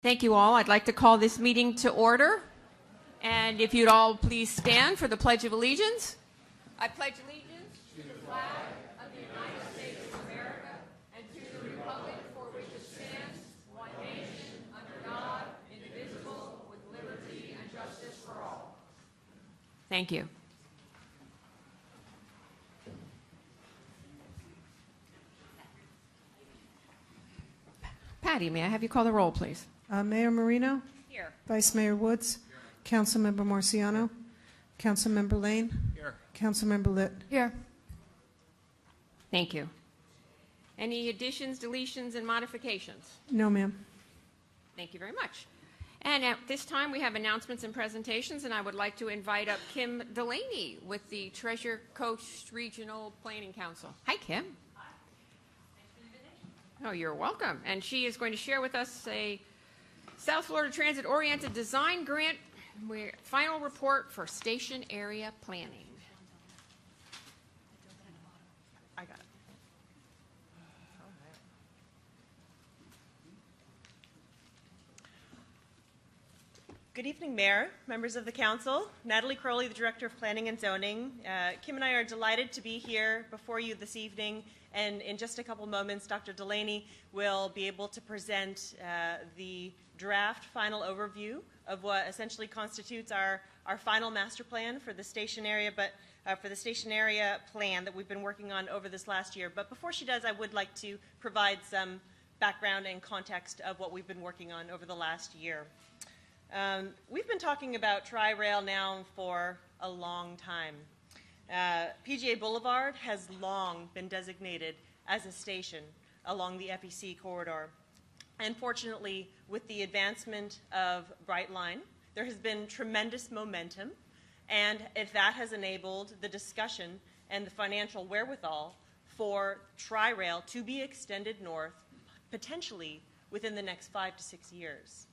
Thank you all. I'd like to call this meeting to order. And if you'd all please stand for the Pledge of Allegiance. I pledge allegiance to the flag of the United States of America and to the republic for which it stands, one nation, under God, indivisible, with liberty and justice for all. Thank you. Patty, may I have you call the roll, please? Mayor Marino? Here. Vice Mayor Woods? Here. Councilmember Marciano? Councilmember Lane? Here. Councilmember Litt? Here. Thank you. Any additions, deletions, and modifications? No, ma'am. Thank you very much. And at this time, we have announcements and presentations, and I would like to invite up Kim Delaney with the Treasure Coast Regional Planning Council. Hi, Kim. Hi. Thanks for the invitation. Oh, you're welcome. And she is going to share with us a South Florida Transit Oriented Design Grant final report for station area planning. I got it. Good evening, Mayor, members of the Council. Natalie Crowley, the Director of Planning and Zoning. Kim and I are delighted to be here before you this evening, and in just a couple moments, Dr. Delaney will be able to present the draft final overview of what essentially constitutes our final master plan for the station area, for the station area plan that we've been working on over this last year. But before she does, I would like to provide some background and context of what we've been working on over the last year. We've been talking about Tri-Rail now for a long time. PGA Boulevard has long been designated as a station along the FEC corridor. And fortunately, with the advancement of Brightline, there has been tremendous momentum, and if that has enabled the discussion and the financial wherewithal for Tri-Rail to be extended north, potentially within the next 5 to 6 years.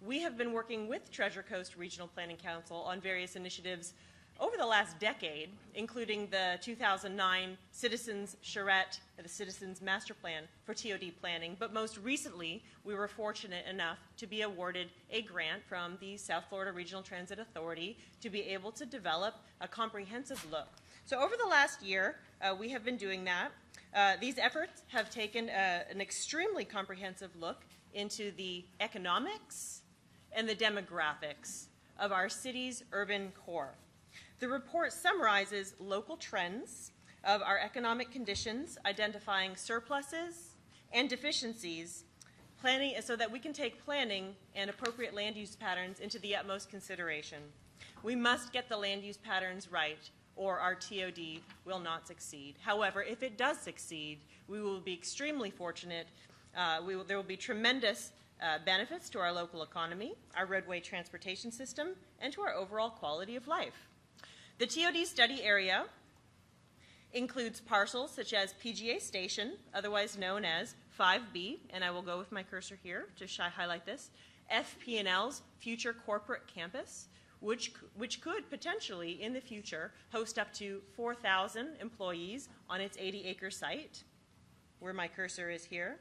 We have been working with Treasure Coast Regional Planning Council on various initiatives over the last decade, including the 2009 Citizens Charrette, the Citizens Master Plan for TOD planning. But most recently, we were fortunate enough to be awarded a grant from the South Florida Regional Transit Authority to be able to develop a comprehensive look. So over the last year, we have been doing that. These efforts have taken an extremely comprehensive look into the economics and the demographics of our city's urban core. The report summarizes local trends of our economic conditions, identifying surpluses and deficiencies, planning so that we can take planning and appropriate land use patterns into the utmost consideration. We must get the land use patterns right, or our TOD will not succeed. However, if it does succeed, we will be extremely fortunate. There will be tremendous benefits to our local economy, our roadway transportation system, and to our overall quality of life. The TOD study area includes parcels such as PGA Station, otherwise known as 5B, and I will go with my cursor here to highlight this, FP&L's future corporate campus, which could potentially in the future host up to 4,000 employees on its 80-acre site, where my cursor is here.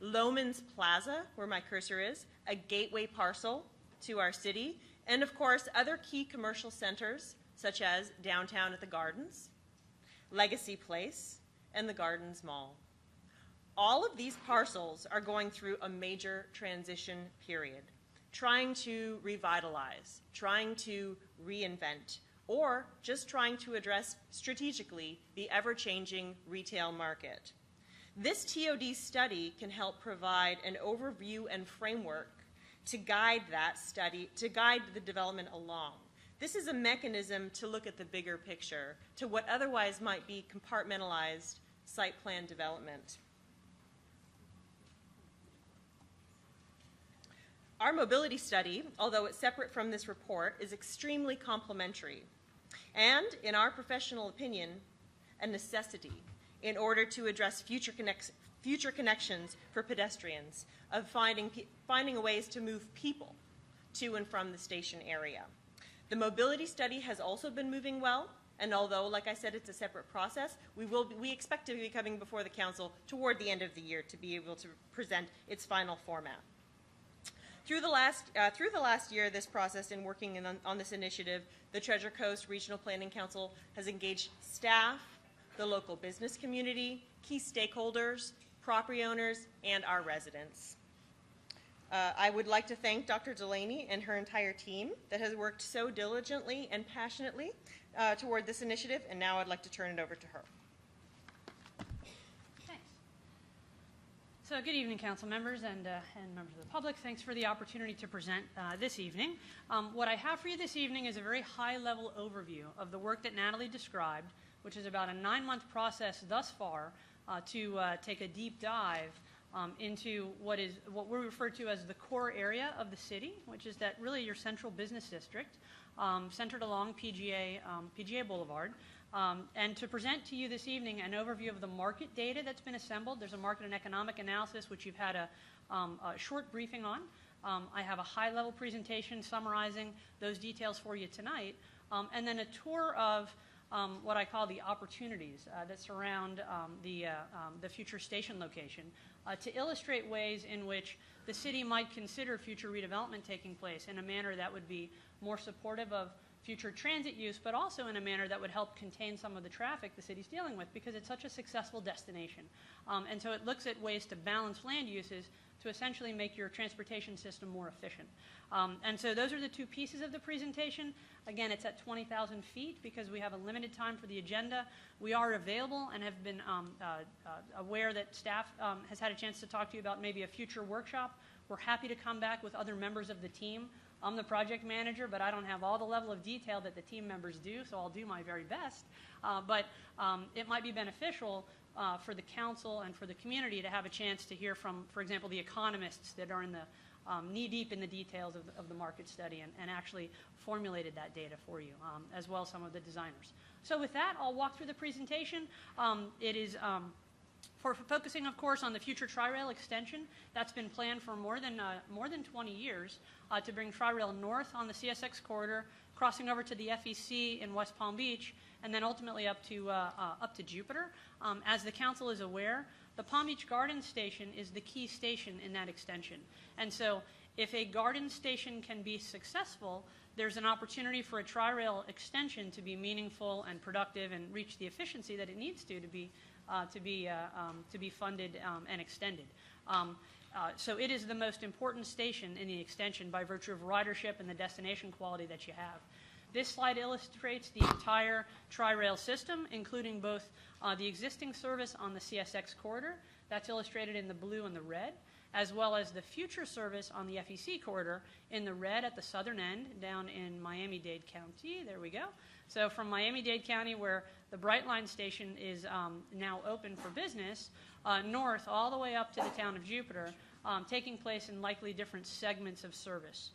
Loman's Plaza, where my cursor is, a gateway parcel to our city, and of course other key commercial centers such as downtown at the Gardens, Legacy Place, and the Gardens Mall. All of these parcels are going through a major transition period, trying to revitalize, trying to reinvent, or just trying to address strategically the ever-changing retail market. This TOD study can help provide an overview and framework to guide that study, to guide the development along. This is a mechanism to look at the bigger picture, to what otherwise might be compartmentalized site plan development. Our mobility study, although it's separate from this report, is extremely complementary and, in our professional opinion, a necessity in order to address future connections for pedestrians, of finding ways to move people to and from the station area. The mobility study has also been moving well, and although, like I said, it's a separate process, we expect to be coming before the Council toward the end of the year to be able to present its final format. Through the last year, this process in working on this initiative, the Treasure Coast Regional Planning Council has engaged staff, the local business community, key stakeholders, property owners, and our residents. I would like to thank Dr. Delaney and her entire team that has worked so diligently and passionately toward this initiative, and now I'd like to turn it over to her. Thanks. So good evening, council members and members of the public. Thanks for the opportunity to present this evening. What I have for you this evening is a very high-level overview of the work that Natalie described, which is about a 9-month process thus far to take a deep dive into what we refer to as the core area of the city, which is that really your central business district, centered along PGA Boulevard, and to present to you this evening an overview of the market data that's been assembled. There's a market and economic analysis, which you've had a short briefing on. I have a high-level presentation summarizing those details for you tonight, and then a tour of what I call the opportunities that surround the future station location to illustrate ways in which the city might consider future redevelopment taking place in a manner that would be more supportive of future transit use, but also in a manner that would help contain some of the traffic the city's dealing with because it's such a successful destination. And so it looks at ways to balance land uses to essentially make your transportation system more efficient. And so those are the two pieces of the presentation. Again, it's at 20,000 feet because we have a limited time for the agenda. We are available and have been aware that staff has had a chance to talk to you about maybe a future workshop. We're happy to come back with other members of the team. I'm the project manager, but I don't have all the level of detail that the team members do, so I'll do my very best. But it might be beneficial for the council and for the community to have a chance to hear from, for example, the economists that are in the knee-deep in the details of the market study and actually formulated that data for you, as well as some of the designers. So with that, I'll walk through the presentation. It is for focusing, of course, on the future Tri-Rail extension. That's been planned for more than 20 years to bring Tri-Rail north on the CSX corridor, crossing over to the FEC in West Palm Beach, and then ultimately up to Jupiter. As the council is aware, the Palm Beach Garden Station is the key station in that extension. And so if a garden station can be successful, there's an opportunity for a Tri-Rail extension to be meaningful and productive and reach the efficiency that it needs to be funded and extended. So it is the most important station in the extension by virtue of ridership and the destination quality that you have. This slide illustrates the entire Tri-Rail system, including both the existing service on the CSX corridor, that's illustrated in the blue and the red, as well as the future service on the FEC corridor in the red at the southern end down in Miami-Dade County. There we go. So from Miami-Dade County, where the Brightline station is now open for business, north all the way up to the town of Jupiter, taking place in likely different segments of service.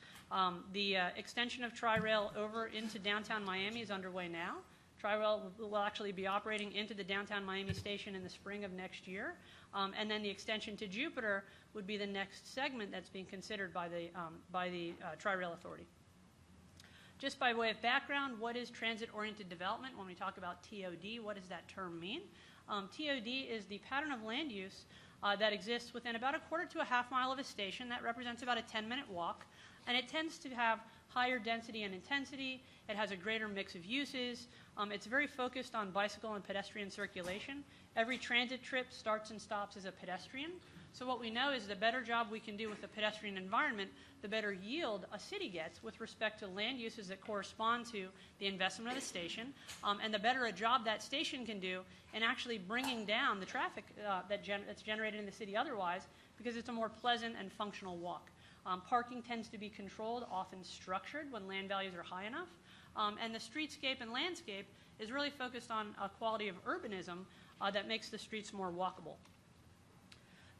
The extension of Tri-Rail over into downtown Miami is underway now. Tri-Rail will actually be operating into the downtown Miami station in the spring of next year. And then the extension to Jupiter would be the next segment that's being considered by the Tri-Rail Authority. Just by way of background, what is transit-oriented development? When we talk about TOD, what does that term mean? TOD is the pattern of land use that exists within about a quarter to a half mile of a station. That represents about a 10-minute walk. And it tends to have higher density and intensity. It has a greater mix of uses. It's very focused on bicycle and pedestrian circulation. Every transit trip starts and stops as a pedestrian. So what we know is the better job we can do with the pedestrian environment, the better yield a city gets with respect to land uses that correspond to the investment of the station, and the better a job that station can do in actually bringing down the traffic that's generated in the city otherwise, because it's a more pleasant and functional walk. Parking tends to be controlled, often structured when land values are high enough, and the streetscape and landscape is really focused on a quality of urbanism that makes the streets more walkable.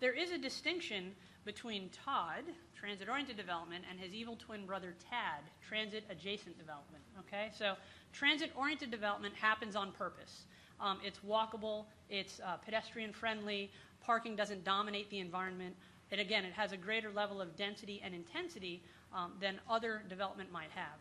There is a distinction between TOD, transit-oriented development, and his evil twin brother TAD, transit-adjacent development. Okay, so transit-oriented development happens on purpose. It's walkable, it's pedestrian-friendly, parking doesn't dominate the environment, and again, it has a greater level of density and intensity than other development might have.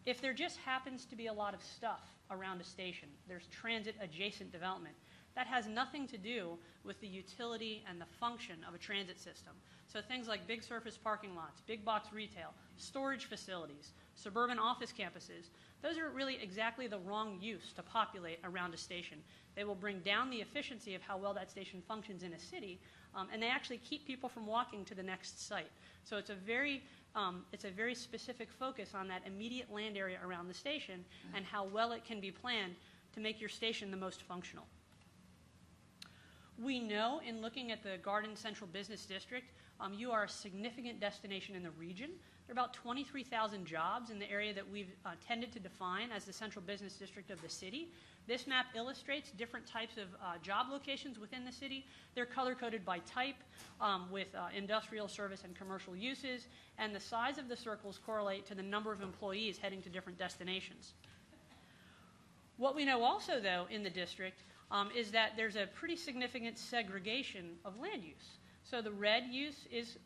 If there just happens to be a lot of stuff around a station, there's transit-adjacent development. That has nothing to do with the utility and the function of a transit system. So things like big surface parking lots, big box retail, storage facilities, suburban office campuses, those are really exactly the wrong use to populate around a station. They will bring down the efficiency of how well that station functions in a city, and they actually keep people from walking to the next site. So it's a very specific focus on that immediate land area around the station and how well it can be planned to make your station the most functional. We know in looking at the Garden Central Business District, you are a significant destination in the region. There are about 23,000 jobs in the area that we've tended to define as the central business district of the city. This map illustrates different types of job locations within the city. They're color-coded by type with industrial, service, and commercial uses, and the size of the circles correlate to the number of employees heading to different destinations. What we know also, though, in the district is that there's a pretty significant segregation of land use. So the red use is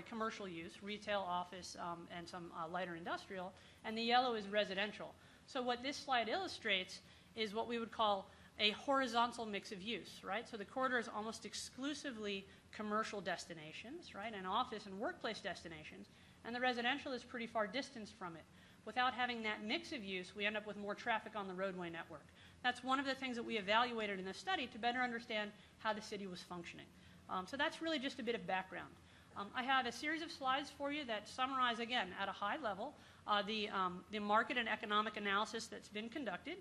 commercial use, retail, office, and some lighter industrial, and the yellow is residential. So what this slide illustrates is what we would call a horizontal mix of use, right? So the corridor is almost exclusively commercial destinations, right, and office and workplace destinations, and the residential is pretty far distanced from it. Without having that mix of use, we end up with more traffic on the roadway network. That's one of the things that we evaluated in this study to better understand how the city was functioning. So that's really just a bit of background. I have a series of slides for you that summarize, again, at a high level, the market and economic analysis that's been conducted.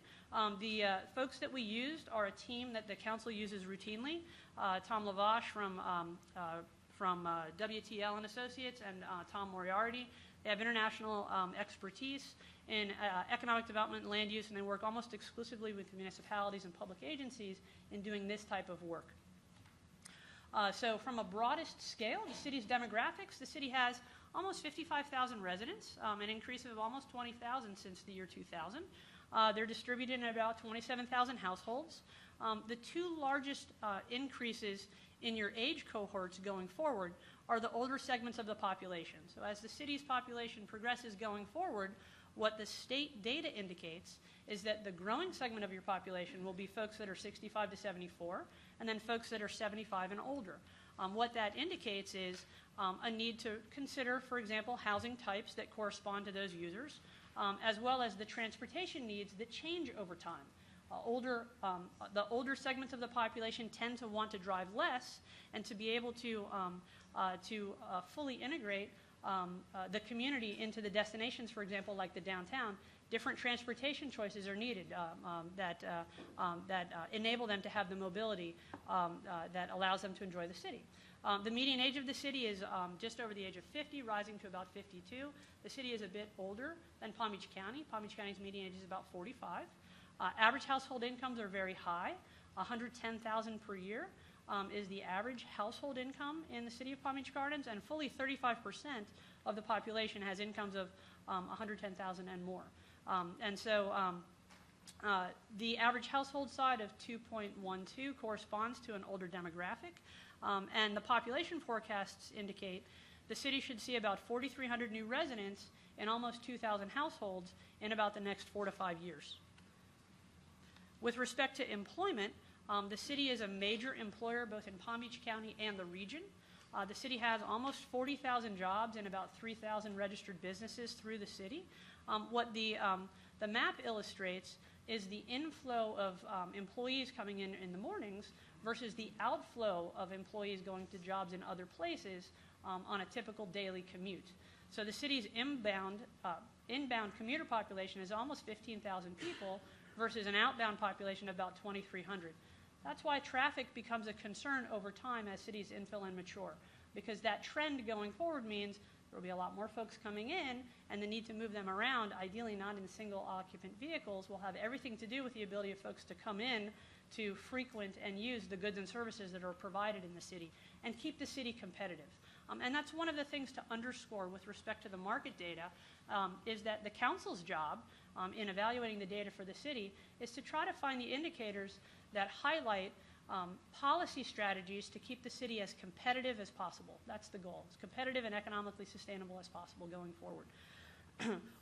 The folks that we used are a team that the council uses routinely. Tom Lavash from WTL and Associates and Tom Moriarty. They have international expertise in economic development and land use, and they work almost exclusively with municipalities and public agencies in doing this type of work. So from a broadest scale, the city's demographics, the city has almost 55,000 residents, an increase of almost 20,000 since the year 2000. They're distributed in about 27,000 households. The two largest increases in your age cohorts going forward are the older segments of the population. So as the city's population progresses going forward, what the state data indicates is that the growing segment of your population will be folks that are 65 to 74, and then folks that are 75 and older. What that indicates is a need to consider, for example, housing types that correspond to those users, as well as the transportation needs that change over time. The older segments of the population tend to want to drive less, and to be able to fully integrate the community into the destinations, for example, like the downtown, different transportation choices are needed that enable them to have the mobility that allows them to enjoy the city. The median age of the city is just over the age of 50, rising to about 52. The city is a bit older than Palm Beach County. Palm Beach County's median age is about 45. Average household incomes are very high. $110,000 per year is the average household income in the city of Palm Beach Gardens, and fully 35% of the population has incomes of $110,000 and more. The average household size of 2.12 corresponds to an older demographic, and the population forecasts indicate the city should see about 4,300 new residents and almost 2,000 households in about the next 4 to 5 years. With respect to employment, the city is a major employer both in Palm Beach County and the region. The city has almost 40,000 jobs and about 3,000 registered businesses through the city. What the map illustrates is the inflow of employees coming in the mornings versus the outflow of employees going to jobs in other places on a typical daily commute. So the city's inbound commuter population is almost 15,000 people versus an outbound population of about 2,300. That's why traffic becomes a concern over time as cities infill and mature, because that trend going forward means there will be a lot more folks coming in, and the need to move them around, ideally not in single occupant vehicles, will have everything to do with the ability of folks to come in to frequent and use the goods and services that are provided in the city and keep the city competitive. And that's one of the things to underscore with respect to the market data, is that the council's job in evaluating the data for the city is to try to find the indicators that highlight policy strategies to keep the city as competitive as possible. That's the goal, as competitive and economically sustainable as possible going forward.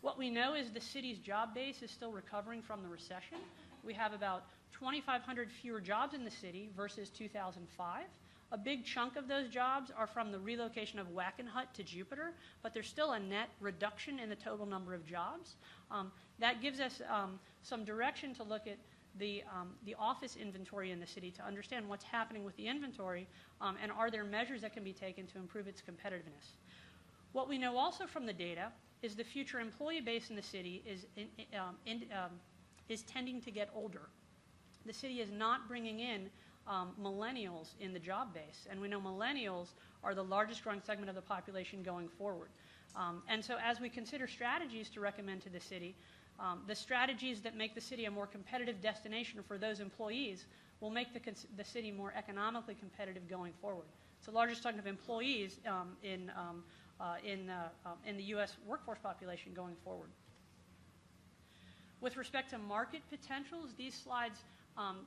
What we know is the city's job base is still recovering from the recession. We have about 2,500 fewer jobs in the city versus 2005. A big chunk of those jobs are from the relocation of Wackenhut to Jupiter, but there's still a net reduction in the total number of jobs. That gives us some direction to look at the office inventory in the city to understand what's happening with the inventory, and are there measures that can be taken to improve its competitiveness. What we know also from the data is the future employee base in the city is tending to get older. The city is not bringing in millennials in the job base, and we know millennials are the largest growing segment of the population going forward. And so as we consider strategies to recommend to the city, the strategies that make the city a more competitive destination for those employees will make the city more economically competitive going forward. It's the largest chunk of employees in the U.S. workforce population going forward. With respect to market potentials, these slides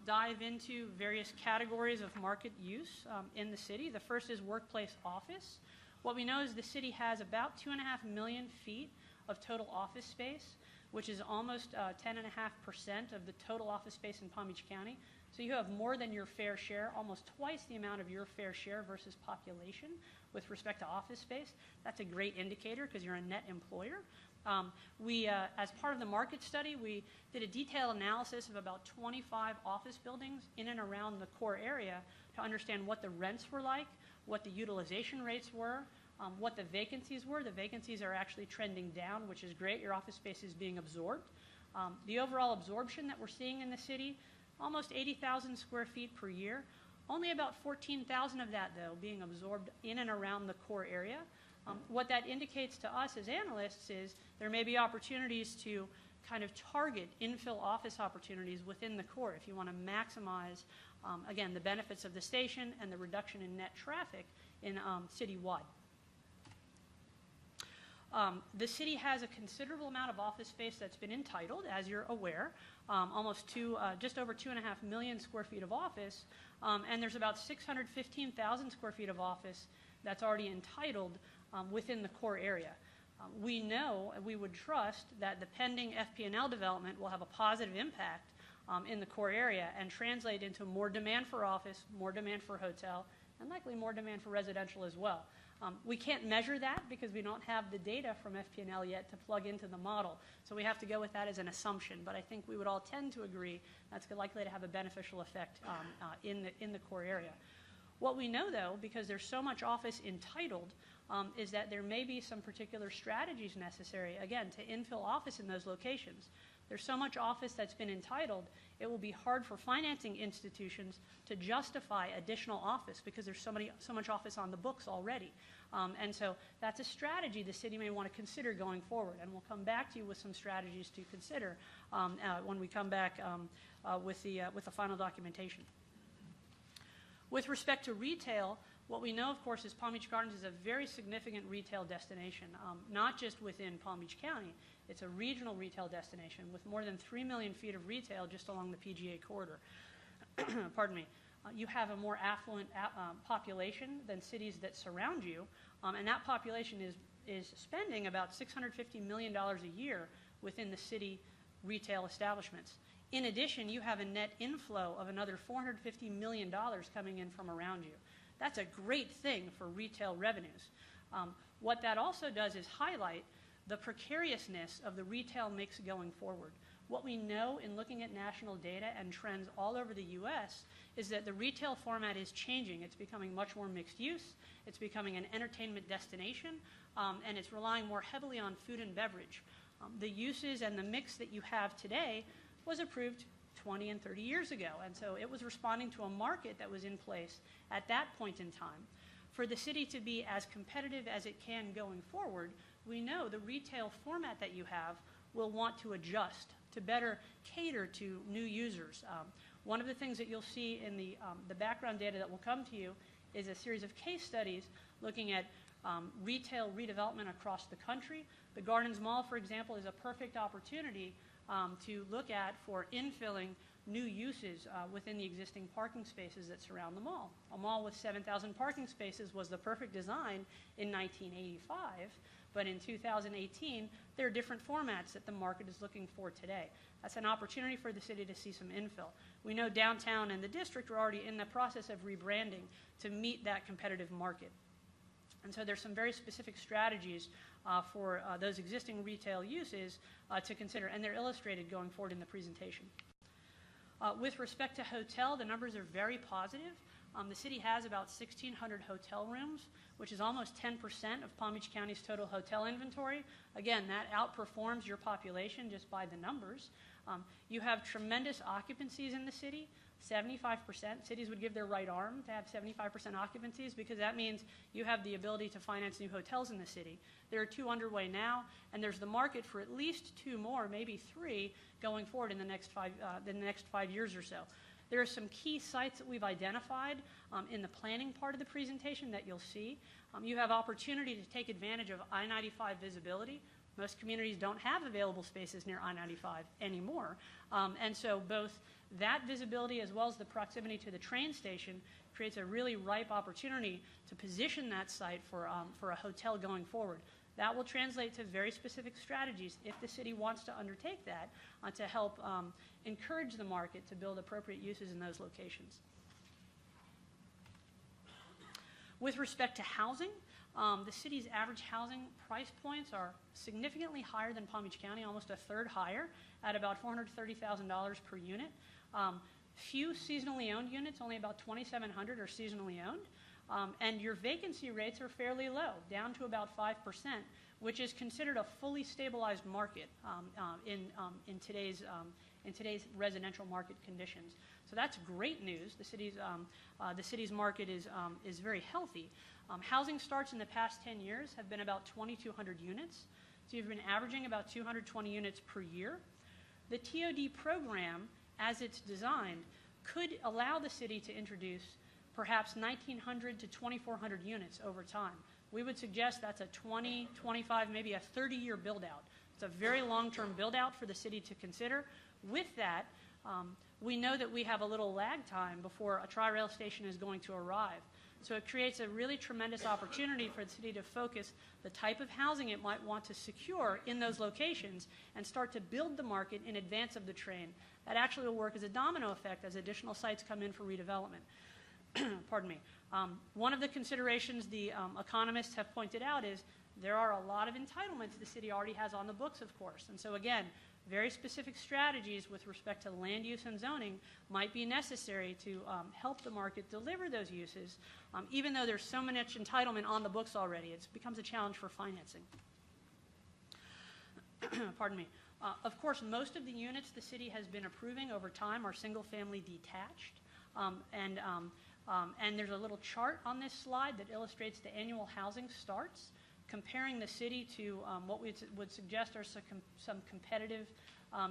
dive into various categories of market use in the city. The first is workplace office. What we know is the city has about 2.5 million feet of total office space, which is almost 10.5% of the total office space in Palm Beach County. So you have more than your fair share, almost twice the amount of your fair share versus population with respect to office space. That's a great indicator because you're a net employer. As part of the market study, we did a detailed analysis of about 25 office buildings in and around the core area to understand what the rents were like, what the utilization rates were, what the vacancies were. The vacancies are actually trending down, which is great. Your office space is being absorbed. The overall absorption that we're seeing in the city, almost 80,000 square feet per year. Only about 14,000 of that, though, being absorbed in and around the core area. What that indicates to us as analysts is there may be opportunities to kind of target infill office opportunities within the core if you want to maximize, again, the benefits of the station and the reduction in net traffic in citywide. The city has a considerable amount of office space that's been entitled, as you're aware, just over 2.5 million square feet of office, and there's about 615,000 square feet of office that's already entitled within the core area. We know, and we would trust, that the pending FP&L development will have a positive impact in the core area and translate into more demand for office, more demand for hotel, and likely more demand for residential as well. We can't measure that because we don't have the data from FP&L yet to plug into the model, so we have to go with that as an assumption, but I think we would all tend to agree that's likely to have a beneficial effect in the core area. What we know, though, because there's so much office entitled, is that there may be some particular strategies necessary, again, to infill office in those locations. There's so much office that's been entitled, it will be hard for financing institutions to justify additional office because there's so much office on the books already. And so that's a strategy the city may want to consider going forward, and we'll come back to you with some strategies to consider when we come back with the final documentation. With respect to retail, what we know, of course, is Palm Beach Gardens is a very significant retail destination, not just within Palm Beach County. It's a regional retail destination with more than 3 million feet of retail just along the PGA corridor. Pardon me. You have a more affluent population than cities that surround you, and that population is spending about $650 million a year within the city retail establishments. In addition, you have a net inflow of another $450 million coming in from around you. That's a great thing for retail revenues. What that also does is highlight the precariousness of the retail mix going forward. What we know in looking at national data and trends all over the U.S. is that the retail format is changing. It's becoming much more mixed use. It's becoming an entertainment destination, and it's relying more heavily on food and beverage. The uses and the mix that you have today was approved 20 and 30 years ago, and so it was responding to a market that was in place at that point in time. For the city to be as competitive as it can going forward, we know the retail format that you have will want to adjust to better cater to new users. One of the things that you'll see in the background data that will come to you is a series of case studies looking at retail redevelopment across the country. The Gardens Mall, for example, is a perfect opportunity to look at for infilling new uses within the existing parking spaces that surround the mall. A mall with 7,000 parking spaces was the perfect design in 1985, but in 2018, there are different formats that the market is looking for today. That's an opportunity for the city to see some infill. We know downtown and the district are already in the process of rebranding to meet that competitive market. And so there's some very specific strategies for those existing retail uses to consider, and they're illustrated going forward in the presentation. With respect to hotel, the numbers are very positive. The city has about 1,600 hotel rooms, which is almost 10% of Palm Beach County's total hotel inventory. Again, that outperforms your population just by the numbers. You have tremendous occupancies in the city, 75%. Cities would give their right arm to have 75% occupancies because that means you have the ability to finance new hotels in the city. There are 2 underway now, and there's the market for at least 2 more, maybe 3, going forward in the next 5 years or so. There are some key sites that we've identified in the planning part of the presentation that you'll see. You have opportunity to take advantage of I-95 visibility. Most communities don't have available spaces near I-95 anymore. And so both that visibility as well as the proximity to the train station creates a really ripe opportunity to position that site for a hotel going forward. That will translate to very specific strategies if the city wants to undertake that to help encourage the market to build appropriate uses in those locations. With respect to housing, the city's average housing price points are significantly higher than Palm Beach County, almost a third higher, at about $430,000 per unit. Few seasonally owned units, only about 2,700 are seasonally owned. And your vacancy rates are fairly low, down to about 5%, which is considered a fully stabilized market in today's residential market conditions. So that's great news. The city's market is very healthy. Housing starts in the past 10 years have been about 2,200 units. So you've been averaging about 220 units per year. The TOD program, as it's designed, could allow the city to introduce perhaps 1,900 to 2,400 units over time. We would suggest that's a 20, 25, maybe a 30-year build-out. It's a very long-term build-out for the city to consider. With that, we know that we have a little lag time before a Tri-Rail station is going to arrive. So it creates a really tremendous opportunity for the city to focus the type of housing it might want to secure in those locations and start to build the market in advance of the train. That actually will work as a domino effect as additional sites come in for redevelopment. Pardon me. One of the considerations the economists have pointed out is there are a lot of entitlements the city already has on the books, of course. And so again, very specific strategies with respect to land use and zoning might be necessary to help the market deliver those uses, even though there's so much entitlement on the books already. It becomes a challenge for financing. Pardon me. Of course, most of the units the city has been approving over time are single-family detached. And there's a little chart on this slide that illustrates the annual housing starts, comparing the city to what we would suggest are some competitive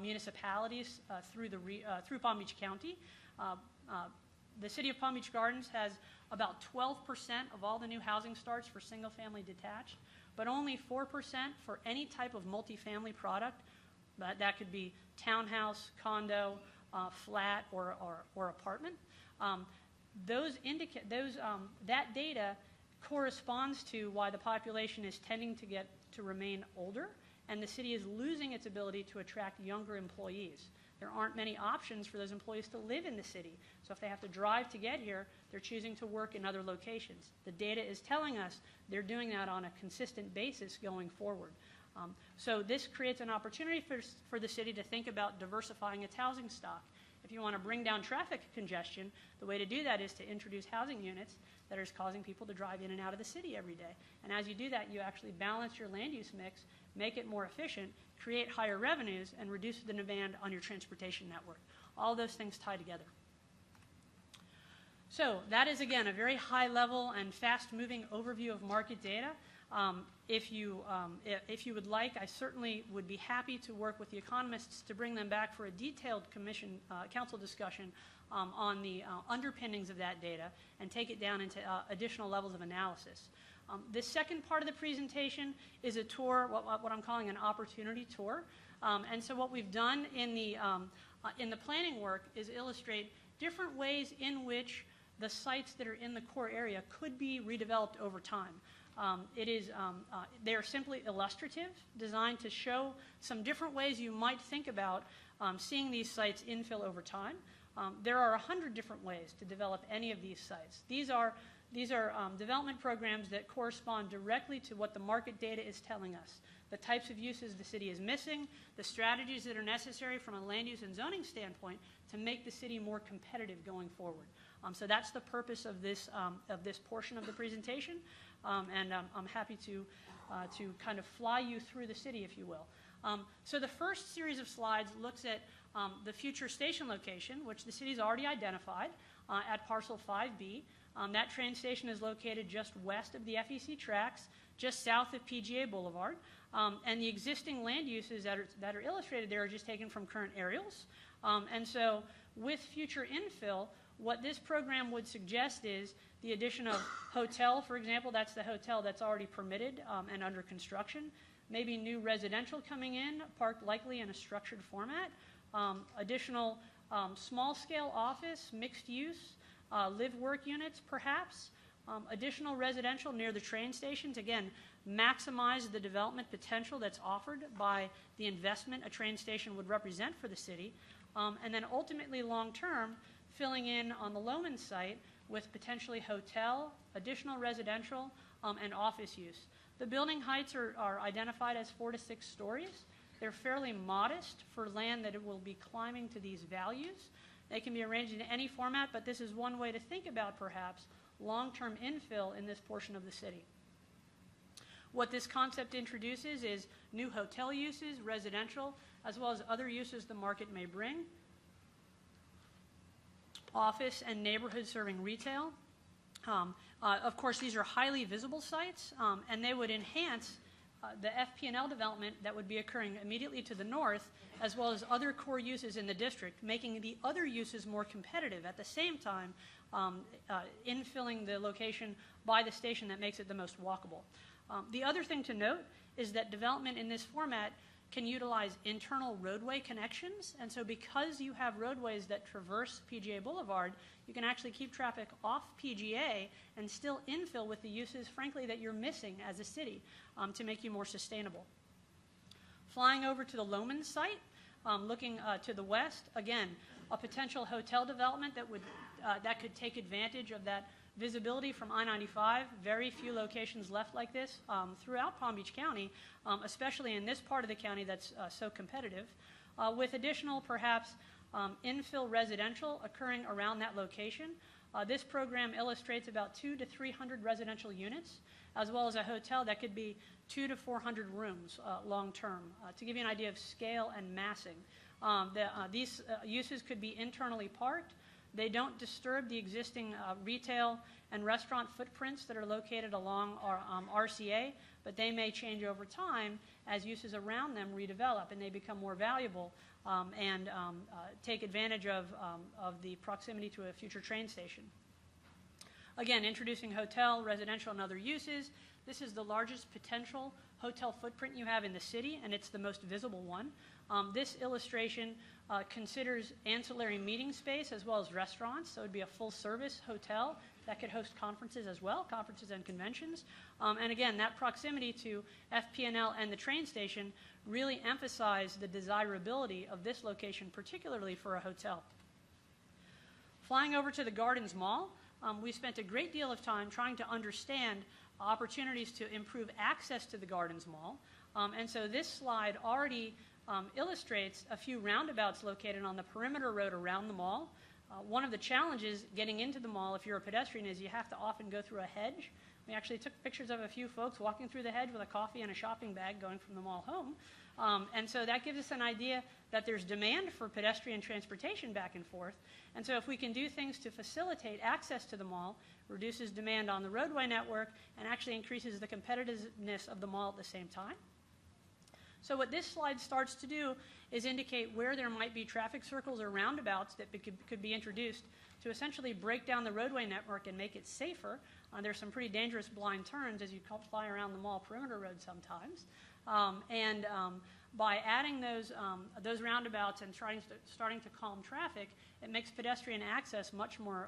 municipalities through Palm Beach County. The city of Palm Beach Gardens has about 12% of all the new housing starts for single-family detached, but only 4% for any type of multifamily product. That could be townhouse, condo, flat, or apartment. That data corresponds to why the population is tending to remain older, and the city is losing its ability to attract younger employees. There aren't many options for those employees to live in the city. So if they have to drive to get here, they're choosing to work in other locations. The data is telling us they're doing that on a consistent basis going forward. So this creates an opportunity for the city to think about diversifying its housing stock. If you want to bring down traffic congestion, the way to do that is to introduce housing units that are causing people to drive in and out of the city every day. And as you do that, you actually balance your land use mix, make it more efficient, create higher revenues, and reduce the demand on your transportation network. All those things tie together. So that is, again, a very high-level and fast-moving overview of market data. If you would like, I certainly would be happy to work with the economists to bring them back for a detailed council discussion on the underpinnings of that data and take it down into additional levels of analysis. The second part of the presentation is a tour, what I'm calling an opportunity tour. And so what we've done in the planning work is illustrate different ways in which the sites that are in the core area could be redeveloped over time. They are simply illustrative, designed to show some different ways you might think about seeing these sites infill over time. There are 100 different ways to develop any of these sites. These are development programs that correspond directly to what the market data is telling us, the types of uses the city is missing, the strategies that are necessary from a land use and zoning standpoint to make the city more competitive going forward. So that's the purpose of this portion of the presentation, and I'm happy to kind of fly you through the city, if you will. So the first series of slides looks at the future station location, which the city's already identified at parcel 5B. That train station is located just west of the FEC tracks, just south of PGA Boulevard, and the existing land uses that are illustrated there are just taken from current aerials. And so with future infill, what this program would suggest is the addition of hotel, for example. That's the hotel that's already permitted and under construction. Maybe new residential coming in, parked likely in a structured format. Additional small-scale office, mixed use, live-work units perhaps. Additional residential near the train stations, again, maximize the development potential that's offered by the investment a train station would represent for the city. And then ultimately long-term, filling in on the Lohman site with potentially hotel, additional residential, and office use. The building heights are identified as 4 to 6 stories. They're fairly modest for land that it will be climbing to these values. They can be arranged in any format, but this is one way to think about perhaps long-term infill in this portion of the city. What this concept introduces is new hotel uses, residential, as well as other uses the market may bring. Office and neighborhood serving retail. Of course, these are highly visible sites, and they would enhance the FP&L development that would be occurring immediately to the north, as well as other core uses in the district, making the other uses more competitive at the same time, infilling the location by the station that makes it the most walkable. The other thing to note is that development in this format can utilize internal roadway connections, and so because you have roadways that traverse PGA Boulevard, you can actually keep traffic off PGA and still infill with the uses, frankly, that you're missing as a city to make you more sustainable. Flying over to the Lohman site, looking to the west, again, a potential hotel development that could take advantage of that visibility from I-95. Very few locations left like this throughout Palm Beach County, especially in this part of the county that's so competitive, with additional perhaps infill residential occurring around that location. This program illustrates about 200 to 300 residential units, as well as a hotel that could be 200 to 400 rooms long term. To give you an idea of scale and massing, these uses could be internally parked. They don't disturb the existing retail and restaurant footprints that are located along our RCA, but they may change over time as uses around them redevelop and they become more valuable and take advantage of the proximity to a future train station. Again, introducing hotel, residential, and other uses. This is the largest potential hotel footprint you have in the city, and it's the most visible one. This illustration considers ancillary meeting space as well as restaurants, so it would be a full-service hotel that could host conferences as well, conferences and conventions. And again, that proximity to FP&L and the train station really emphasize the desirability of this location, particularly for a hotel. Flying over to the Gardens Mall, we spent a great deal of time trying to understand opportunities to improve access to the Gardens Mall. And so this slide already illustrates a few roundabouts located on the perimeter road around the mall. One of the challenges getting into the mall if you're a pedestrian is you have to often go through a hedge. We actually took pictures of a few folks walking through the hedge with a coffee and a shopping bag going from the mall home. And so that gives us an idea that there's demand for pedestrian transportation back and forth. And so if we can do things to facilitate access to the mall, reduces demand on the roadway network, and actually increases the competitiveness of the mall at the same time. So what this slide starts to do is indicate where there might be traffic circles or roundabouts that could be introduced to essentially break down the roadway network and make it safer. There's some pretty dangerous blind turns as you fly around the mall perimeter road sometimes. By adding those roundabouts and starting to calm traffic, it makes pedestrian access much more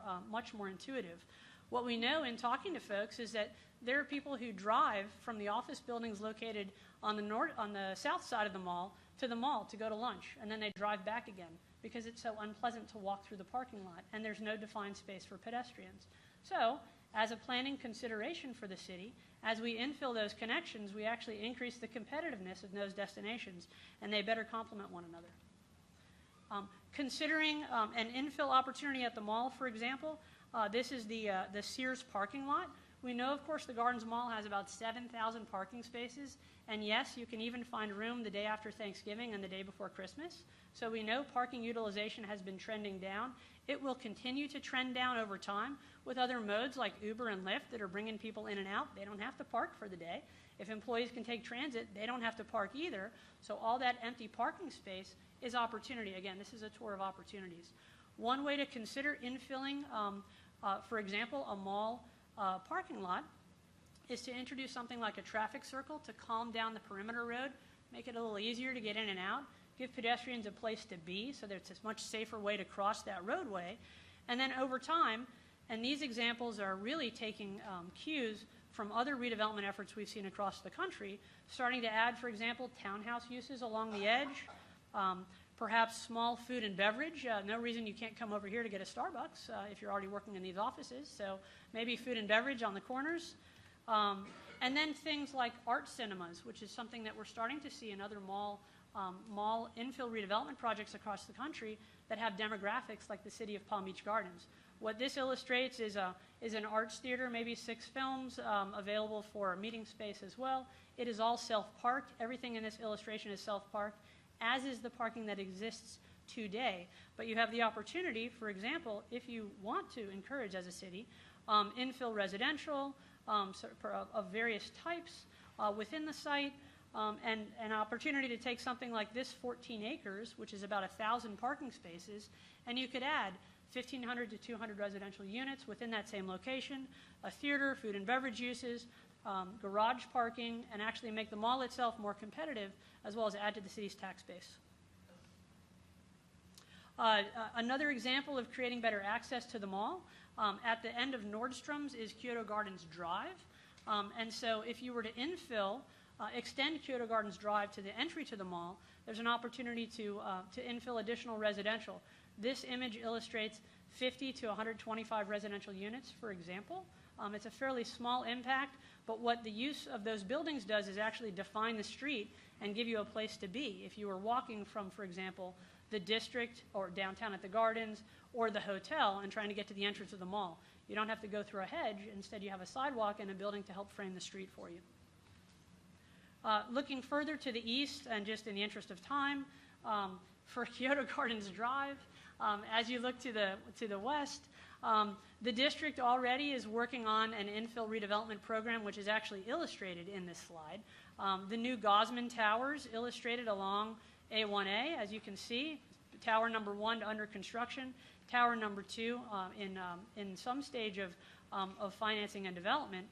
intuitive. What we know in talking to folks is that there are people who drive from the office buildings located on the south side of the mall to go to lunch, and then they drive back again because it's so unpleasant to walk through the parking lot, and there's no defined space for pedestrians. So, as a planning consideration for the city, as we infill those connections, we actually increase the competitiveness of those destinations, and they better complement one another. Considering an infill opportunity at the mall, for example, this is the Sears parking lot. We know, of course, the Gardens Mall has about 7,000 parking spaces, and yes, you can even find room the day after Thanksgiving and the day before Christmas. So we know parking utilization has been trending down. It will continue to trend down over time with other modes like Uber and Lyft that are bringing people in and out. They don't have to park for the day. If employees can take transit, they don't have to park either. So all that empty parking space is opportunity. Again, this is a tour of opportunities. One way to consider infilling, for example, a mall parking lot is to introduce something like a traffic circle to calm down the perimeter road, make it a little easier to get in and out, give pedestrians a place to be so that it's a much safer way to cross that roadway. And then over time, and these examples are really taking cues from other redevelopment efforts we've seen across the country, starting to add, for example, townhouse uses along the edge, perhaps small food and beverage. No reason you can't come over here to get a Starbucks if you're already working in these offices. So maybe food and beverage on the corners. And then things like art cinemas, which is something that we're starting to see in other mall infill redevelopment projects across the country that have demographics like the city of Palm Beach Gardens. What this illustrates is an arts theater, maybe 6 films available for meeting space as well. It is all self-parked. Everything in this illustration is self-parked, as is the parking that exists today. But you have the opportunity, for example, if you want to encourage as a city, infill residential of various types within the site, and an opportunity to take something like this 14 acres, which is about 1,000 parking spaces, and you could add 1,500 to 200 residential units within that same location, a theater, food and beverage uses, garage parking, and actually make the mall itself more competitive, as well as add to the city's tax base. Another example of creating better access to the mall, at the end of Nordstrom's is Kyoto Gardens Drive. And so if you were to extend Kyoto Gardens Drive to the entry to the mall, there's an opportunity to infill additional residential. This image illustrates 50 to 125 residential units, for example. It's a fairly small impact, but what the use of those buildings does is actually define the street and give you a place to be. If you were walking from, for example, the district or downtown at the Gardens or the hotel and trying to get to the entrance of the mall, you don't have to go through a hedge. Instead, you have a sidewalk and a building to help frame the street for you. Looking further to the east, and just in the interest of time, for Kyoto Gardens Drive, as you look to the west, the district already is working on an infill redevelopment program, which is actually illustrated in this slide. The new Gosman Towers illustrated along A1A, as you can see, tower number 1 under construction, tower number 2 in some stage of financing and development.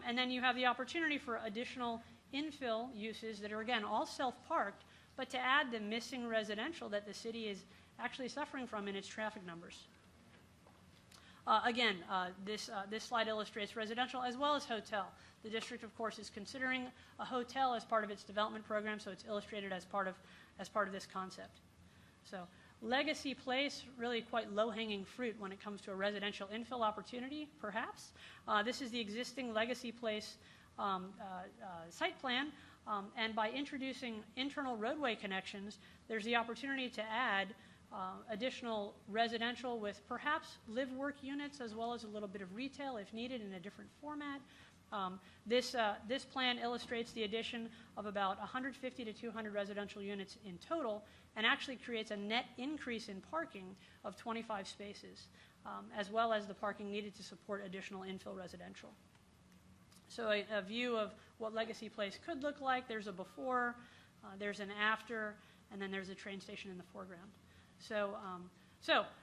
And then you have the opportunity for additional infill uses that are, again, all self-parked, but to add the missing residential that the city is actually suffering from in its traffic numbers. Again, this slide illustrates residential as well as hotel. The district, of course, is considering a hotel as part of its development program, so it's illustrated as part of this concept. So Legacy Place, really quite low-hanging fruit when it comes to a residential infill opportunity, perhaps. This is the existing Legacy Place site plan, and by introducing internal roadway connections, there's the opportunity to add additional residential with perhaps live-work units as well as a little bit of retail if needed in a different format. This plan illustrates the addition of about 150 to 200 residential units in total and actually creates a net increase in parking of 25 spaces, as well as the parking needed to support additional infill residential. So a view of what Legacy Place could look like. There's a before, there's an after, and then there's a train station in the foreground. So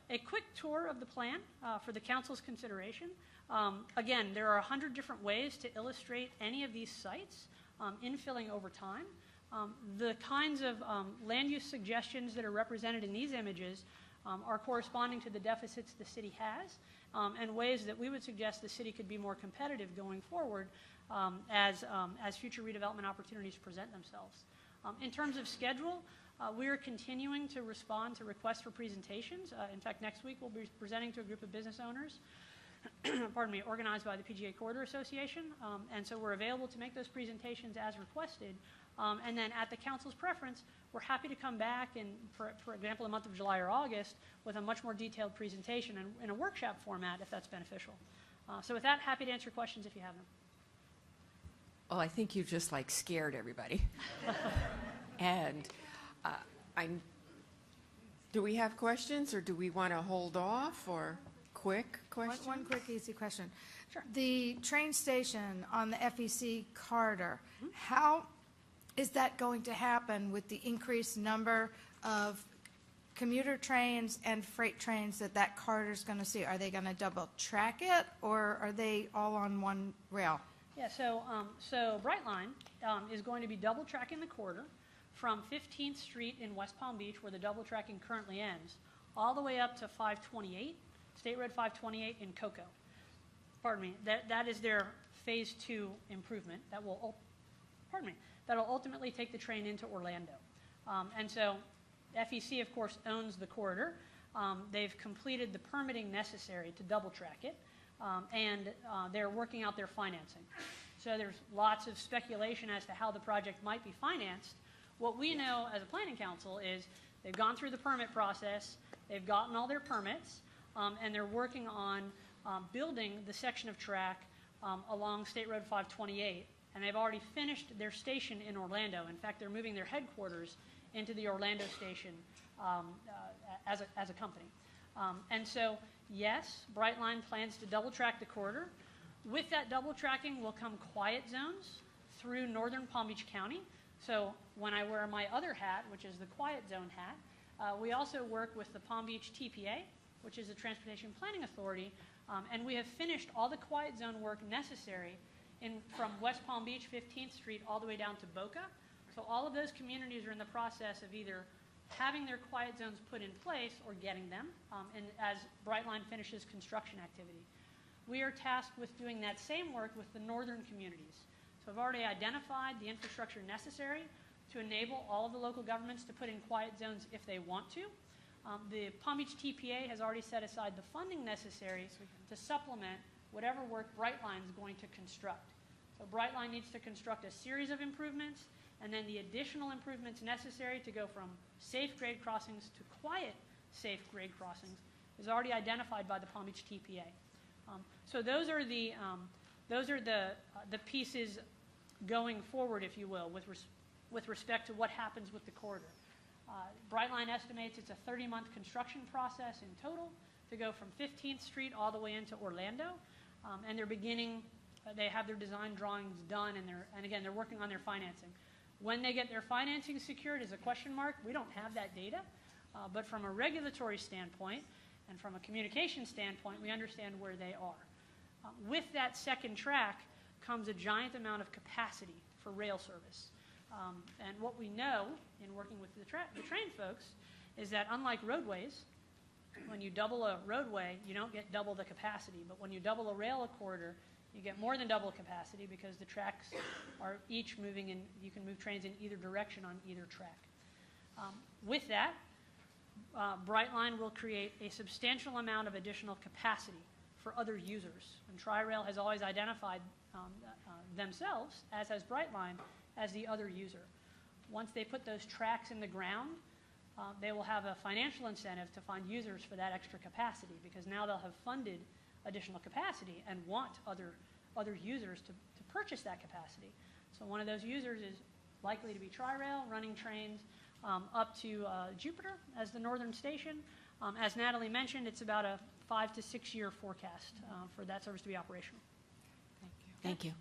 a quick tour of the plan for the council's consideration. Again, there are 100 different ways to illustrate any of these sites, infilling over time. The kinds of land use suggestions that are represented in these images are corresponding to the deficits the city has, and ways that we would suggest the city could be more competitive going forward as future redevelopment opportunities present themselves. In terms of schedule, we are continuing to respond to requests for presentations. In fact, next week we'll be presenting to a group of business owners, pardon me, organized by the PGA Corridor Association. And so we're available to make those presentations as requested. And then at the council's preference, we're happy to come back in, for example, the month of July or August with a much more detailed presentation and in a workshop format if that's beneficial. So with that, happy to answer questions if you have them. Well, I think you just like scared everybody. And do we have questions, or do we want to hold off, or quick questions? One quick, easy question. Sure. The train station on the FEC corridor, how is that going to happen with the increased number of commuter trains and freight trains that corridor is going to see? Are they going to double track it, or are they all on one rail? Yeah, so Brightline is going to be double tracking the corridor from 15th Street in West Palm Beach, where the double tracking currently ends, all the way up to 528, State Road 528 in Cocoa. Pardon me, that is their phase 2 improvement that will, that'll ultimately take the train into Orlando. And so FEC, of course, owns the corridor. They've completed the permitting necessary to double track it, and they're working out their financing. So there's lots of speculation as to how the project might be financed. What we know as a planning council is they've gone through the permit process, they've gotten all their permits, and they're working on building the section of track along State Road 528, and they've already finished their station in Orlando. In fact, they're moving their headquarters into the Orlando station as a company. And so, yes, Brightline plans to double track the corridor. With that double tracking will come quiet zones through northern Palm Beach County. So when I wear my other hat, which is the quiet zone hat, we also work with the Palm Beach TPA, which is the Transportation Planning Authority, and we have finished all the quiet zone work necessary from West Palm Beach, 15th Street, all the way down to Boca. So all of those communities are in the process of either having their quiet zones put in place or getting them, and as Brightline finishes construction activity. We are tasked with doing that same work with the northern communities. So I've already identified the infrastructure necessary to enable all of the local governments to put in quiet zones if they want to. The Palm Beach TPA has already set aside the funding necessary to supplement whatever work Brightline is going to construct. So Brightline needs to construct a series of improvements, and then the additional improvements necessary to go from safe grade crossings to quiet safe grade crossings is already identified by the Palm Beach TPA. So those are the pieces going forward, if you will, with respect to what happens with the corridor. Brightline estimates it's a 30-month construction process in total to go from 15th Street all the way into Orlando, and they're beginning. They have their design drawings done, and again they're working on their financing. When they get their financing secured is a question mark. We don't have that data, but from a regulatory standpoint and from a communication standpoint, we understand where they are. With that second track comes a giant amount of capacity for rail service. And what we know in working with the train folks is that unlike roadways, when you double a roadway, you don't get double the capacity. But when you double a rail corridor, you get more than double capacity because the tracks are each moving in, you can move trains in either direction on either track. With that, Brightline will create a substantial amount of additional capacity for other users. And Tri-Rail has always identified themselves, as has Brightline, as the other user. Once they put those tracks in the ground, they will have a financial incentive to find users for that extra capacity, because now they'll have funded additional capacity and want other users to purchase that capacity. So one of those users is likely to be Tri-Rail, running trains up to Jupiter as the northern station. As Natalie mentioned, it's about a 5 to 6 year forecast for that service to be operational. Thank you.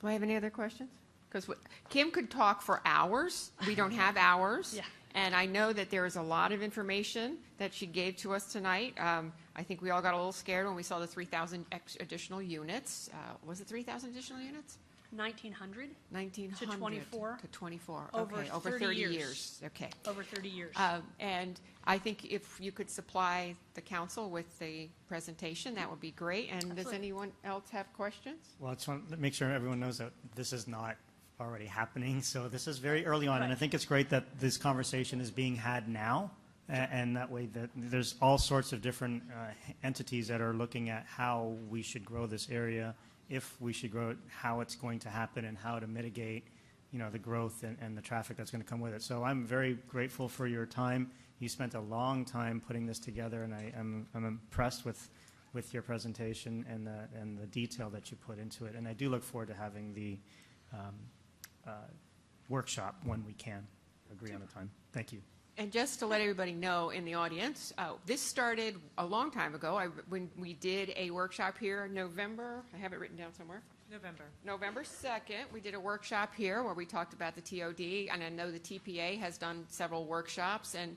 Do I have any other questions? Because Kim could talk for hours. We don't have hours. Yeah. And I know that there is a lot of information that she gave to us tonight. I think we all got a little scared when we saw the 3,000 additional units. Was it 3,000 additional units? 1900 1900 to 24. To 24. Over Okay, over 30 30 years. years. Okay. over 30 years. And I think if you could supply the council with the presentation, that would be great. And does Absolutely. anyone else have questions? Well, I just want to make sure everyone knows that this is not already happening. So this is very early on, and I Right. think it's great that this conversation is being had now, and that way that there's all sorts of different entities that are looking at how we should grow this area, if we should grow it, how it's going to happen, and how to mitigate, the growth and the traffic that's going to come with it. So I'm very grateful for your time. You spent a long time putting this together, and I'm impressed with your presentation and the detail that you put into it. And I do look forward to having the workshop when we can agree on a time. Thank you. And just to let everybody know in the audience, this started a long time ago. When we did a workshop here in November, I have it written down somewhere. November 2nd, we did a workshop here where we talked about the TOD, and I know the TPA has done several workshops, and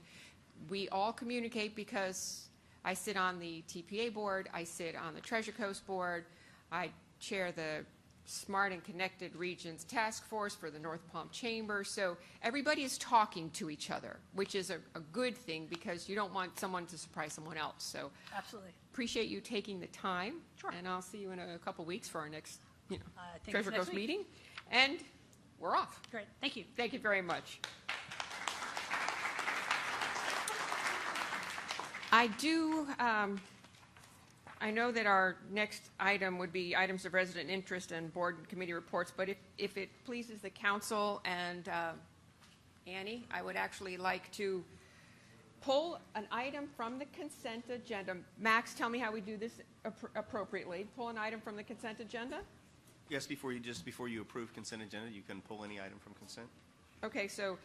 we all communicate because I sit on the TPA board, I sit on the Treasure Coast board, I chair the Smart and Connected Regions Task Force for the North Palm Chamber, so everybody is talking to each other, which is a good thing because you don't want someone to surprise someone else. So Absolutely. appreciate you taking the time. Sure. And I'll see you in a couple weeks for our next, I think Treasure it's next Coast week. meeting. And we're off. Great. Thank you. Thank you very much. I know that our next item would be items of resident interest and board and committee reports, but if it pleases the council and Annie, I would actually like to pull an item from the consent agenda. Max, tell me how we do this appropriately. Pull an item from the consent agenda? Yes, before you approve consent agenda, you can pull any item from consent. Okay, so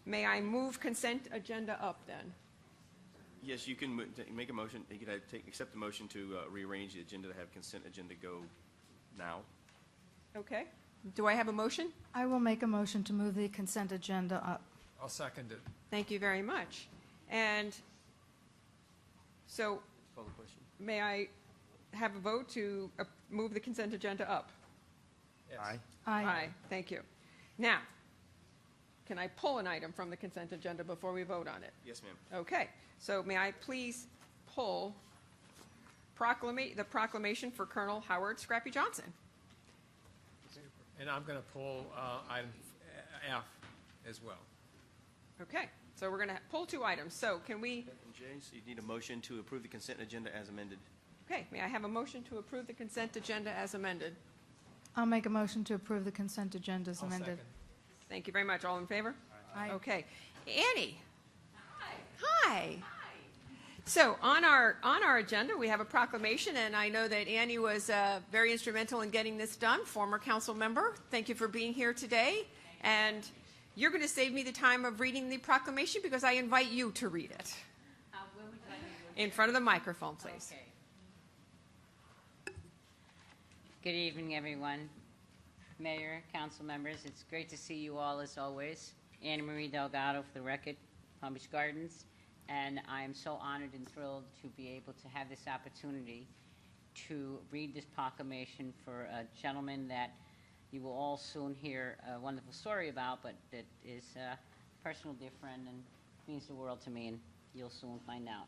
may I move consent agenda up then? Yes, you can make a motion, you can accept the motion to rearrange the agenda to have consent agenda go now. Okay. Do I have a motion? I will make a motion to move the consent agenda up. I'll second it. Thank you very much. And so Call the question. may I have a vote to move the consent agenda up? Yes. Aye. Thank you. Now, can I pull an item from the consent agenda before we vote on it? Yes, ma'am. Okay, so may I please pull the proclamation for Colonel Howard Scrappy Johnson? And I'm going to pull item F as well. Okay, so we're going to pull two items. So can we, And Jay, so you need a motion to approve the consent agenda as amended. okay, may I have a motion to approve the consent agenda as amended? I'll make a motion to approve the consent agenda as I'll amended. second. Thank you very much. All in favor? Aye. Okay. Annie? Hi. So on our agenda, we have a proclamation, and I know that Annie was very instrumental in getting this done, former council member. Thank you for being here today. And you're going to save me the time of reading the proclamation because I invite you to read it. In front of the microphone, please. Okay. Good evening, everyone. Mayor, council members, it's great to see you all as always. Anna Marie Delgado for the record, Palm Beach Gardens, and I am so honored and thrilled to be able to have this opportunity to read this proclamation for a gentleman that you will all soon hear a wonderful story about, but that is a personal dear friend and means the world to me, and you'll soon find out.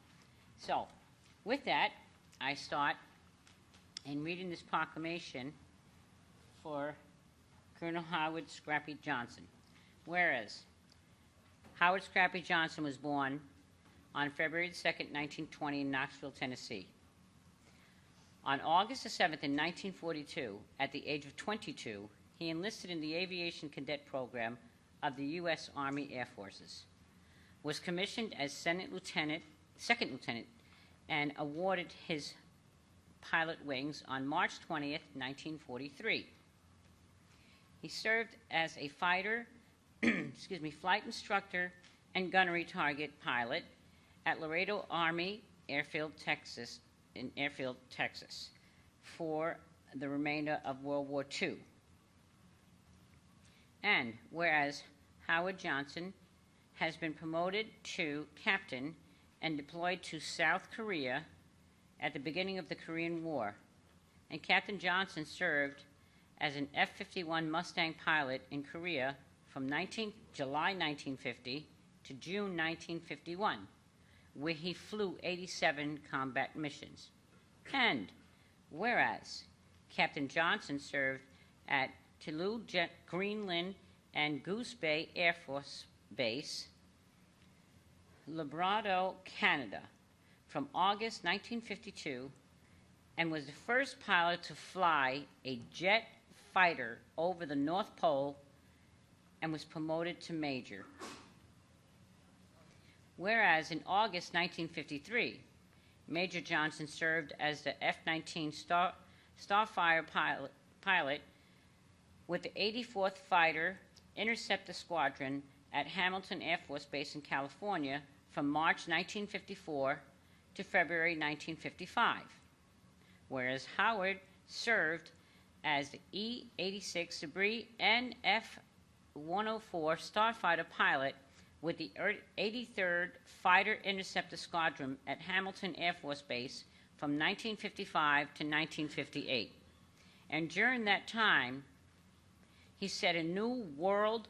So, with that, I start in reading this proclamation for Colonel Howard Scrappy Johnson. Whereas, Howard Scrappy Johnson was born on February 2nd, 1920 in Knoxville, Tennessee. On August 7th in 1942, at the age of 22, he enlisted in the Aviation Cadet Program of the U.S. Army Air Forces, was commissioned as second lieutenant, and awarded his pilot wings on March 20th, 1943. He served as a fighter, flight instructor and gunnery target pilot at Laredo Army Airfield, Texas, for the remainder of World War II. And whereas Howard Johnson has been promoted to captain and deployed to South Korea at the beginning of the Korean War, and Captain Johnson served as an F-51 Mustang pilot in Korea from July 1950 to June 1951, where he flew 87 combat missions. And whereas Captain Johnson served at Toulouse, Greenland, and Goose Bay Air Force Base, Labrador, Canada, from August 1952, and was the first pilot to fly a jet fighter over the North Pole and was promoted to major. Whereas in August 1953, Major Johnson served as the F-19 Starfire pilot with the 84th Fighter Interceptor Squadron at Hamilton Air Force Base in California from March 1954 to February 1955, whereas Howard served as the E-86 Sabre and F-104 Starfighter pilot with the 83rd Fighter Interceptor Squadron at Hamilton Air Force Base from 1955 to 1958. And during that time, he set a new world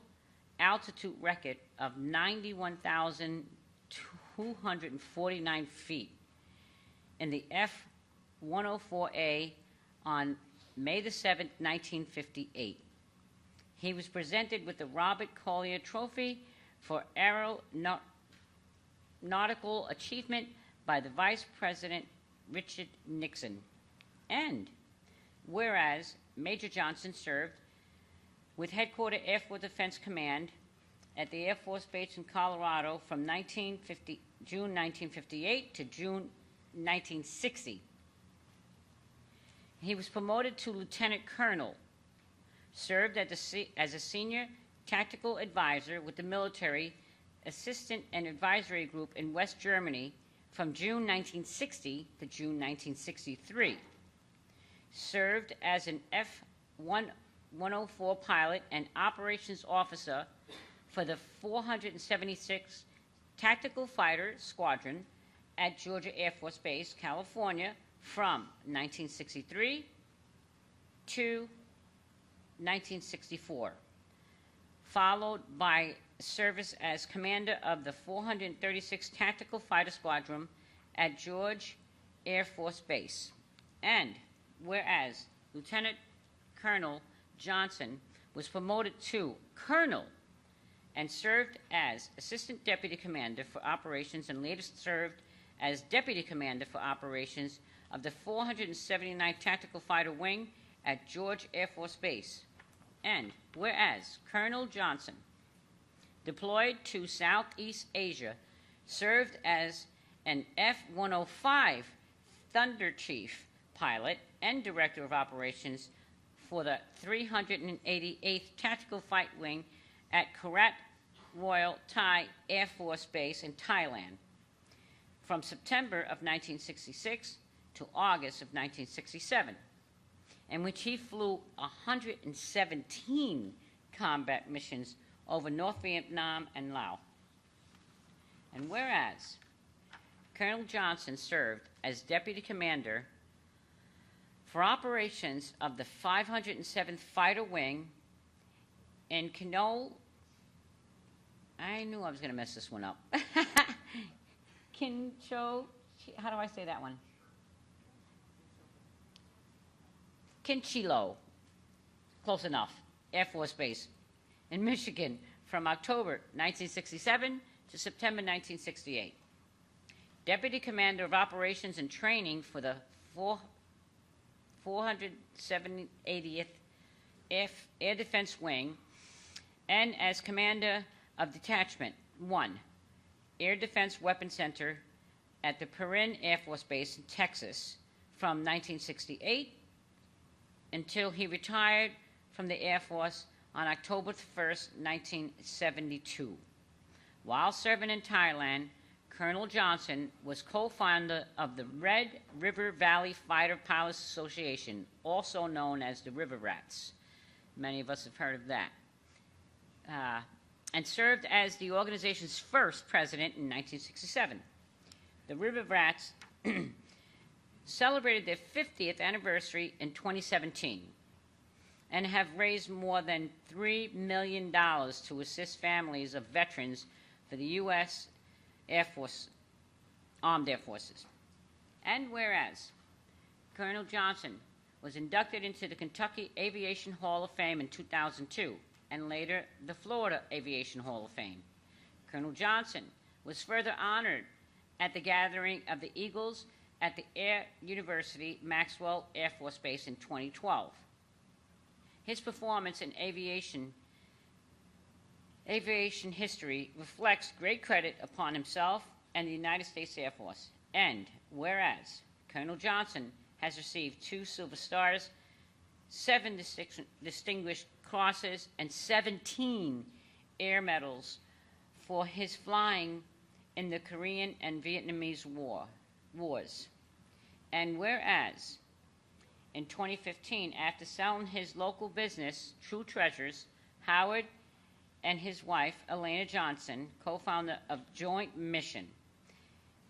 altitude record of 91,249 feet in the F-104A on May the 7th, 1958. He was presented with the Robert Collier Trophy for aeronautical achievement by the Vice President Richard Nixon. And whereas Major Johnson served with Headquarter Air Force Defense Command at the Air Force Base in Colorado from June 1958 to June 1960. He was promoted to Lieutenant Colonel, served as a senior tactical advisor with the military assistant and advisory group in West Germany from June 1960 to June 1963. Served as an F-104 pilot and operations officer for the 476th Tactical Fighter Squadron at Georgia Air Force Base, California, from 1963 to 1964, followed by service as commander of the 436th Tactical Fighter Squadron at George Air Force Base. And whereas Lieutenant Colonel Johnson was promoted to Colonel and served as Assistant Deputy Commander for Operations and later served as Deputy Commander for Operations of the 479th Tactical Fighter Wing at George Air Force Base. And whereas Colonel Johnson, deployed to Southeast Asia, served as an F-105 Thunder Chief pilot and Director of Operations for the 388th Tactical Fight Wing at Korat Royal Thai Air Force Base in Thailand from September of 1966 to August of 1967, in which he flew 117 combat missions over North Vietnam and Laos. And whereas Colonel Johnson served as Deputy Commander for operations of the 507th Fighter Wing in Kinol, I knew I was going to mess this one up. Kincho, how do I say that one? Kinchilo, close enough, Air Force Base in Michigan from October 1967 to September 1968. Deputy Commander of Operations and Training for the 480th Air Defense Wing, and as Commander of Detachment 1, Air Defense Weapons Center at the Perrin Air Force Base in Texas from 1968 until he retired from the Air Force on October 1st, 1972. While serving in Thailand, Colonel Johnson was co-founder of the Red River Valley Fighter Pilots Association, also known as the River Rats. Many of us have heard of that. And served as the organization's first president in 1967. The River Rats celebrated their 50th anniversary in 2017. and have raised more than $3 million to assist families of veterans for the U.S. Air Force, Armed Air Forces. And whereas Colonel Johnson was inducted into the Kentucky Aviation Hall of Fame in 2002, and later the Florida Aviation Hall of Fame. Colonel Johnson was further honored at the gathering of the Eagles at the Air University Maxwell Air Force Base in 2012. His performance in aviation history reflects great credit upon himself and the United States Air Force. And whereas Colonel Johnson has received 2 Silver Stars, 7 Distinguished Crosses, and 17 Air Medals for his flying in the Korean and Vietnamese wars. And whereas in 2015, after selling his local business, True Treasures, Howard and his wife, Elena Johnson, co-founder of Joint Mission,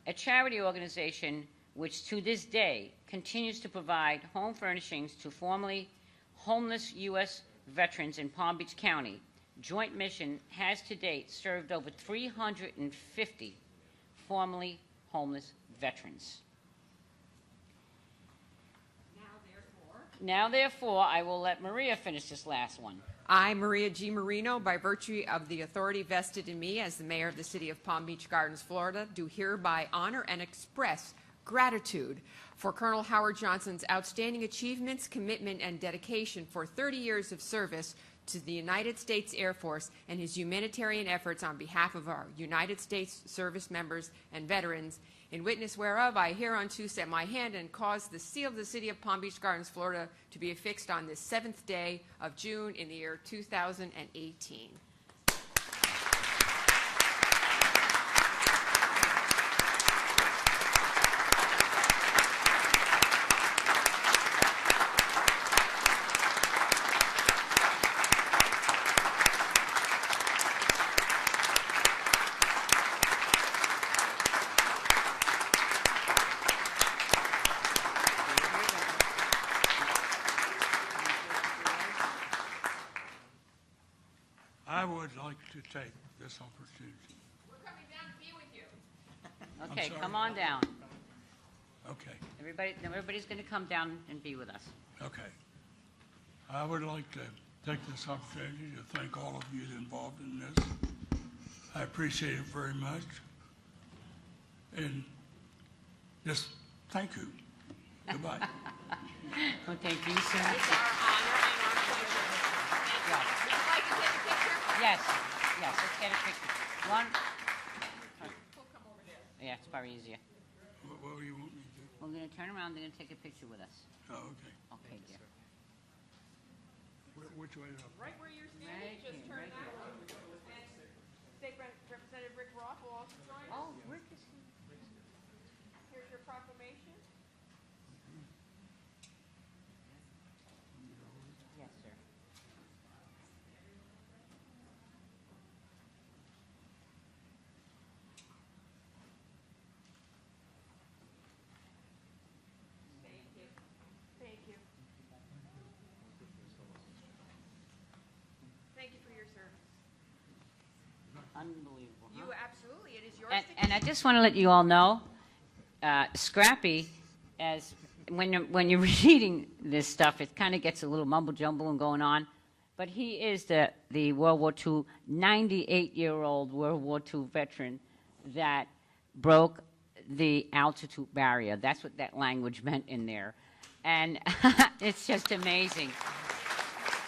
a charity organization which to this day continues to provide home furnishings to formerly homeless U.S. veterans in Palm Beach County. Joint Mission has to date served over 350 formerly homeless veterans. Now, therefore, I will let Maria finish this last one. I, Maria G. Marino, by virtue of the authority vested in me as the mayor of the city of Palm Beach Gardens, Florida, do hereby honor and express gratitude for Colonel Howard Johnson's outstanding achievements, commitment, and dedication for 30 years of service to the United States Air Force and his humanitarian efforts on behalf of our United States service members and veterans. In witness whereof, I hereunto set my hand and cause the seal of the city of Palm Beach Gardens, Florida, to be affixed on this 7th day of June in the year 2018. I would like to take this opportunity. We're coming down to be with you. Okay, sorry. come on down. Okay, Everybody's going to come down and be with us. okay. I would like to take this opportunity to thank all of you involved in this. I appreciate it very much. And just thank you. Goodbye. Well, thank you, sir. It's our honor and our pleasure. Yes. Would you like to take a picture? Yes, let's get a picture. One, We'll come over there. yeah, it's probably easier. What do you want me to do? We're going to turn around, they're going to take a picture with us. Oh, okay. Okay, dear. Which way up? Right where you're standing, just turn that way. State Representative Rick Roth will also join us. Oh, Rick is Here's your proclamation. Yes, sir. Thank you. Thank you for your service. Unbelievable. You absolutely, it is yours to And I just want to let you all know, Scrappy, as when you're reading this stuff, it kind of gets a little mumble jumble and going on. But he is the World War II 98-year-old World War II veteran that broke the altitude barrier. That's what that language meant in there, and it's just amazing.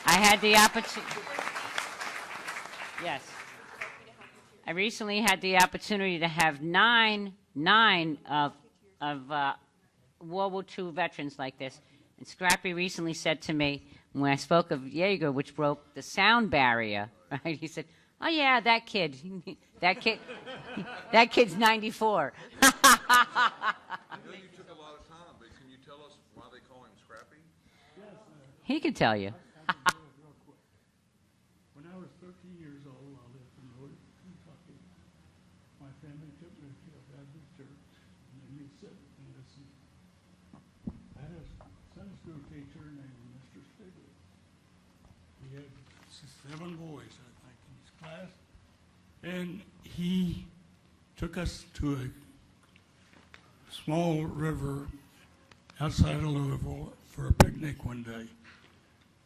I had the opportunity. Yes. I recently had the opportunity to have nine of World War II veterans like this. And Scrappy recently said to me, when I spoke of Jaeger, which broke the sound barrier, right? He said, "Oh yeah, that kid, that kid's 94." I know you took a lot of time, but can you tell us why they call him Scrappy? He could tell you. Real quick. When I was 13 years old, I lived in Northern Kentucky. My family took me to a Baptist church, and they made sit and listen. I had a Sunday school teacher named Mr. Stiglitz. He had 7 boys, I think, in his class. And he took us to a small river outside of Louisville for a picnic one day.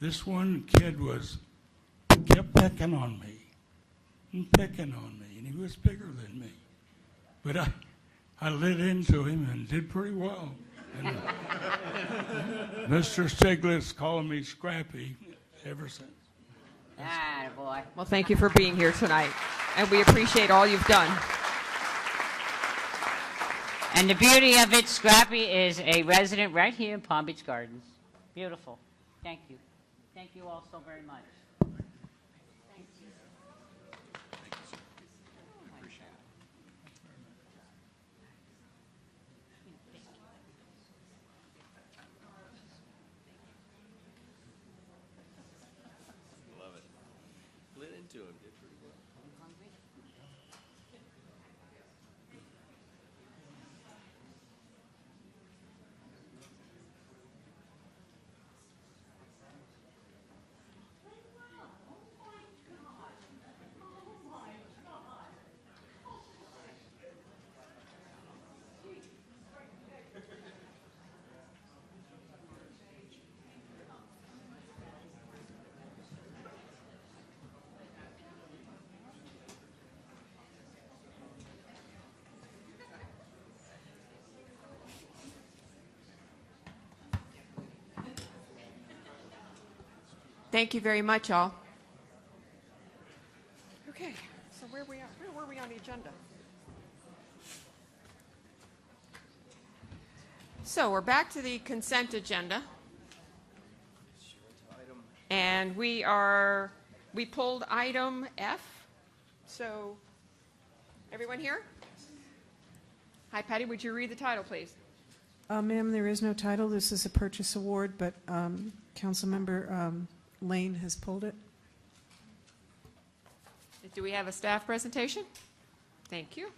This one kid kept pecking on me and picking on me, and he was bigger than me. But I lit into him and did pretty well. And Mr. Stiglitz called me Scrappy ever since. Ah, boy. Well, thank you for being here tonight, and we appreciate all you've done. And the beauty of it, Scrappy is a resident right here in Palm Beach Gardens. Beautiful. Thank you. Thank you all so very much. Love it. Lit into him, did pretty well. Thank you very much, all. Okay, so where were we on the agenda? So we're back to the consent agenda. And we pulled item F. So, everyone here? Hi, Patty, would you read the title, please? Ma'am, there is no title. This is a purchase award, but Councilmember Lane has pulled it. Do we have a staff presentation? Thank you.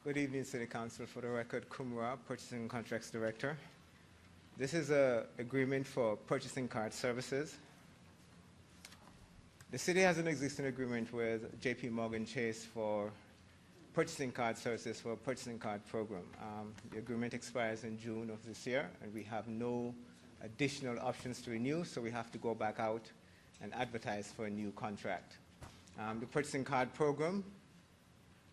Good evening, City Council. For the record, Kumra, Purchasing and Contracts Director. This is an agreement for purchasing card services. The city has an existing agreement with JP Morgan Chase for purchasing card services for a purchasing card program. The agreement expires in June of this year, and we have no additional options to renew, so we have to go back out and advertise for a new contract. The purchasing card program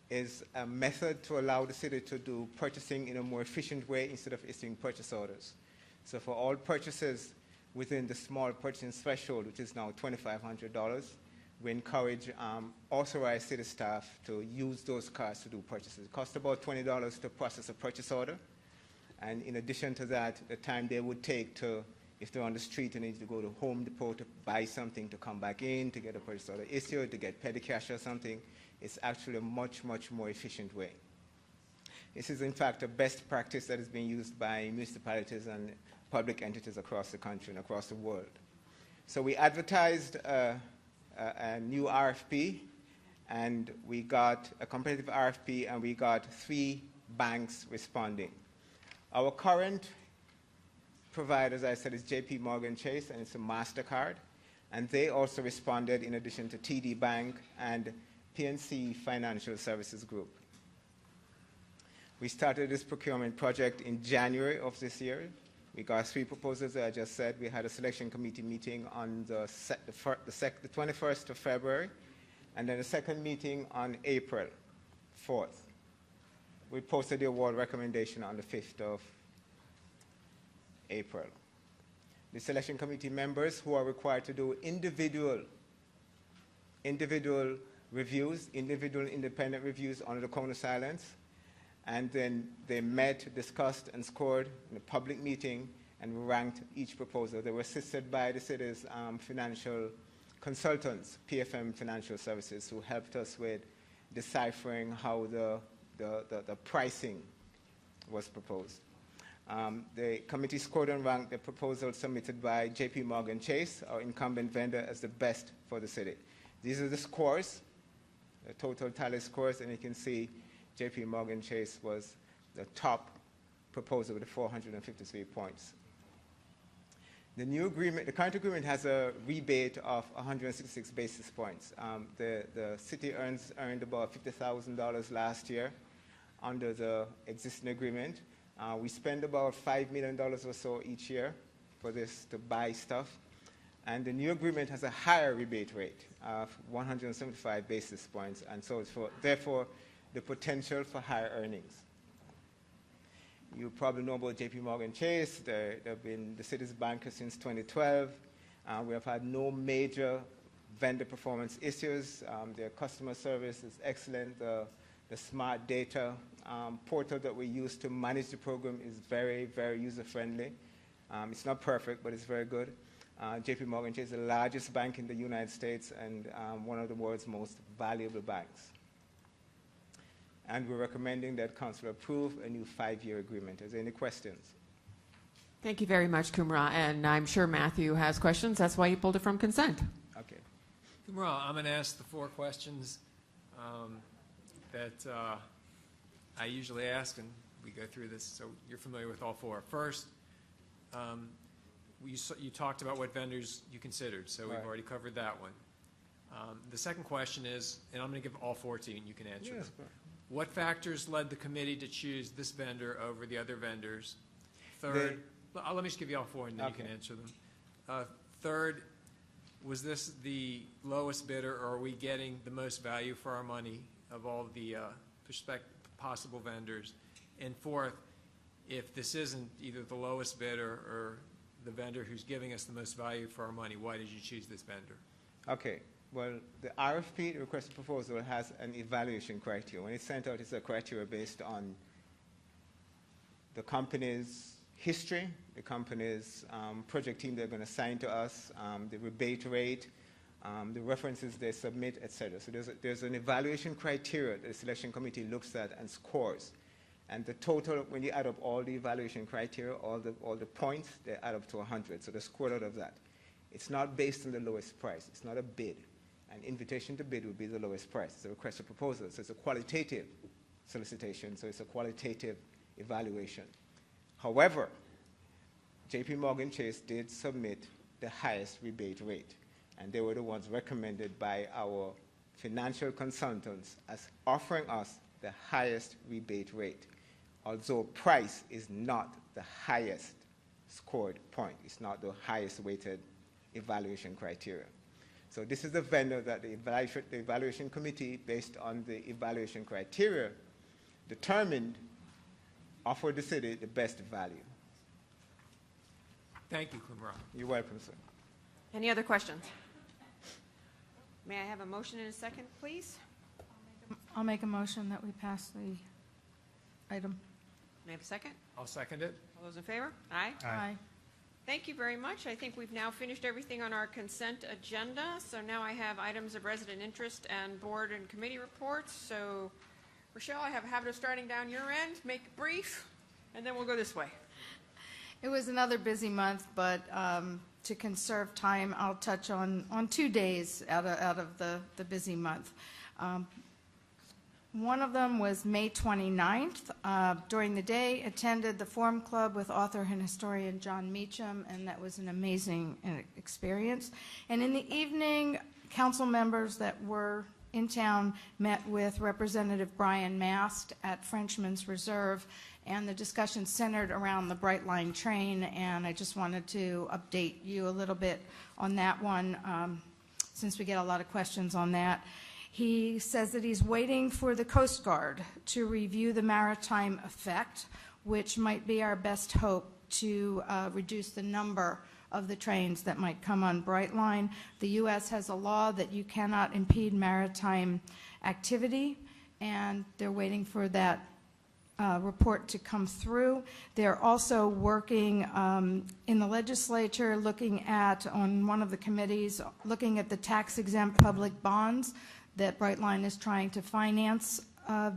is a method to allow the city to do purchasing in a more efficient way instead of issuing purchase orders. So for all purchases within the small purchasing threshold, which is now $2,500, we encourage authorized city staff to use those cards to do purchases. It costs about $20 to process a purchase order. And in addition to that, the time they would take to, if they're on the street and need to go to Home Depot to buy something, to come back in, to get a purchase order issued, to get petty cash or something, it's actually a much, much more efficient way. This is, in fact, a best practice that is being used by municipalities and public entities across the country and across the world. So we advertised a new RFP, and we got a competitive RFP, and we got 3 banks responding. Our current provider, as I said, is JP Morgan Chase, and it's a MasterCard. And they also responded in addition to TD Bank and PNC Financial Services Group. We started this procurement project in January of this year. We got 3 proposals, as I just said. We had a selection committee meeting on the 21st of February, and then a second meeting on April 4th. We posted the award recommendation on the 5th of April. The selection committee members, who are required to do individual reviews, individual independent reviews under the cone of silence, and then they met, discussed, and scored in a public meeting and ranked each proposal. They were assisted by the city's financial consultants, PFM Financial Services, who helped us with deciphering how the the pricing was proposed. The committee scored and ranked the proposal submitted by JP Morgan Chase, our incumbent vendor, as the best for the city. These are the scores, the total tally scores, and you can see JP Morgan Chase was the top proposal with 453 points. The new agreement, the current agreement has a rebate of 166 basis points. The city earned about $50,000 last year under the existing agreement. We spend about $5 million or so each year for this to buy stuff. And the new agreement has a higher rebate rate of 175 basis points, and so it's therefore the potential for higher earnings. You probably know about JP Morgan Chase. They've been the city's banker since 2012. We have had no major vendor performance issues. Their customer service is excellent. The smart data portal that we use to manage the program is very, very user-friendly. It's not perfect, but it's very good. JP Morgan Chase is the largest bank in the United States and one of the world's most valuable banks. And we're recommending that Council approve a new 5-year agreement. Is there any questions? Thank you very much, Kumra. And I'm sure Matthew has questions. That's why he pulled it from consent. Okay. Kumra, I'm going to ask the 4 questions that I usually ask, and we go through this, so you're familiar with all 4. First, you talked about what vendors you considered, so we've already covered that one. The second question is, and I'm going to give all 4 to you, and you can answer them. What factors led the committee to choose this vendor over the other vendors? Third, let me just give you all 4, and then you can answer them. Third, was this the lowest bidder, or are we getting the most value for our money of all the possible vendors? And fourth, if this isn't either the lowest bidder or the vendor who's giving us the most value for our money, why did you choose this vendor? Okay. Well, the RFP, the request proposal, has an evaluation criteria. When it's sent out, it's a criteria based on the company's history, the company's project team they're going to assign to us, the rebate rate, the references they submit, etc. So there's an evaluation criteria that the selection committee looks at and scores. And the total, when you add up all the evaluation criteria, all the points, they add up to 100. So they're scored out of that. It's not based on the lowest price. It's not a bid. An invitation to bid would be the lowest price. It's a request for proposal. So it's a qualitative solicitation. So it's a qualitative evaluation. However, JP Morgan Chase did submit the highest rebate rate. And they were the ones recommended by our financial consultants as offering us the highest rebate rate. Although price is not the highest scored point. It's not the highest weighted evaluation criteria. So this is the vendor that the evaluation committee, based on the evaluation criteria, determined offered the city the best value. Thank you, Kumra. You're welcome, sir. Any other questions? May I have a motion and a second, please? I'll make a motion that we pass the item. May I have a second? I'll second it. All those in favor? Aye. Aye. Thank you very much. I think we've now finished everything on our consent agenda. So now I have items of resident interest and board and committee reports. So, Rochelle, I have a habit of starting down your end. Make it brief, and then we'll go this way. It was another busy month, but to conserve time, I'll touch on 2 days out of the busy month. One of them was May 29th. During the day, attended the Forum Club with author and historian John Meacham, and that was an amazing experience. And in the evening, council members that were in town met with Representative Brian Mast at Frenchman's Reserve, and the discussion centered around the Bright Line train, and I just wanted to update you a little bit on that one, since we get a lot of questions on that. He says that he's waiting for the Coast Guard to review the maritime effect, which might be our best hope to reduce the number of the trains that might come on Brightline. The U.S. has a law that you cannot impede maritime activity, and they're waiting for that report to come through. They're also working in the legislature, looking at, on one of the committees, looking at the tax-exempt public bonds that Brightline is trying to finance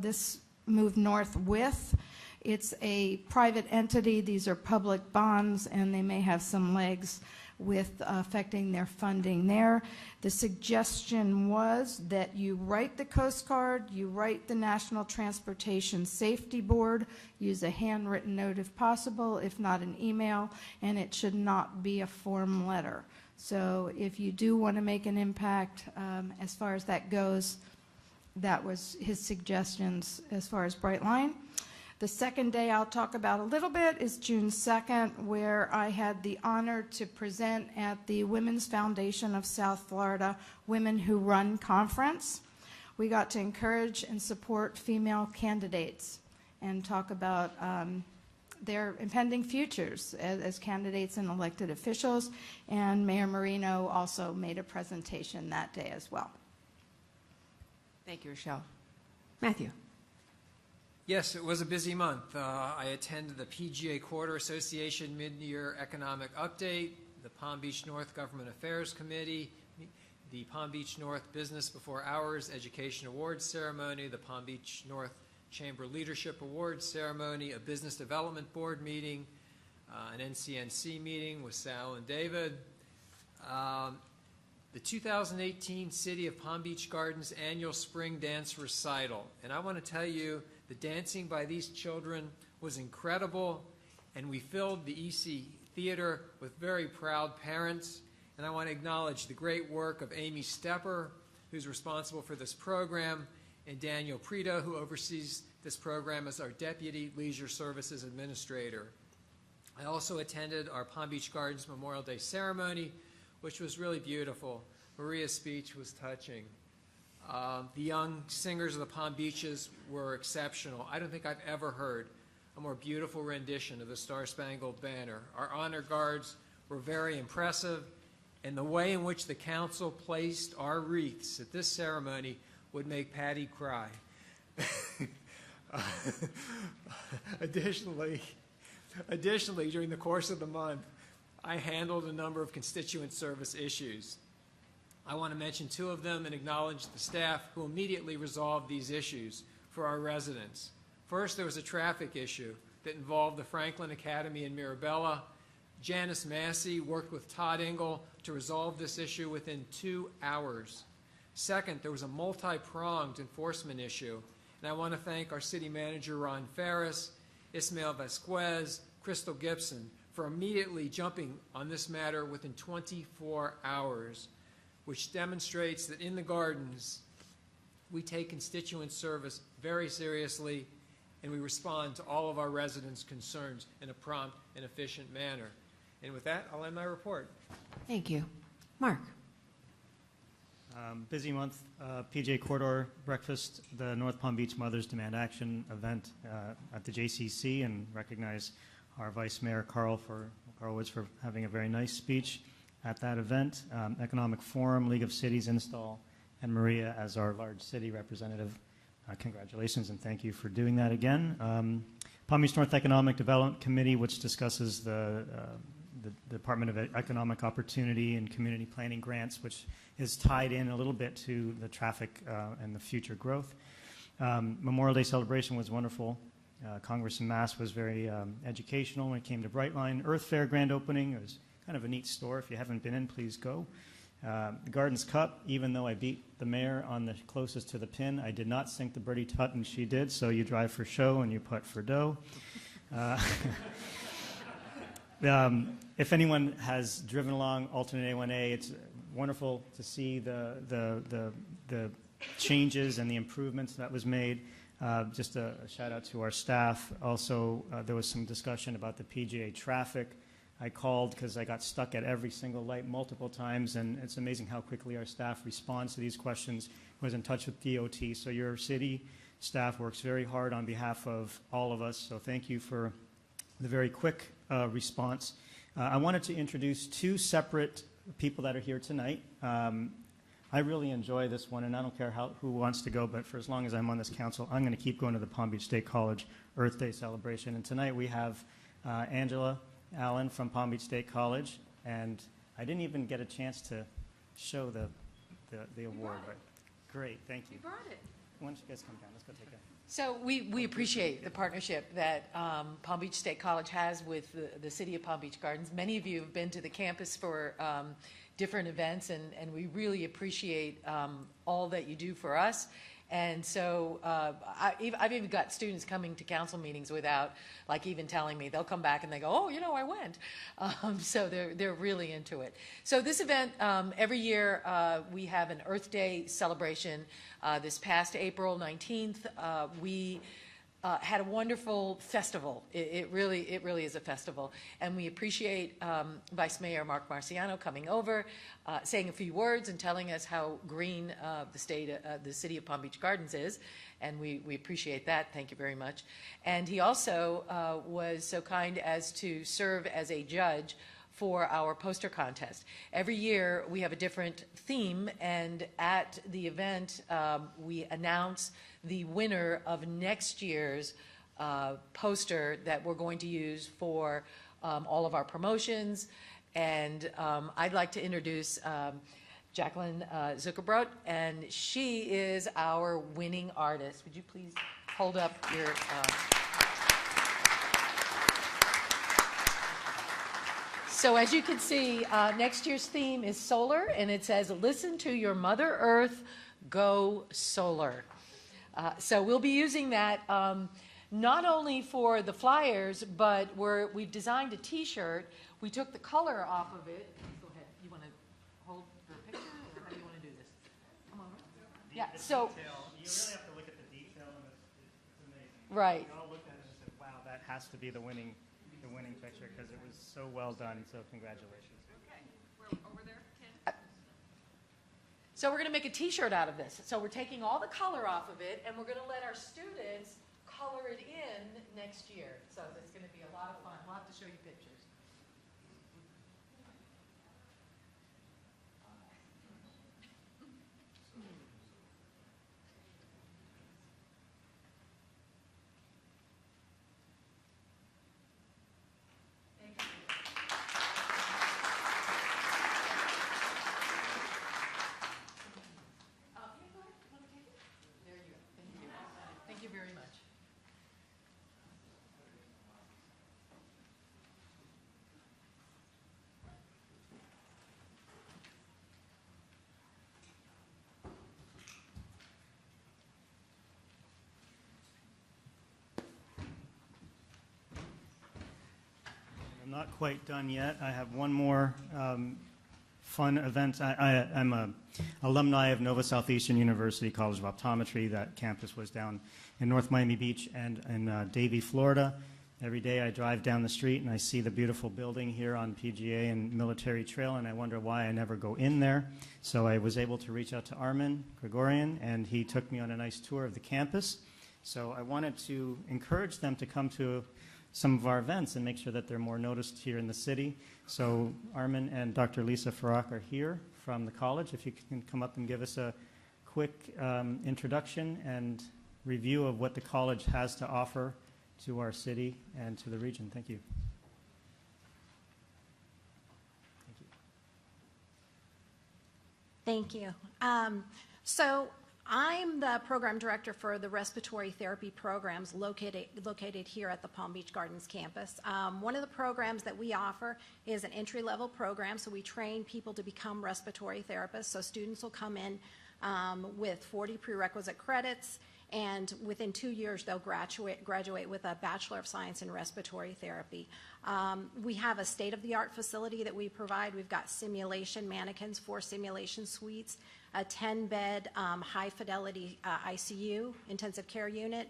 this move north with. It's a private entity. These are public bonds, and they may have some legs with affecting their funding there. The suggestion was that you write the Coast Guard, you write the National Transportation Safety Board, use a handwritten note if possible, if not an email, and it should not be a form letter. So if you do want to make an impact as far as that goes, that was his suggestions as far as Brightline. The second day I'll talk about a little bit is June 2nd, where I had the honor to present at the Women's Foundation of South Florida Women Who Run Conference. We got to encourage and support female candidates and talk about their impending futures as candidates and elected officials, and Mayor Marino also made a presentation that day as well. Thank you, Rochelle. Matthew. Yes, it was a busy month. I attended the PGA Quarter Association Mid-Year Economic Update, the Palm Beach North Government Affairs Committee, the Palm Beach North Business Before Hours Education Awards Ceremony, the Palm Beach North Chamber Leadership Awards Ceremony, a Business Development Board meeting, an NCNC meeting with Sal and David, the 2018 City of Palm Beach Gardens Annual Spring Dance Recital. And I want to tell you, the dancing by these children was incredible, and we filled the EC Theater with very proud parents. And I want to acknowledge the great work of Amy Stepper, who's responsible for this program, and Daniel Prito, who oversees this program as our Deputy Leisure Services Administrator. I also attended our Palm Beach Gardens Memorial Day ceremony, which was really beautiful. Maria's speech was touching. The young singers of the Palm Beaches were exceptional. I don't think I've ever heard a more beautiful rendition of the Star-Spangled Banner. Our honor guards were very impressive, and the way in which the council placed our wreaths at this ceremony would make Patty cry. Additionally, during the course of the month, I handled a number of constituent service issues. I want to mention two of them and acknowledge the staff who immediately resolved these issues for our residents. First, there was a traffic issue that involved the Franklin Academy in Mirabella. Janice Massey worked with Todd Engel to resolve this issue within 2 hours. Second, there was a multi-pronged enforcement issue, and I want to thank our city manager, Ron Ferris, Ismael Vasquez, Crystal Gibson, for immediately jumping on this matter within 24 hours, which demonstrates that in the gardens, we take constituent service very seriously, and we respond to all of our residents' concerns in a prompt and efficient manner. And with that, I'll end my report. Thank you. Mark. Busy month. PGA Corridor Breakfast, the North Palm Beach Mothers Demand Action event at the JCC, and recognize our Vice Mayor Carl Woods for having a very nice speech at that event. Economic Forum, League of Cities install, and Maria as our large city representative. Congratulations and thank you for doing that again. Palm Beach North Economic Development Committee, which discusses the Department of Economic Opportunity and Community Planning grants, which is tied in a little bit to the traffic and the future growth. Memorial Day celebration was wonderful. Congress and Mass was very educational when it came to Brightline. Earth Fair grand opening. It was kind of a neat store. If you haven't been in, please go. The Gardens Cup, even though I beat the mayor on the closest to the pin, I did not sink the birdie putt, and she did, so you drive for show and you putt for dough. If anyone has driven along Alternate A1A, it's wonderful to see the changes and the improvements that was made. Just a shout out to our staff. Also, there was some discussion about the PGA traffic. I called because I got stuck at every single light multiple times, and it's amazing how quickly our staff responds to these questions. I was in touch with DOT, so your city staff works very hard on behalf of all of us, so thank you for the very quick response. I wanted to introduce two separate people that are here tonight. I really enjoy this one, and I don't care who wants to go, but for as long as I'm on this council, I'm going to keep going to the Palm Beach State College Earth Day celebration. And tonight we have Angela Allen from Palm Beach State College, and I didn't even get a chance to show the award. But great, thank you. You brought it. Why don't you guys come down? Let's go take a So we appreciate the partnership that Palm Beach State College has with the City of Palm Beach Gardens. Many of you have been to the campus for different events, and we really appreciate all that you do for us. And so I've even got students coming to council meetings without like even telling me. They'll come back and they go, oh, you know, I went. So they're really into it. So this event, every year we have an Earth Day celebration. This past April 19th, we had a wonderful festival. It really is a festival. And we appreciate Vice Mayor Mark Marciano coming over, saying a few words and telling us how green the City of Palm Beach Gardens is. And we appreciate that. Thank you very much. And he also was so kind as to serve as a judge for our poster contest. Every year we have a different theme, and at the event we announce the winner of next year's poster that we're going to use for all of our promotions. And I'd like to introduce Jacqueline Zuckerbrot, and she is our winning artist. Would you please hold up your... So as you can see, next year's theme is solar, and it says, listen to your Mother Earth, go solar. So we'll be using that not only for the flyers, but we've designed a T-shirt. We took the color off of it. Go ahead. You want to hold for a picture, or how do you want to do this? Come over. Yeah. So you really have to look at the detail, and it's amazing. Right. We all looked at it and said, "Wow, that has to be the winning picture," because it was so well done. So congratulations. Okay. We're over there, Ken. So we're going to make a T-shirt out of this. So we're taking all the color off of it, and we're going to let our students color it in next year. So it's going to be a lot of fun. We'll have to show you pictures. Thank you very much. I'm not quite done yet. I have one more fun event. I'm an alumni of Nova Southeastern University College of Optometry. That campus was down in North Miami Beach and in Davie, Florida. Every day I drive down the street and I see the beautiful building here on PGA and Military Trail, and I wonder why I never go in there. So I was able to reach out to Armin Gregorian, and he took me on a nice tour of the campus. So I wanted to encourage them to come to some of our events and make sure that they're more noticed here in the city. So Armin and Dr. Lisa Farrak are here from the college. If you can come up and give us a quick introduction and review of what the college has to offer to our city and to the region. Thank you. Thank you. So I'm the program director for the respiratory therapy programs located here at the Palm Beach Gardens campus. One of the programs that we offer is an entry-level program, so we train people to become respiratory therapists. So students will come in with 40 prerequisite credits, and within 2 years they'll graduate with a Bachelor of Science in Respiratory Therapy. We have a state-of-the-art facility that we provide. We've got simulation mannequins, 4 simulation suites, a 10-bed high-fidelity ICU, intensive care unit,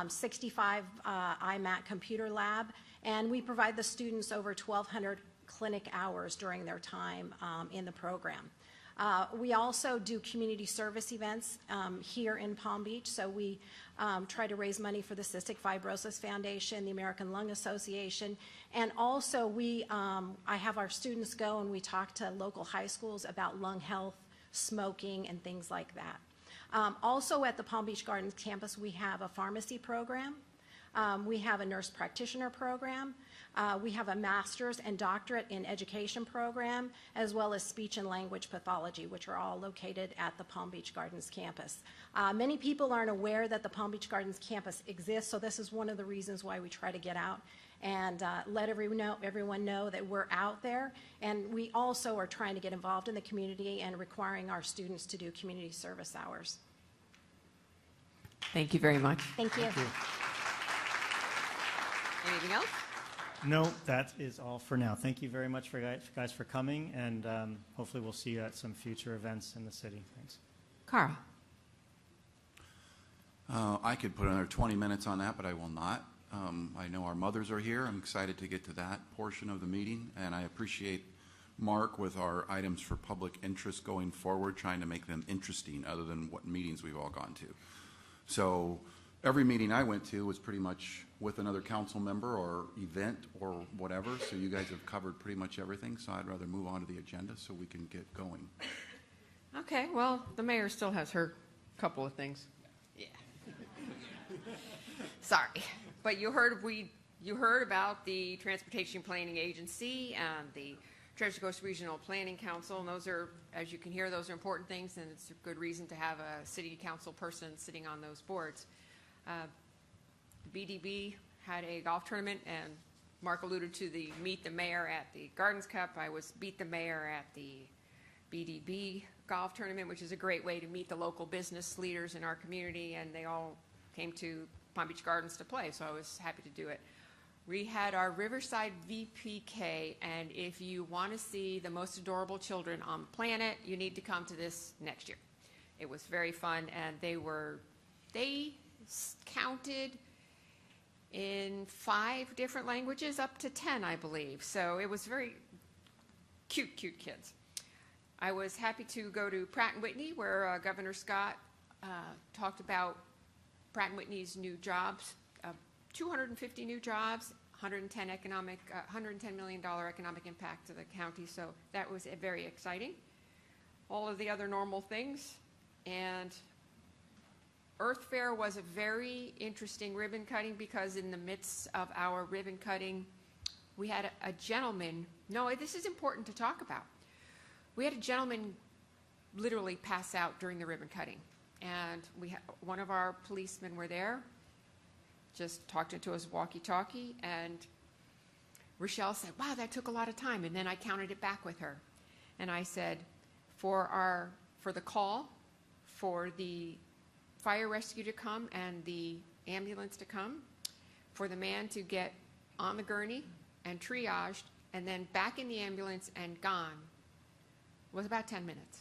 65 iMac computer lab, and we provide the students over 1,200 clinic hours during their time in the program. We also do community service events here in Palm Beach, so we try to raise money for the Cystic Fibrosis Foundation, the American Lung Association, and also I have our students go and we talk to local high schools about lung health, smoking, and things like that. Also at the Palm Beach Gardens campus, we have a pharmacy program. We have a nurse practitioner program. We have a master's and doctorate in education program, as well as speech and language pathology, which are all located at the Palm Beach Gardens campus. Many people aren't aware that the Palm Beach Gardens campus exists, so this is one of the reasons why we try to get out and let everyone know that we're out there. And we also are trying to get involved in the community and requiring our students to do community service hours. Thank you very much. Thank you. Anything else? No, that is all for now. Thank you very much guys for coming, and hopefully we'll see you at some future events in the city. Thanks. Carl. I could put another 20 minutes on that, but I will not. I know our mothers are here. I'm excited to get to that portion of the meeting, and I appreciate Mark with our items for public interest going forward, trying to make them interesting other than what meetings we've all gone to. So every meeting I went to was pretty much with another council member or event or whatever, so you guys have covered pretty much everything, so I'd rather move on to the agenda so we can get going. Okay, well, the mayor still has her couple of things. Yeah. Sorry, but you heard about the Transportation Planning Agency and the Treasure Coast Regional Planning Council, and those are, as you can hear, those are important things, and it's a good reason to have a city council person sitting on those boards. BDB had a golf tournament, and Mark alluded to the Meet the Mayor at the Gardens Cup. I was Beat the Mayor at the BDB golf tournament, which is a great way to meet the local business leaders in our community, and they all came to Palm Beach Gardens to play, so I was happy to do it. We had our Riverside VPK, and if you want to see the most adorable children on the planet, you need to come to this next year. It was very fun, and they counted in 5 different languages, up to 10, I believe. So it was very cute kids. I was happy to go to Pratt & Whitney, where Governor Scott talked about Pratt & Whitney's new jobs, 250 new jobs, $110 million economic impact to the county. So that was very exciting. All of the other normal things. And Earth Fair was a very interesting ribbon cutting, because in the midst of our ribbon cutting, we had a gentleman. No, this is important to talk about. We had a gentleman literally pass out during the ribbon cutting. And one of our policemen were there, just talked into his walkie-talkie, and Rochelle said, wow, that took a lot of time. And then I counted it back with her. And I said, for the call, for the fire rescue to come and the ambulance to come, for the man to get on the gurney and triaged and then back in the ambulance and gone, was about 10 minutes.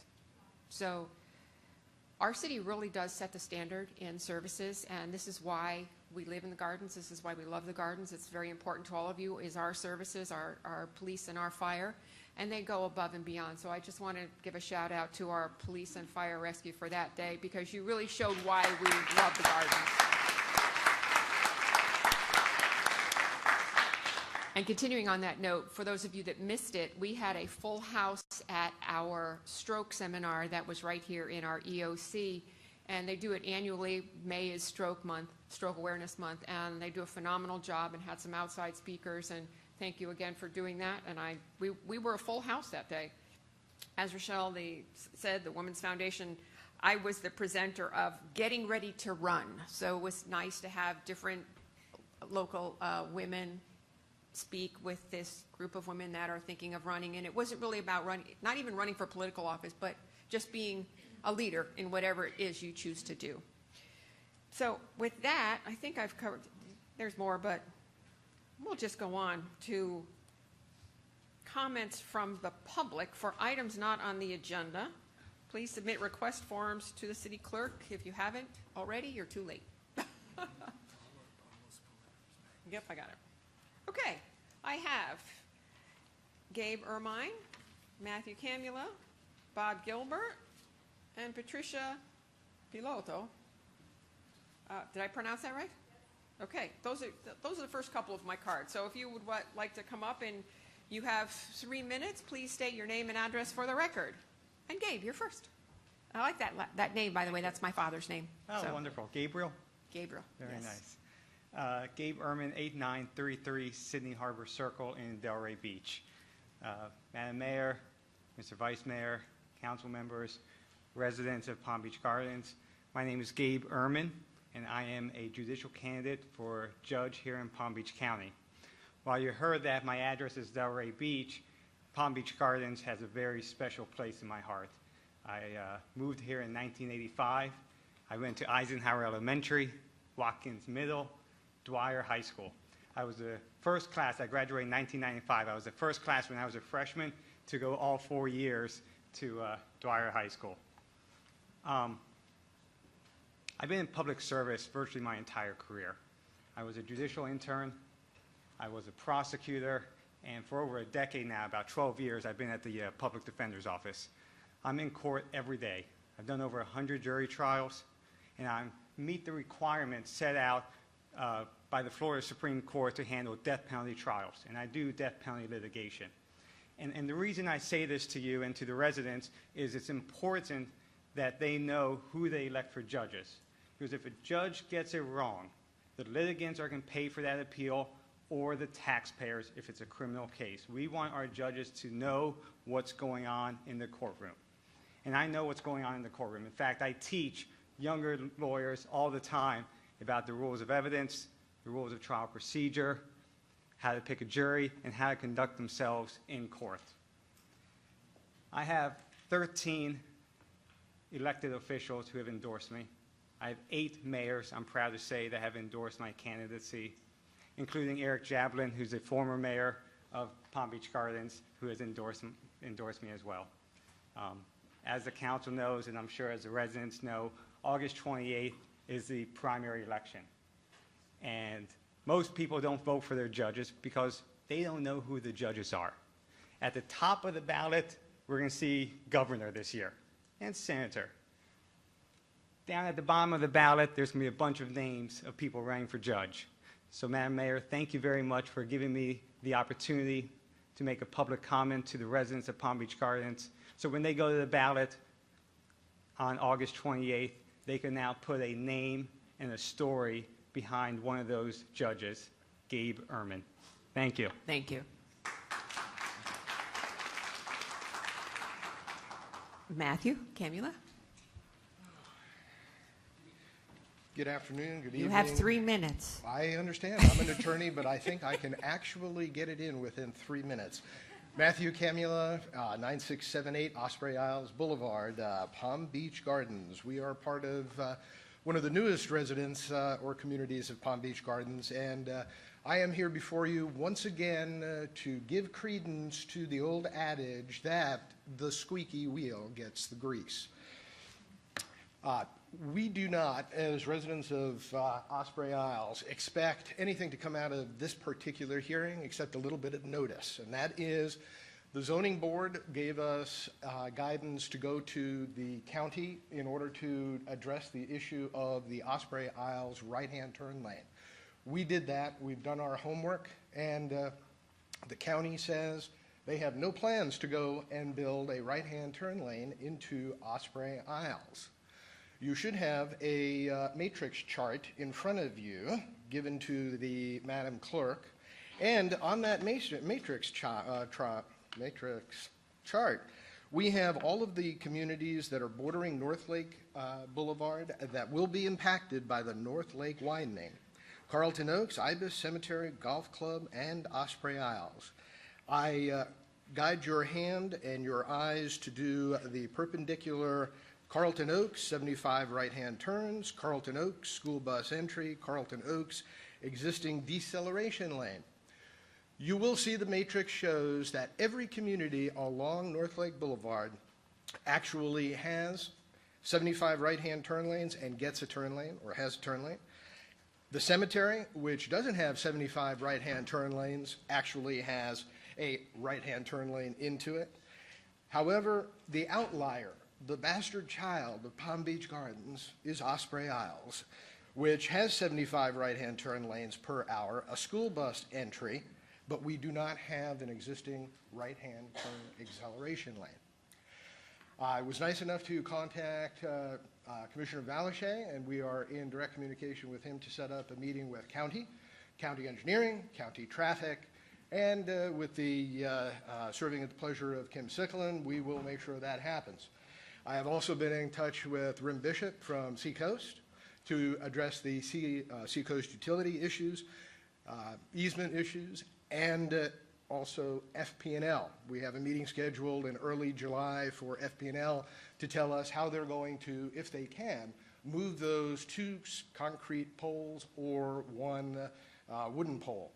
So our city really does set the standard in services, and this is why we live in the Gardens. This is why we love the Gardens. It's very important to all of you, is our services, our police and our fire, and they go above and beyond. So I just want to give a shout out to our police and fire rescue for that day, because you really showed why we love the Gardens. And continuing on that note, for those of you that missed it, we had a full house at our stroke seminar that was right here in our EOC, and they do it annually. May is Stroke Month, Stroke Awareness Month, and they do a phenomenal job and had some outside speakers, and thank you again for doing that. And we were a full house that day. As Rochelle said, the Women's Foundation, I was the presenter of Getting Ready to Run, so it was nice to have different local women speak with this group of women that are thinking of running. And it wasn't really about running, not even running for political office, but just being a leader in whatever it is you choose to do. So with that, I think I've covered, there's more, but we'll just go on to comments from the public for items not on the agenda. Please submit request forms to the city clerk. If you haven't already, you're too late. Yep, I got it. Okay, I have Gabe Ermine, Matthew Camula, Bob Gilbert, and Patricia Piloto. Did I pronounce that right? Okay, those are the first couple of my cards. So if you would like to come up and you have 3 minutes, please state your name and address for the record. And Gabe, you're first. I like that name, by the way. That's my father's name. Oh, so. Wonderful. Gabriel? Gabriel, Very yes. nice. Gabe Ehrman, 8933 Sydney Harbor Circle in Delray Beach. Madam Mayor, Mr. Vice Mayor, council members, residents of Palm Beach Gardens, my name is Gabe Ehrman, and I am a judicial candidate for judge here in Palm Beach County. While you heard that my address is Delray Beach, Palm Beach Gardens has a very special place in my heart. I moved here in 1985. I went to Eisenhower Elementary, Watkins Middle, Dwyer High School. I was the first class, I graduated in 1995. I was the first class when I was a freshman to go all 4 years to Dwyer High School. I've been in public service virtually my entire career. I was a judicial intern, I was a prosecutor, and for over a decade now, about 12 years, I've been at the Public Defender's Office. I'm in court every day. I've done over 100 jury trials, and I meet the requirements set out by the Florida Supreme Court to handle death penalty trials, and I do death penalty litigation. And the reason I say this to you and to the residents is it's important that they know who they elect for judges. Because if a judge gets it wrong, the litigants are going to pay for that appeal, or the taxpayers if it's a criminal case. We want our judges to know what's going on in the courtroom. And I know what's going on in the courtroom. In fact, I teach younger lawyers all the time about the rules of evidence, the rules of trial procedure, how to pick a jury, and how to conduct themselves in court. I have 13 elected officials who have endorsed me. I have 8 mayors, I'm proud to say, that have endorsed my candidacy, including Eric Jablin, who's a former mayor of Palm Beach Gardens, who has endorsed me as well. As the council knows, and I'm sure as the residents know, August 28th is the primary election. And most people don't vote for their judges because they don't know who the judges are. At the top of the ballot, we're going to see governor this year and senator. Down at the bottom of the ballot, there's going to be a bunch of names of people running for judge. So, Madam Mayor, thank you very much for giving me the opportunity to make a public comment to the residents of Palm Beach Gardens. So when they go to the ballot on August 28th, they can now put a name and a story behind one of those judges, Gabe Ehrman. Thank you. Thank you. Matthew, Camula? Good afternoon, good evening. You have 3 minutes. I understand. I'm an attorney, but I think I can actually get it in within 3 minutes. Matthew Camula, 9678 Osprey Isles Boulevard, Palm Beach Gardens. We are part of one of the newest residents or communities of Palm Beach Gardens, and I am here before you once again to give credence to the old adage that the squeaky wheel gets the grease. We do not, as residents of Osprey Isles, expect anything to come out of this particular hearing except a little bit of notice, and that is the zoning board gave us guidance to go to the county in order to address the issue of the Osprey Isles right-hand turn lane. We did that, we've done our homework, and the county says they have no plans to go and build a right-hand turn lane into Osprey Isles. You should have a matrix chart in front of you given to the Madam Clerk, and on that matrix chart, we have all of the communities that are bordering North Lake Boulevard that will be impacted by the North Lake widening. Carlton Oaks, Ibis Cemetery, Golf Club, and Osprey Isles. I guide your hand and your eyes to do the perpendicular Carlton Oaks, 75 right-hand turns, Carlton Oaks, school bus entry, Carlton Oaks, existing deceleration lane. You will see the matrix shows that every community along North Lake Boulevard actually has 75 right-hand turn lanes and gets a turn lane or has a turn lane. The cemetery, which doesn't have 75 right-hand turn lanes, actually has a right-hand turn lane into it. However, the outlier, the bastard child of Palm Beach Gardens, is Osprey Isles, which has 75 right-hand turn lanes per hour, a school bus entry, but we do not have an existing right-hand turn acceleration lane. I was nice enough to contact Commissioner Valechet, and we are in direct communication with him to set up a meeting with county engineering, county traffic, and with the serving at the pleasure of Kim Sicklin, we will make sure that happens. I have also been in touch with Rim Bishop from Seacoast to address the Seacoast utility issues, easement issues, and also FP&L. We have a meeting scheduled in early July for FP&L to tell us how they're going to, if they can, move those 2 concrete poles or 1 wooden pole.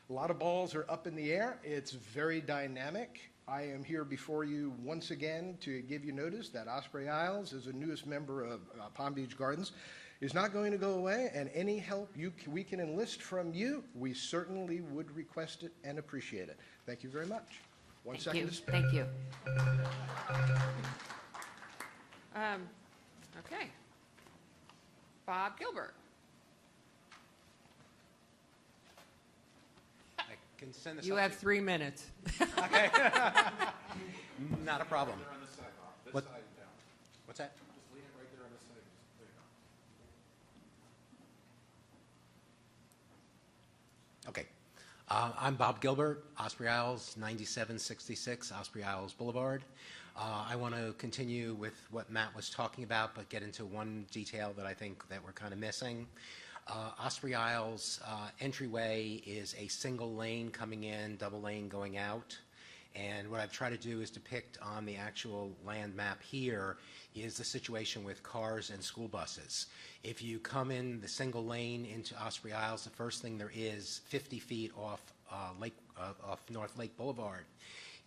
A lot of balls are up in the air. It's very dynamic. I am here before you once again to give you notice that Osprey Isles, as the newest member of Palm Beach Gardens, is not going to go away, and any help we can enlist from you, we certainly would request it and appreciate it. Thank you very much. One second to spare. Thank you. Okay. Bob Gilbert. I can send this You up have to 3 minutes. Okay. Not a problem. What's that? Okay. I'm Bob Gilbert, Osprey Isles, 9766 Osprey Isles Boulevard. I want to continue with what Matt was talking about, but get into one detail that I think that we're kind of missing. Osprey Isles entryway is a single lane coming in, double lane going out. And what I've tried to do is depict on the actual land map here is the situation with cars and school buses. If you come in the single lane into Osprey Isles, the first thing there is 50 feet off North Lake Boulevard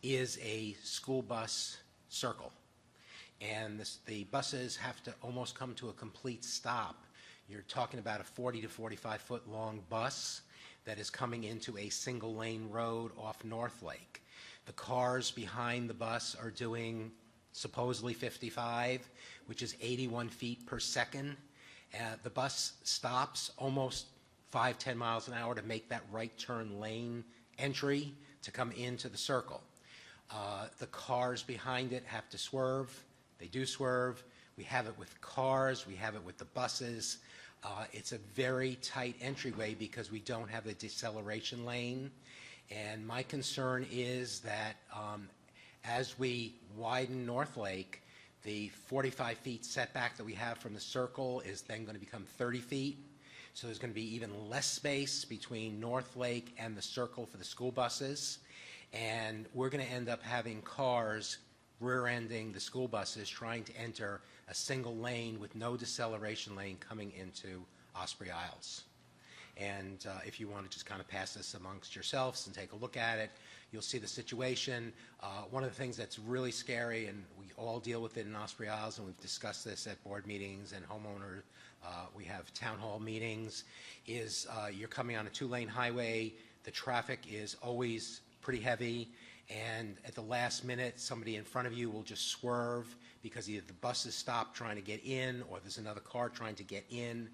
is a school bus circle. And the buses have to almost come to a complete stop. You're talking about a 40 to 45 foot long bus that is coming into a single lane road off North Lake. The cars behind the bus are doing supposedly 55, which is 81 feet per second. The bus stops almost 5-10 miles an hour to make that right turn lane entry to come into the circle. The cars behind it have to swerve. They do swerve. We have it with cars. We have it with the buses. It's a very tight entryway because we don't have a deceleration lane. And my concern is that as we widen North Lake, the 45 feet setback that we have from the circle is then going to become 30 feet. So there's going to be even less space between North Lake and the circle for the school buses. And we're going to end up having cars rear-ending the school buses trying to enter a single lane with no deceleration lane coming into Osprey Isles. And if you want to just kind of pass this amongst yourselves and take a look at it, you'll see the situation. One of the things that's really scary, and we all deal with it in Osprey Isles, and we've discussed this at board meetings and homeowner, we have town hall meetings, is you're coming on a 2-lane highway. The traffic is always pretty heavy, and at the last minute, somebody in front of you will just swerve because either the bus is stopped trying to get in or there's another car trying to get in,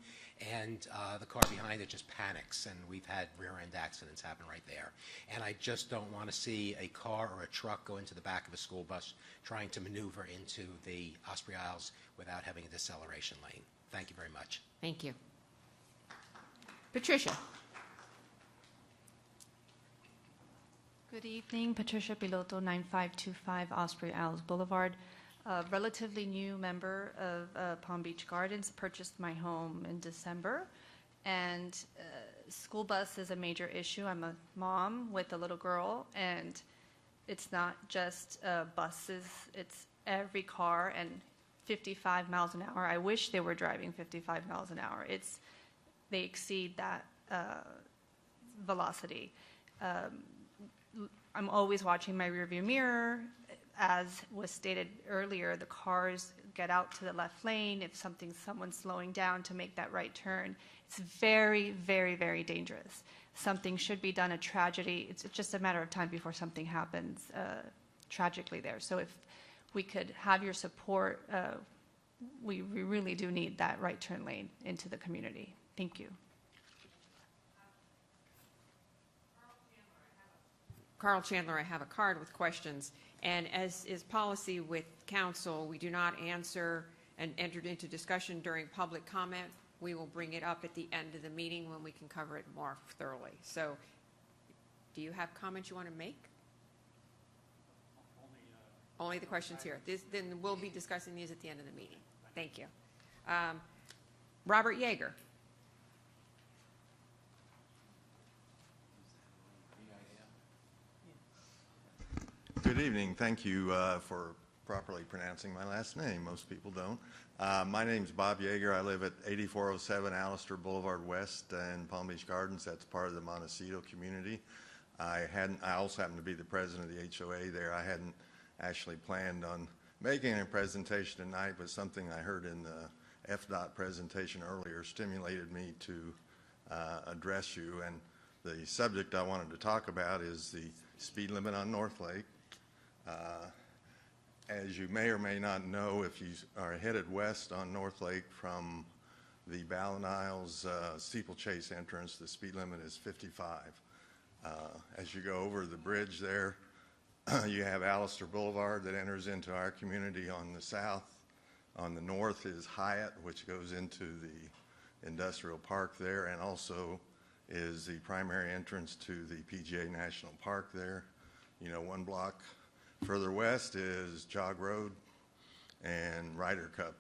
and the car behind it just panics, and we've had rear-end accidents happen right there. And I just don't want to see a car or a truck go into the back of a school bus trying to maneuver into the Osprey Isles without having a deceleration lane. Thank you very much. Thank you. Patricia. Good evening, Patricia Piloto, 9525 Osprey Isles Boulevard. A relatively new member of Palm Beach Gardens, purchased my home in December, and school bus is a major issue. I'm a mom with a little girl, and it's not just buses, it's every car, and 55 miles an hour. I wish they were driving 55 miles an hour. They exceed that velocity. I'm always watching my rearview mirror. As was stated earlier, the cars get out to the left lane if someone's slowing down to make that right turn. It's very, very, very dangerous. Something should be done. A tragedy, it's just a matter of time before something happens tragically there. So if we could have your support, we really do need that right turn lane into the community. Thank you. Carl Chandler, I have a card with questions. And as is policy with council, we do not answer and enter into discussion during public comment. We will bring it up at the end of the meeting when we can cover it more thoroughly. So do you have comments you want to make? Only the questions here. Then we'll be discussing these at the end of the meeting. Thank you. Robert Yeager. Good evening. Thank you for properly pronouncing my last name. Most people don't. My name's Bob Yeager. I live at 8407 Allister Boulevard West in Palm Beach Gardens. That's part of the Montecito community. I also happen to be the president of the HOA there. I hadn't actually planned on making a presentation tonight, but something I heard in the FDOT presentation earlier stimulated me to address you. And the subject I wanted to talk about is the speed limit on North Lake. As you may or may not know, if you are headed west on North Lake from the Ballin Isles steeplechase entrance, the speed limit is 55. As you go over the bridge there, you have Allister Boulevard that enters into our community on the south. On the north is Hyatt, which goes into the industrial park there, and also is the primary entrance to the PGA National Park there. You know, one block further west is Jog Road and Ryder Cup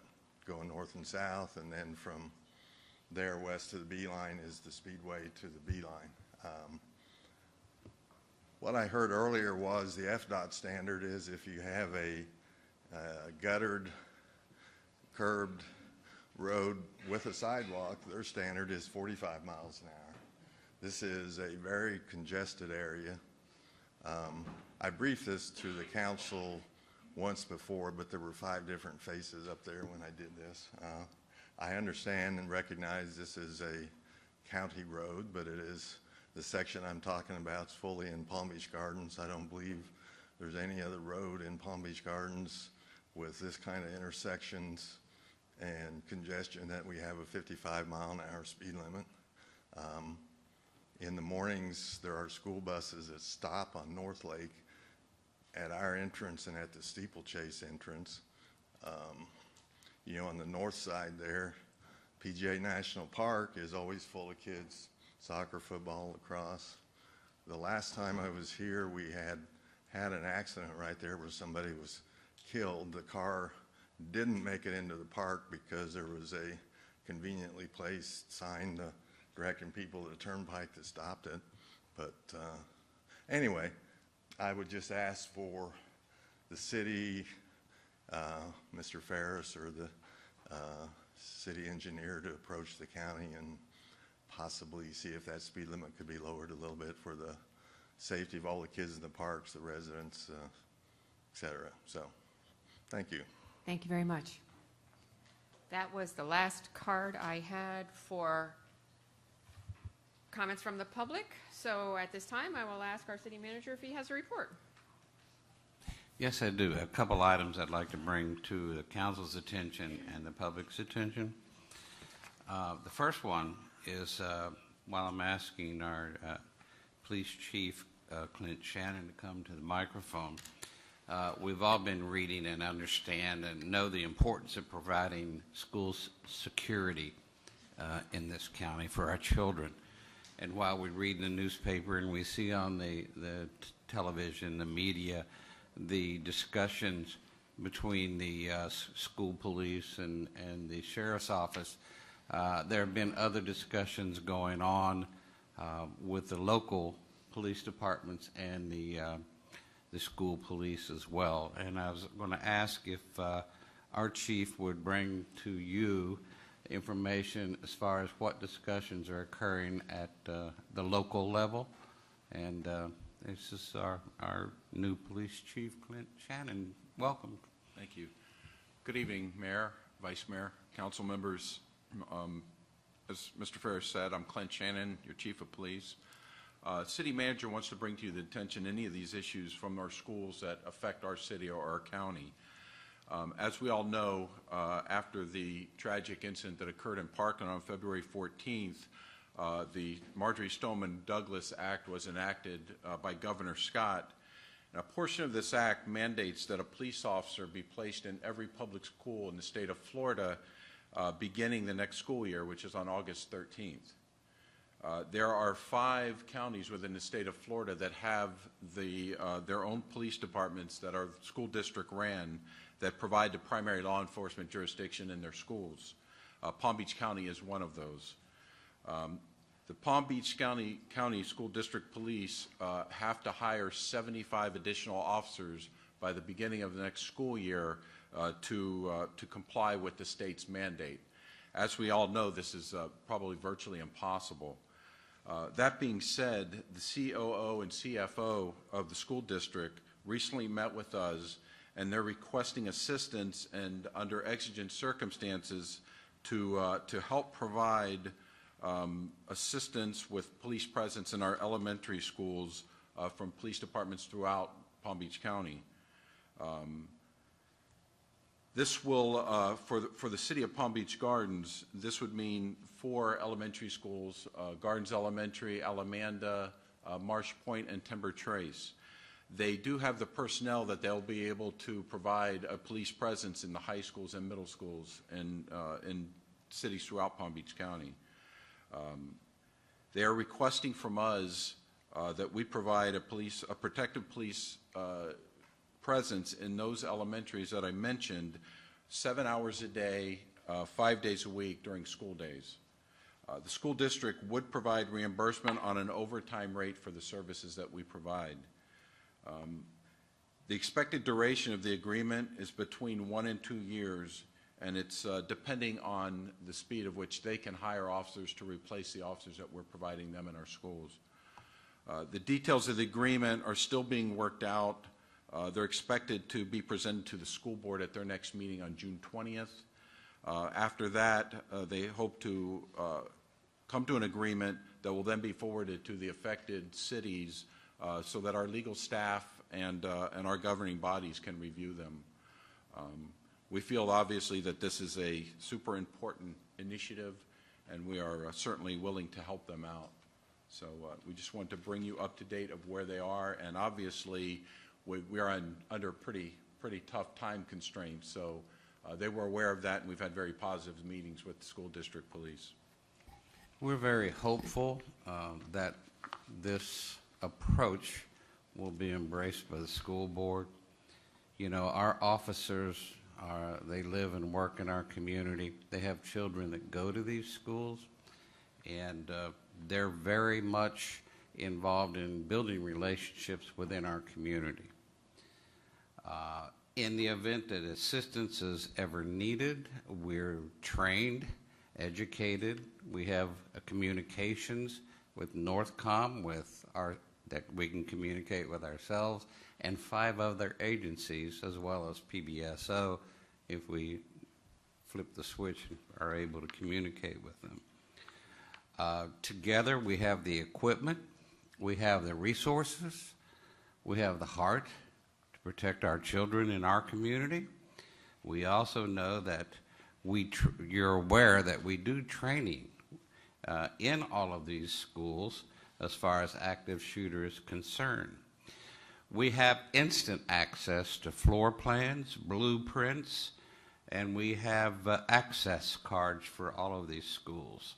going north and south, and then from there west to the Beeline is the Speedway to the Beeline. What I heard earlier was the FDOT standard is if you have a guttered, curbed road with a sidewalk, their standard is 45 miles an hour. This is a very congested area. I briefed this to the council once before, but there were 5 different faces up there when I did this. I understand and recognize this is a county road, but it is the section I'm talking about is fully in Palm Beach Gardens. I don't believe there's any other road in Palm Beach Gardens with this kind of intersections and congestion that we have a 55-mile-an-hour speed limit. In the mornings, there are school buses that stop on North Lake at our entrance and at the steeplechase entrance. You know, on the north side there, PGA National Park is always full of kids, soccer, football, lacrosse. The last time I was here, we had an accident right there where somebody was killed. The car didn't make it into the park because there was a conveniently placed sign directing people to the turnpike that stopped it. But anyway, I would just ask for the city, Mr. Ferris or the city engineer to approach the county and possibly see if that speed limit could be lowered a little bit for the safety of all the kids in the parks, the residents, et cetera. So, thank you. Thank you very much. That was the last card I had for comments from the public. So at this time, I will ask our city manager if he has a report. Yes, I do. A couple items I'd like to bring to the council's attention and the public's attention. The first one is while I'm asking our police chief, Clint Shannon, to come to the microphone, we've all been reading and understand and know the importance of providing school security in this county for our children. And while we read in the newspaper and we see on the television, the media, the discussions between the school police and the sheriff's office, there have been other discussions going on with the local police departments and the school police as well. And I was going to ask if our chief would bring to you information as far as what discussions are occurring at the local level. And this is our new police chief, Clint Shannon. Welcome. Thank you. Good evening, Mayor, Vice Mayor, council members. As Mr. Ferris said, I'm Clint Shannon, your chief of police. City manager wants to bring to you the attention any of these issues from our schools that affect our city or our county. As we all know, after the tragic incident that occurred in Parkland on February 14th, the Marjorie Stoneman Douglas Act was enacted by Governor Scott. And a portion of this act mandates that a police officer be placed in every public school in the state of Florida beginning the next school year, which is on August 13th. There are 5 counties within the state of Florida that have their own police departments that are school district ran that provide the primary law enforcement jurisdiction in their schools. Palm Beach County is one of those. The Palm Beach County School District Police have to hire 75 additional officers by the beginning of the next school year to comply with the state's mandate. As we all know, this is probably virtually impossible. That being said, the COO and CFO of the school district recently met with us, and they're requesting assistance and under exigent circumstances to help provide assistance with police presence in our elementary schools from police departments throughout Palm Beach County. This will, for the city of Palm Beach Gardens, this would mean 4 elementary schools, Gardens Elementary, Alamanda, Marsh Point, and Timber Trace. They do have the personnel that they'll be able to provide a police presence in the high schools and middle schools and in cities throughout Palm Beach County. They are requesting from us that we provide a protective police presence in those elementaries that I mentioned 7 hours a day, 5 days a week during school days. The school district would provide reimbursement on an overtime rate for the services that we provide. The expected duration of the agreement is between 1 and 2 years, and it's depending on the speed of which they can hire officers to replace the officers that we're providing them in our schools. The details of the agreement are still being worked out. They're expected to be presented to the school board at their next meeting on June 20th. After that, they hope to come to an agreement that will then be forwarded to the affected cities so that our legal staff and our governing bodies can review them. We feel obviously that this is a super important initiative, and we are certainly willing to help them out. So we just want to bring you up to date of where they are, and obviously we are under pretty tough time constraints. So they were aware of that, and we've had very positive meetings with the school district police. We're very hopeful that this approach will be embraced by the school board. You know, our officers they live and work in our community. They have children that go to these schools, and they're very much involved in building relationships within our community. In the event that assistance is ever needed, we're trained, educated. We have communications with Northcom, that we can communicate with ourselves, and 5 other agencies, as well as PBSO, if we flip the switch and are able to communicate with them. Together, we have the equipment, we have the resources, we have the heart to protect our children in our community. We also know that you're aware that we do training in all of these schools as far as active shooter is concerned. We have instant access to floor plans, blueprints, and we have access cards for all of these schools.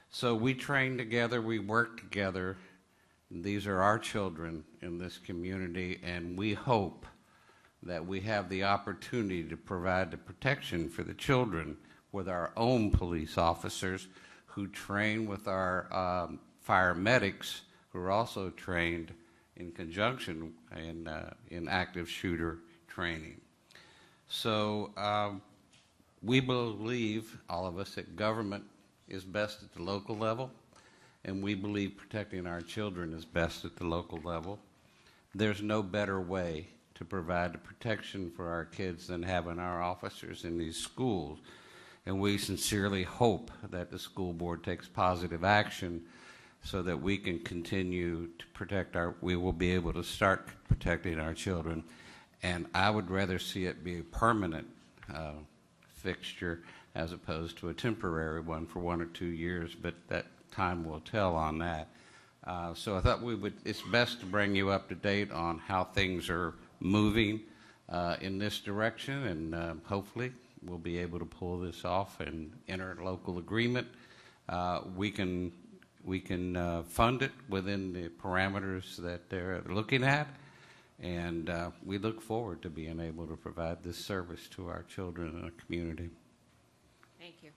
So we train together, we work together. These are our children in this community, and we hope that we have the opportunity to provide the protection for the children with our own police officers who train with our fire medics, who are also trained in conjunction in active shooter training. So we believe, all of us, that government is best at the local level, and we believe protecting our children is best at the local level. There's no better way to provide the protection for our kids than having our officers in these schools. And we sincerely hope that the school board takes positive action so that we can continue to protect we will be able to start protecting our children. And I would rather see it be a permanent fixture as opposed to a temporary one for 1 or 2 years. But that time will tell on that. So I thought it's best to bring you up to date on how things are moving in this direction, and hopefully we'll be able to pull this off and enter a local agreement. We can fund it within the parameters that they're looking at, and we look forward to being able to provide this service to our children and our community. Thank you.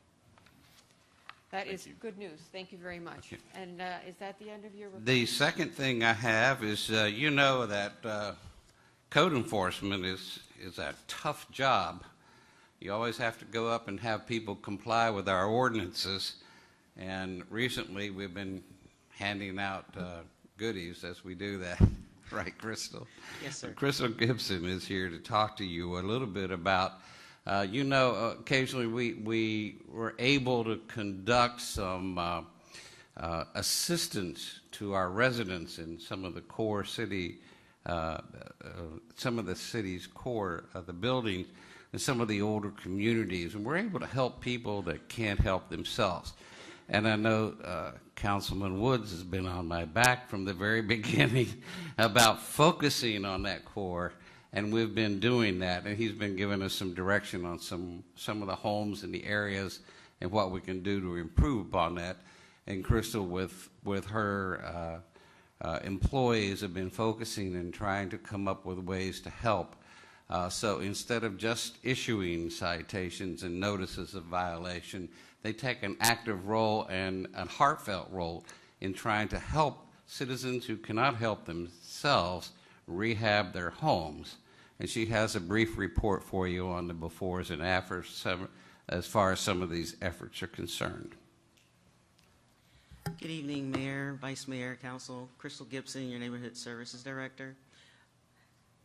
That is good news. Thank you very much. And is that the end of your report? The second thing I have is, you know that code enforcement is a tough job. You always have to go up and have people comply with our ordinances. And recently we've been handing out goodies as we do that. Right, Crystal? Yes, sir. Crystal Gibson is here to talk to you a little bit about, occasionally we were able to conduct some assistance to our residents in some of the core city, some of the city's core of the buildings and some of the older communities. And we're able to help people that can't help themselves. And I know Councilman Woods has been on my back from the very beginning about focusing on that core, and we've been doing that. And he's been giving us some direction on some of the homes in the areas and what we can do to improve upon that. And Crystal, with her employees, have been focusing and trying to come up with ways to help. So instead of just issuing citations and notices of violation, they take an active role and a heartfelt role in trying to help citizens who cannot help themselves rehab their homes. And she has a brief report for you on the befores and afters as far as some of these efforts are concerned. Good evening, Mayor, Vice Mayor, Council. Crystal Gibson, your Neighborhood Services Director.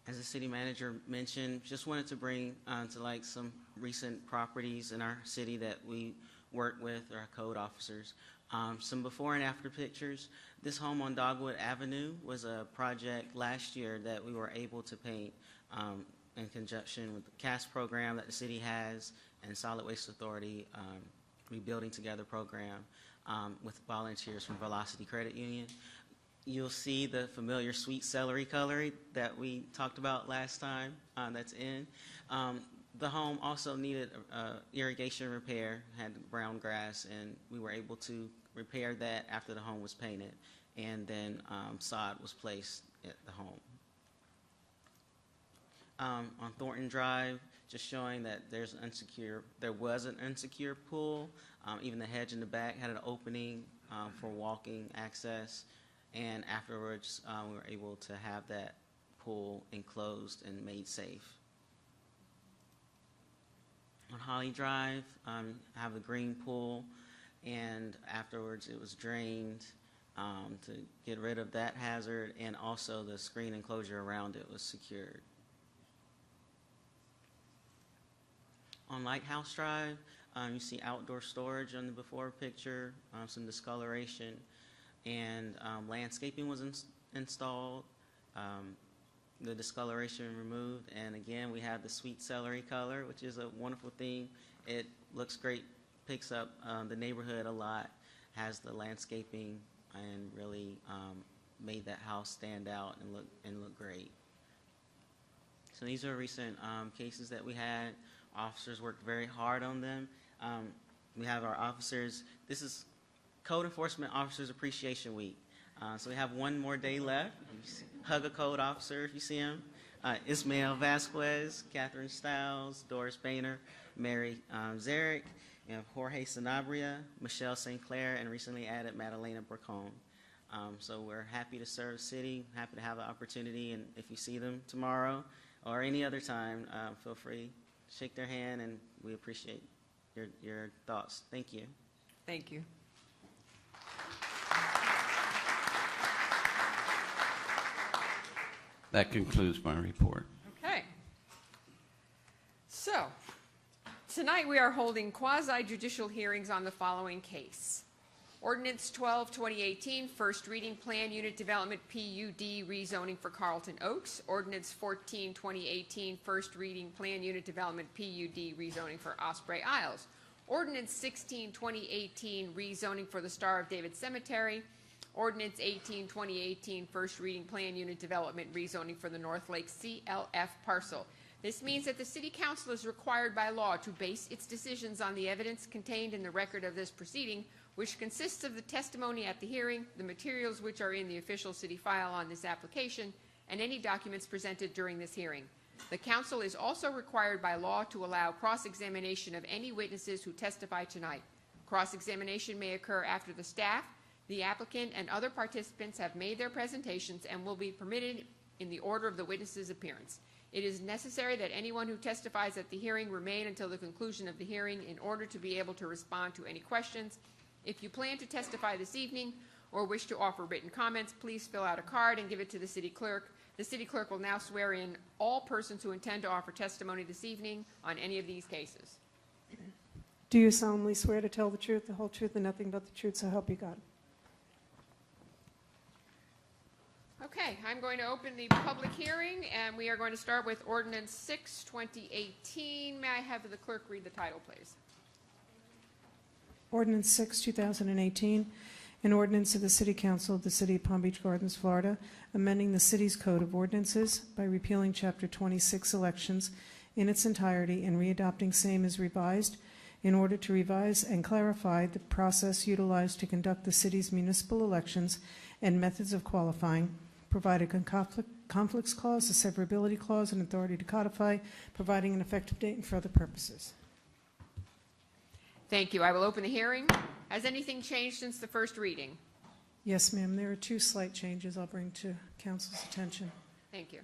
As the City Manager mentioned, just wanted to bring to light some recent properties in our city that we work with our code officers. Some before and after pictures. This home on Dogwood Avenue was a project last year that we were able to paint in conjunction with the CAS program that the city has and Solid Waste Authority Rebuilding Together program with volunteers from Velocity Credit Union. You'll see the familiar sweet celery color that we talked about last time that's in. The home also needed irrigation repair, had brown grass, and we were able to repair that after the home was painted, and then sod was placed at the home. On Thornton Drive, just showing that there was an unsecure pool. Even the hedge in the back had an opening for walking access, and afterwards we were able to have that pool enclosed and made safe. On Holly Drive, have a green pool, and afterwards it was drained to get rid of that hazard, and also the screen enclosure around it was secured. On Lighthouse Drive, you see outdoor storage on the before picture, some discoloration, and landscaping was installed. The discoloration removed, and again we have the sweet celery color, which is a wonderful theme. It looks great, picks up the neighborhood a lot, has the landscaping, and really made that house stand out and look great. So these are recent cases that we had. Officers worked very hard on them. We have our officers. This is Code Enforcement Officers Appreciation Week. So we have one more day left. Hug a code officer if you see him. Ismael Vasquez, Catherine Stiles, Doris Boehner, Mary Zarek, and Jorge Sanabria, Michelle St. Clair, and recently added Madalena Bracone. So we're happy to serve the city, happy to have the opportunity, and if you see them tomorrow or any other time, feel free to shake their hand, and we appreciate your thoughts. Thank you. Thank you. That concludes my report. Okay. So, tonight we are holding quasi-judicial hearings on the following case. Ordinance 12, 2018, first reading, Plan Unit Development PUD rezoning for Carlton Oaks. Ordinance 14, 2018, first reading, Plan Unit Development PUD rezoning for Osprey Isles. Ordinance 16, 2018, rezoning for the Star of David Cemetery. Ordinance 18, 2018, first reading plan unit development rezoning for the North Lake CLF parcel. This means that the City Council is required by law to base its decisions on the evidence contained in the record of this proceeding, which consists of the testimony at the hearing, the materials which are in the official city file on this application, and any documents presented during this hearing. The Council is also required by law to allow cross-examination of any witnesses who testify tonight. Cross-examination may occur after the staff, the applicant, and other participants have made their presentations and will be permitted in the order of the witness's appearance. It is necessary that anyone who testifies at the hearing remain until the conclusion of the hearing in order to be able to respond to any questions. If you plan to testify this evening or wish to offer written comments, please fill out a card and give it to the city clerk. The city clerk will now swear in all persons who intend to offer testimony this evening on any of these cases. Do you solemnly swear to tell the truth, the whole truth, and nothing but the truth, so help you God? Okay, I'm going to open the public hearing, and we are going to start with Ordinance 6, 2018. May I have the clerk read the title, please? Ordinance 6, 2018, an ordinance of the City Council of the City of Palm Beach Gardens, Florida, amending the city's code of ordinances by repealing Chapter 26 elections in its entirety and readopting same as revised in order to revise and clarify the process utilized to conduct the city's municipal elections and methods of qualifying, provide a conflicts clause, a severability clause, and authority to codify, providing an effective date and for other purposes. Thank you. I will open the hearing. Has anything changed since the first reading? Yes, ma'am. There are two slight changes I'll bring to council's attention. Thank you.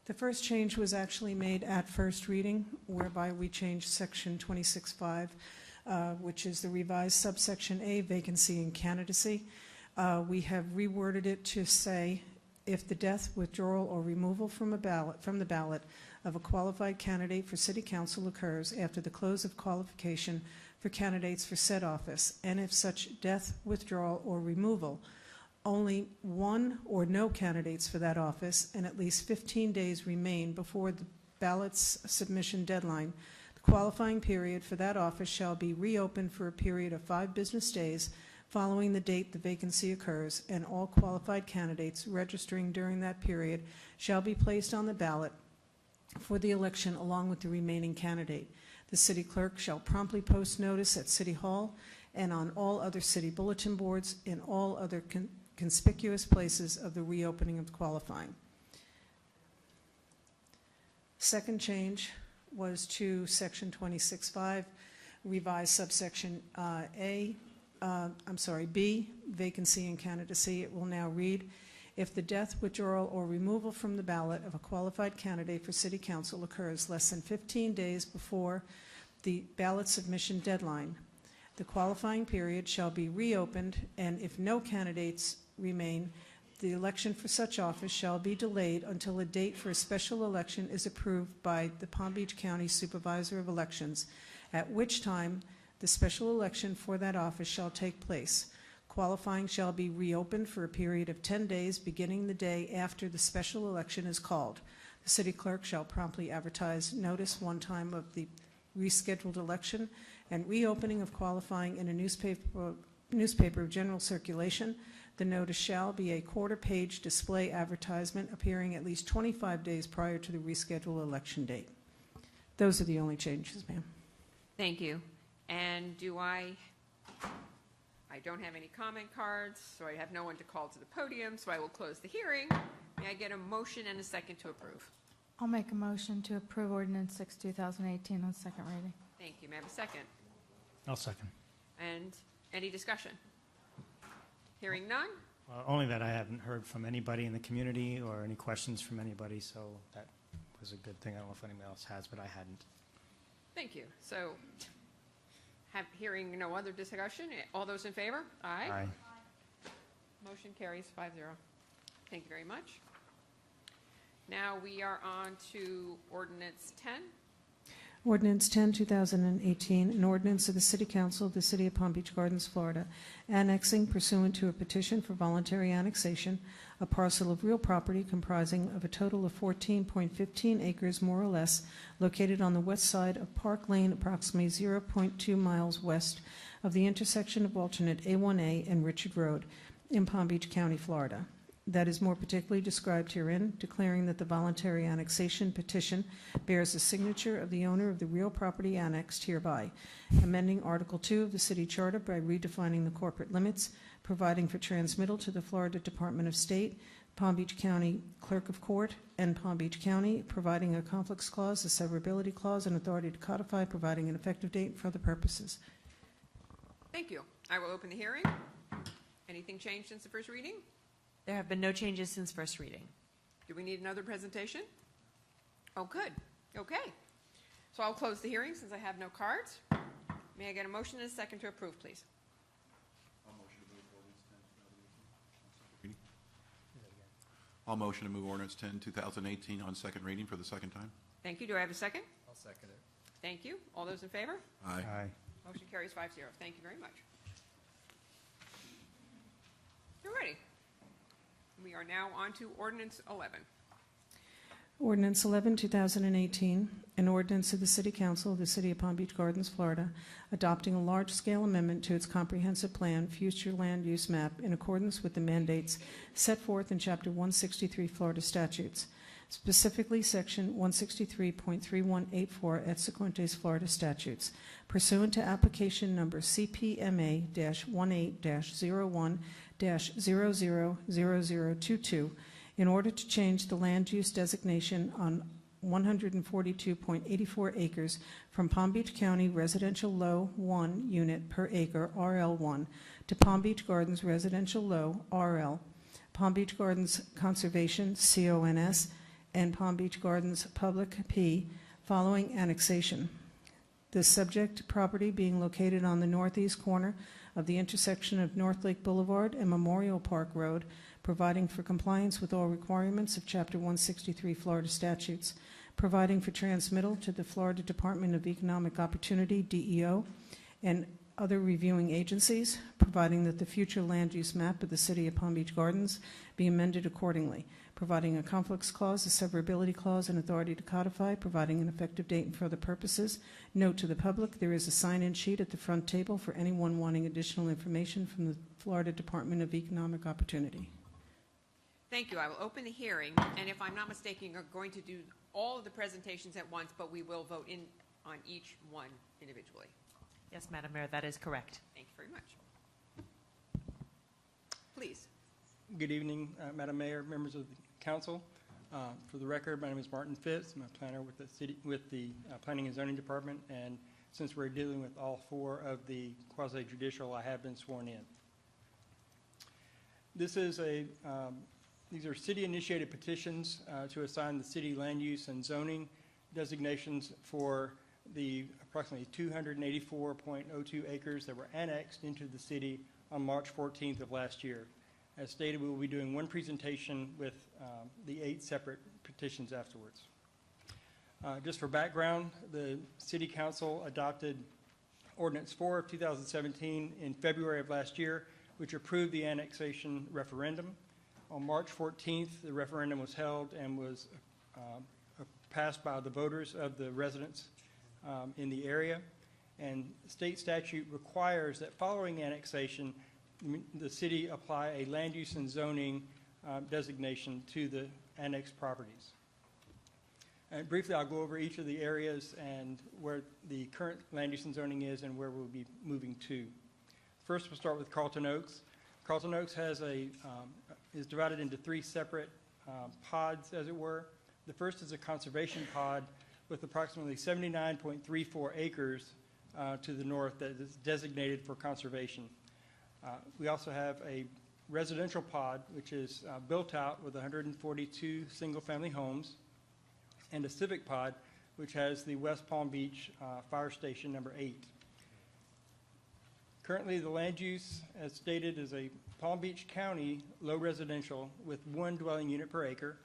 The first change was actually made at first reading, whereby we changed section 26.5, which is the revised subsection A, vacancy and candidacy. We have reworded it to say, if the death, withdrawal, or removal from the ballot of a qualified candidate for city council occurs after the close of qualification for candidates for said office, and if such death, withdrawal, or removal only one or no candidates for that office, and at least 15 days remain before the ballot's submission deadline, the qualifying period for that office shall be reopened for a period of 5 business days following the date the vacancy occurs, and all qualified candidates registering during that period shall be placed on the ballot for the election along with the remaining candidate. The city clerk shall promptly post notice at City Hall and on all other city bulletin boards in all other conspicuous places of the reopening of qualifying. Second change was to section 26.5, revised subsection B, vacancy and candidacy. It will now read, if the death, withdrawal, or removal from the ballot of a qualified candidate for city council occurs less than 15 days before the ballot submission deadline, the qualifying period shall be reopened, and if no candidates remain, the election for such office shall be delayed until a date for a special election is approved by the Palm Beach County Supervisor of Elections, at which time the special election for that office shall take place. Qualifying shall be reopened for a period of 10 days beginning the day after the special election is called. The city clerk shall promptly advertise notice one time of the rescheduled election and reopening of qualifying in a newspaper of general circulation. The notice shall be a quarter-page display advertisement appearing at least 25 days prior to the rescheduled election date. Those are the only changes, ma'am. Thank you. And I don't have any comment cards, so I have no one to call to the podium, so I will close the hearing. May I get a motion and a second to approve? I'll make a motion to approve Ordinance 6, 2018 on second reading. Thank you. May I have a second? I'll second. And any discussion? Hearing none? Only that I haven't heard from anybody in the community or any questions from anybody, so that was a good thing. I don't know if anyone else has, but I hadn't. Thank you. So, hearing no other discussion, all those in favor? Aye. Aye. Motion carries 5-0. Thank you very much. Now we are on to Ordinance 10. Ordinance 10, 2018, an ordinance of the City Council of the City of Palm Beach Gardens, Florida, annexing pursuant to a petition for voluntary annexation a parcel of real property comprising of a total of 14.15 acres, more or less, located on the west side of Park Lane, approximately 0.2 miles west of the intersection of alternate A1A and Richard Road in Palm Beach County, Florida. That is more particularly described herein, declaring that the voluntary annexation petition bears the signature of the owner of the real property annexed hereby, amending Article 2 of the City Charter by redefining the corporate limits, providing for transmittal to the Florida Department of State, Palm Beach County Clerk of Court, and Palm Beach County, providing a conflicts clause, a severability clause, and authority to codify, providing an effective date for other purposes. Thank you. I will open the hearing. Anything changed since the first reading? There have been no changes since first reading. Do we need another presentation? Oh, good. Okay. So I'll close the hearing since I have no cards. May I get a motion and a second to approve, please? I'll motion to move ordinance 10, 2018 on second reading for the second time. Thank you. Do I have a second? I'll second it. Thank you. All those in favor? Aye. Motion carries 5-0. Thank you very much. You're ready. We are now on to Ordinance 11. Ordinance 11, 2018, an ordinance of the City Council of the City of Palm Beach Gardens, Florida, adopting a large-scale amendment to its comprehensive plan, future land use map, in accordance with the mandates set forth in Chapter 163 Florida statutes, specifically Section 163.3184 et sequentes Florida statutes, pursuant to application number CPMA-18-01-000022, in order to change the land use designation on 142.84 acres from Palm Beach County Residential Low 1 unit per acre, RL1, to Palm Beach Gardens Residential Low, RL, Palm Beach Gardens Conservation, CONS, and Palm Beach Gardens Public, P, following annexation. The subject property being located on the northeast corner of the intersection of North Lake Boulevard and Memorial Park Road, providing for compliance with all requirements of Chapter 163 Florida statutes, providing for transmittal to the Florida Department of Economic Opportunity, DEO, and other reviewing agencies, providing that the future land use map of the City of Palm Beach Gardens be amended accordingly, providing a conflicts clause, a severability clause, and authority to codify, providing an effective date and for other purposes. Note to the public, there is a sign-in sheet at the front table for anyone wanting additional information from the Florida Department of Economic Opportunity. Thank you. I will open the hearing, and if I'm not mistaken, we're going to do all of the presentations at once, but we will vote in on each one individually. Yes, Madam Mayor, that is correct. Thank you very much. Please. Good evening, Madam Mayor, members of the council. For the record, my name is Martin Fitz. I'm a planner with the Planning and Zoning Department, and since we're dealing with all four of the quasi-judicial, I have been sworn in. This is these are city-initiated petitions to assign the city land use and zoning designations for the approximately 284.02 acres that were annexed into the city on March 14th of last year. As stated, we will be doing one presentation with the 8 separate petitions afterwards. Just for background, the City Council adopted Ordinance 4 of 2017 in February of last year, which approved the annexation referendum. On March 14th, the referendum was held and was passed by the voters of the residents in the area. And state statute requires that following annexation, the city apply a land use and zoning designation to the annexed properties. And briefly, I'll go over each of the areas and where the current land use and zoning is and where we'll be moving to. First, we'll start with Carlton Oaks. Carlton Oaks has is divided into 3 separate pods, as it were. The first is a conservation pod with approximately 79.34 acres to the north that is designated for conservation. We also have a residential pod, which is built out with 142 single-family homes, and a civic pod, which has the West Palm Beach Fire Station number 8. Currently, the land use, as stated, is a Palm Beach County low residential with 1 dwelling unit per acre.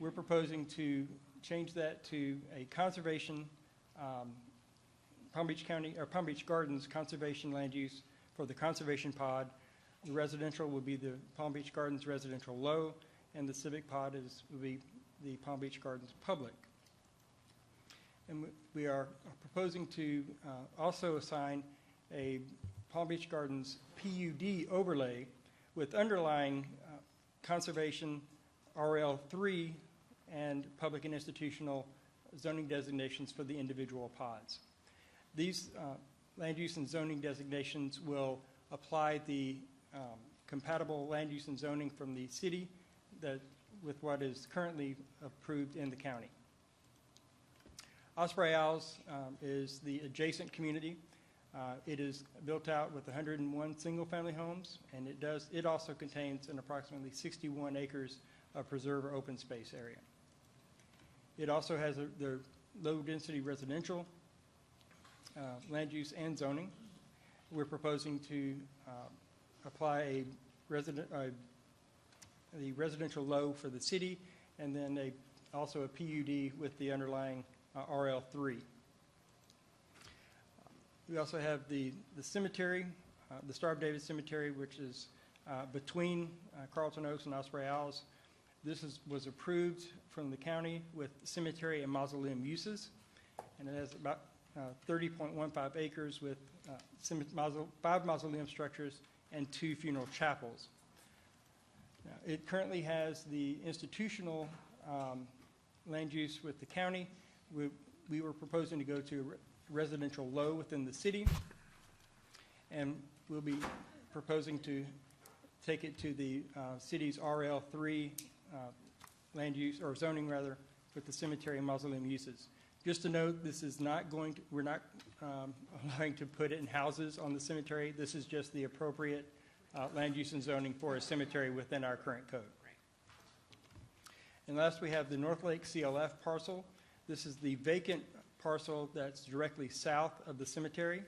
We're proposing to change that to a conservation Palm Beach County, or Palm Beach Gardens conservation land use for the conservation pod. The residential will be the Palm Beach Gardens residential low, and the civic pod will be the Palm Beach Gardens public. And we are proposing to also assign a Palm Beach Gardens PUD overlay with underlying conservation RL3 and public and institutional zoning designations for the individual pods. These land use and zoning designations will apply the compatible land use and zoning from the city with what is currently approved in the county. Osprey Isles is the adjacent community. It is built out with 101 single-family homes, and it also contains an approximately 61 acres of preserve or open space area. It also has the low-density residential land use and zoning. We're proposing to apply the residential low for the city, and then also a PUD with the underlying RL3. We also have the cemetery, the Star of David Cemetery, which is between Carlton Oaks and Osprey Isles. This was approved from the county with cemetery and mausoleum uses, and it has about 30.15 acres with 5 mausoleum structures and 2 funeral chapels. Now, it currently has the institutional land use with the county. We were proposing to go to residential low within the city, and we'll be proposing to take it to the city's RL3 land use, or zoning rather, with the cemetery and mausoleum uses. Just to note, this is not going to, we're not allowing to put it in houses on the cemetery. This is just the appropriate land use and zoning for a cemetery within our current code. And last, we have the North Lake CLF parcel. This is the vacant parcel that's directly south of the cemetery.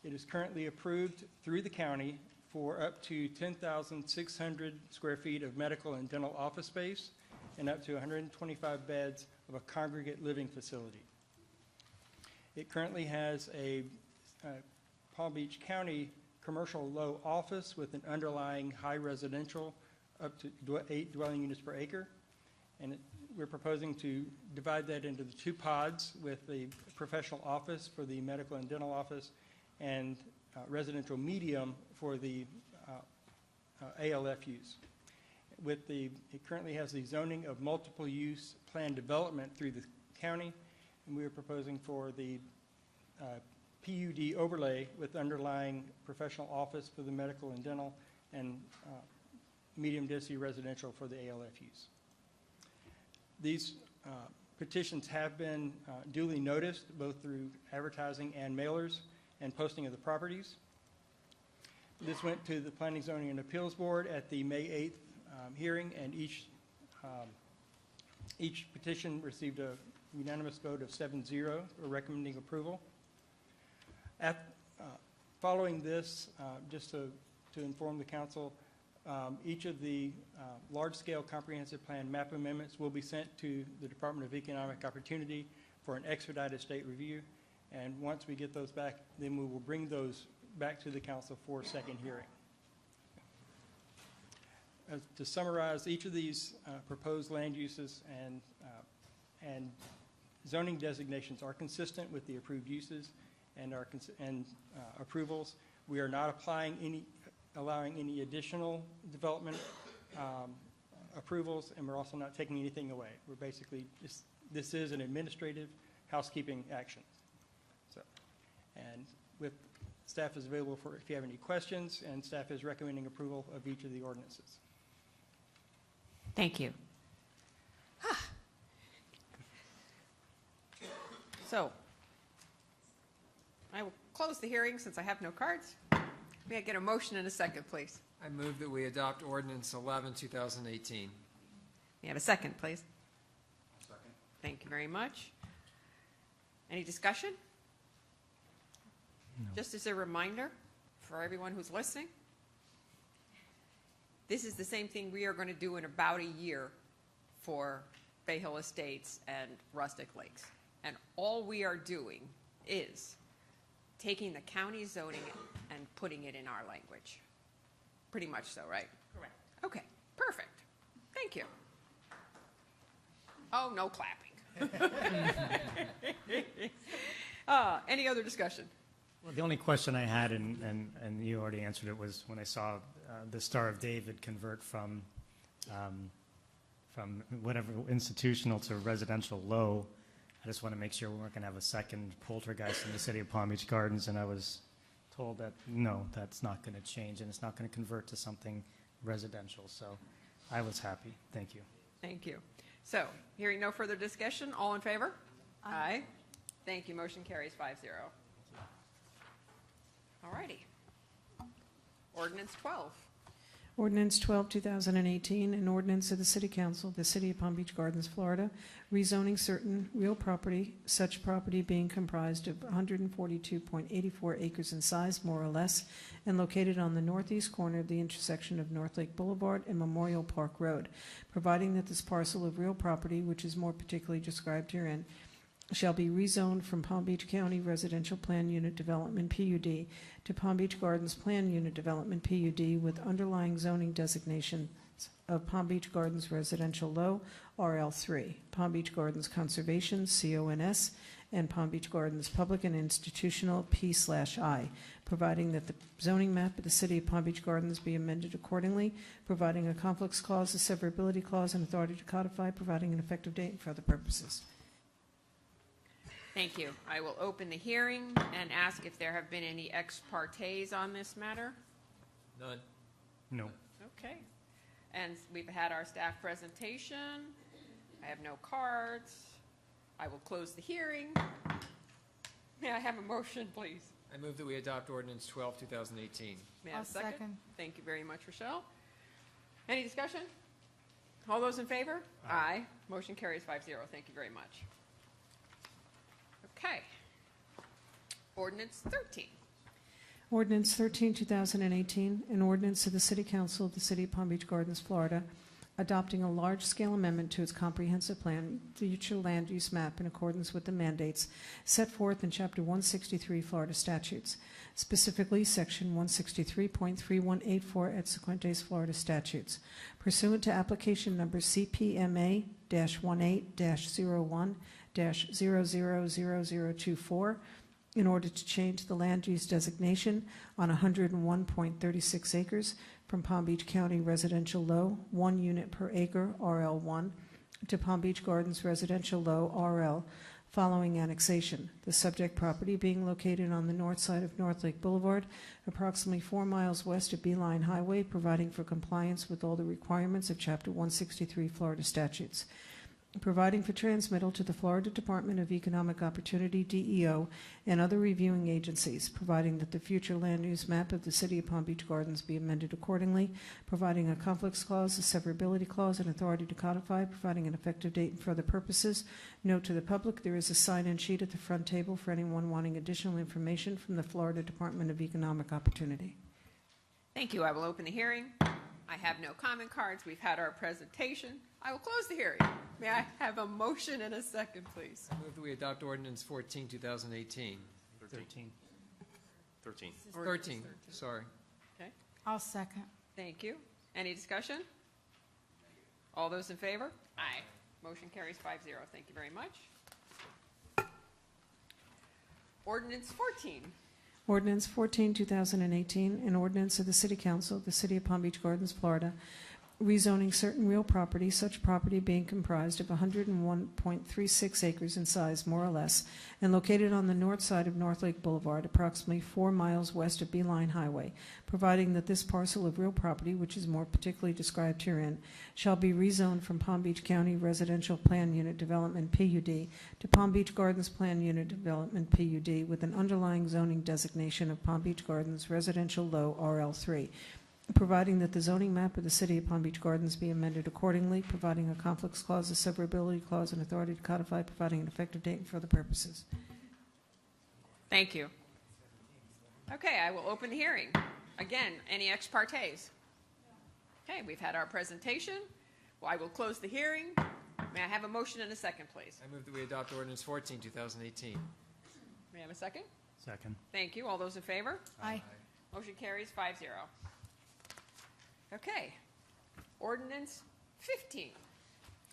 It is currently approved through the county for up to 10,600 square feet of medical and dental office space and up to 125 beds of a congregate living facility. It currently has a Palm Beach County commercial low office with an underlying high residential up to 8 dwelling units per acre. And we're proposing to divide that into the 2 pods with the professional office for the medical and dental office and residential medium for the ALF use. It currently has the zoning of multiple use plan development through the county, and we are proposing for the PUD overlay with underlying professional office for the medical and dental and medium density residential for the ALF use. These petitions have been duly noticed, both through advertising and mailers and posting of the properties. This went to the Planning, Zoning, and Appeals Board at the May 8th hearing, and each petition received a unanimous vote of 7-0, recommending approval. Following this, just to inform the council, each of the large-scale comprehensive plan map amendments will be sent to the Department of Economic Opportunity for an expedited state review. And once we get those back, then we will bring those back to the council for a second hearing. To summarize, each of these proposed land uses and zoning designations are consistent with the approved uses and approvals. We are not allowing any additional development approvals, and we're also not taking anything away. We're basically this is an administrative housekeeping action. So, and with staff is available for if you have any questions, and staff is recommending approval of each of the ordinances. Thank you. So, I will close the hearing since I have no cards. May I get a motion and a second, please? I move that we adopt Ordinance 11, 2018. May I have a second, please? Second. Thank you very much. Any discussion? No. Just as a reminder for everyone who's listening, this is the same thing we are going to do in about a year for Bay Hill Estates and Rustic Lakes. And all we are doing is taking the county zoning and putting it in our language. Pretty much so, right? Correct. Okay, perfect. Thank you. Oh, no clapping. Any other discussion? Well, the only question I had, and you already answered it, was when I saw the Star of David convert from whatever institutional to residential low. I just want to make sure we weren't going to have a second poltergeist in the city of Palm Beach Gardens, and I was told that no, that's not going to change, and it's not going to convert to something residential. So I was happy. Thank you. Thank you. So, hearing no further discussion, all in favor? Aye. Thank you. Motion carries 5-0. All righty. Ordinance 12. Ordinance 12, 2018, an ordinance of the City Council of the City of Palm Beach Gardens, Florida, rezoning certain real property, such property being comprised of 142.84 acres in size, more or less, and located on the northeast corner of the intersection of North Lake Boulevard and Memorial Park Road, providing that this parcel of real property, which is more particularly described herein, shall be rezoned from Palm Beach County Residential Plan Unit Development, PUD, to Palm Beach Gardens Plan Unit Development, PUD, with underlying zoning designations of Palm Beach Gardens Residential Low, RL3, Palm Beach Gardens Conservation, CONS, and Palm Beach Gardens Public and Institutional, P/I, providing that the zoning map of the City of Palm Beach Gardens be amended accordingly, providing a conflicts clause, a severability clause, and authority to codify, providing an effective date and for other purposes. Thank you. I will open the hearing and ask if there have been any ex partes on this matter. None. No. Okay. And we've had our staff presentation. I have no cards. I will close the hearing. May I have a motion, please? I move that we adopt ordinance 12, 2018. May I have I'll a second? second. Thank you very much, Rochelle. Any discussion? All those in favor? Aye. Motion carries 5-0. Thank you very much. Okay. Ordinance 13. Ordinance 13, 2018, an ordinance of the City Council of the City of Palm Beach Gardens, Florida, adopting a large-scale amendment to its comprehensive plan, future land use map in accordance with the mandates set forth in Chapter 163 Florida statutes, specifically Section 163.3184 et sequentes Florida statutes, pursuant to application number CPMA-18-01-000024, in order to change the land use designation on 101.36 acres from Palm Beach County Residential Low, 1 unit per acre, RL1, to Palm Beach Gardens Residential Low, RL, following annexation. The subject property being located on the north side of North Lake Boulevard, approximately 4 miles west of Beeline Highway, providing for compliance with all the requirements of Chapter 163 Florida statutes, providing for transmittal to the Florida Department of Economic Opportunity, DEO, and other reviewing agencies, providing that the future land use map of the City of Palm Beach Gardens be amended accordingly, providing a conflicts clause, a severability clause, and authority to codify, providing an effective date and for other purposes. Note to the public, there is a sign-in sheet at the front table for anyone wanting additional information from the Florida Department of Economic Opportunity. Thank you. I will open the hearing. I have no comment cards. We've had our presentation. I will close the hearing. May I have a motion and a second, please? I move that we adopt ordinance 14, 2018. 13. 13, sorry. Okay. I'll second. Thank you. Any discussion? All those in favor? Aye. Motion carries 5-0. Thank you very much. Ordinance 14. Ordinance 14, 2018, an ordinance of the City Council of the City of Palm Beach Gardens, Florida, rezoning certain real property, such property being comprised of 101.36 acres in size, more or less, and located on the north side of North Lake Boulevard, approximately 4 miles west of Beeline Highway, providing that this parcel of real property, which is more particularly described herein, shall be rezoned from Palm Beach County Residential Plan Unit Development, PUD, to Palm Beach Gardens Plan Unit Development, PUD, with an underlying zoning designation of Palm Beach Gardens Residential Low, RL3, providing that the zoning map of the City of Palm Beach Gardens be amended accordingly, providing a conflicts clause, a severability clause, and authority to codify, providing an effective date and for other purposes. Thank you. Okay, I will open the hearing. Again, any ex partes? Okay, we've had our presentation. Well, I will close the hearing. May I have a motion and a second, please? I move that we adopt ordinance 14, 2018. May I have a second? Second. Thank you. All those in favor? Aye. Motion carries 5-0. Okay. Ordinance 15.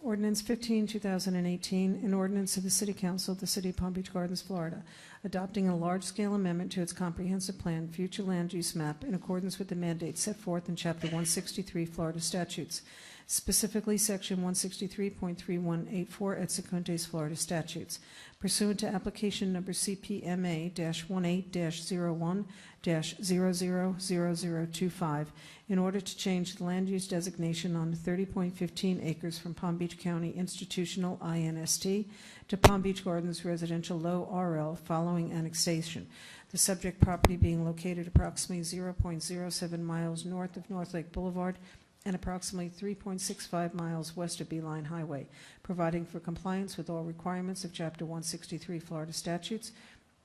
Ordinance 15, 2018, an ordinance of the City Council of the City of Palm Beach Gardens, Florida, adopting a large-scale amendment to its comprehensive plan, future land use map, in accordance with the mandates set forth in Chapter 163 Florida statutes, specifically Section 163.3184 et secondes Florida statutes, pursuant to application number CPMA-18-01-000025, in order to change the land use designation on 30.15 acres from Palm Beach County Institutional INST to Palm Beach Gardens Residential Low RL following annexation. The subject property being located approximately 0.07 miles north of North Lake Boulevard and approximately 3.65 miles west of Beeline Highway, providing for compliance with all requirements of Chapter 163 Florida statutes,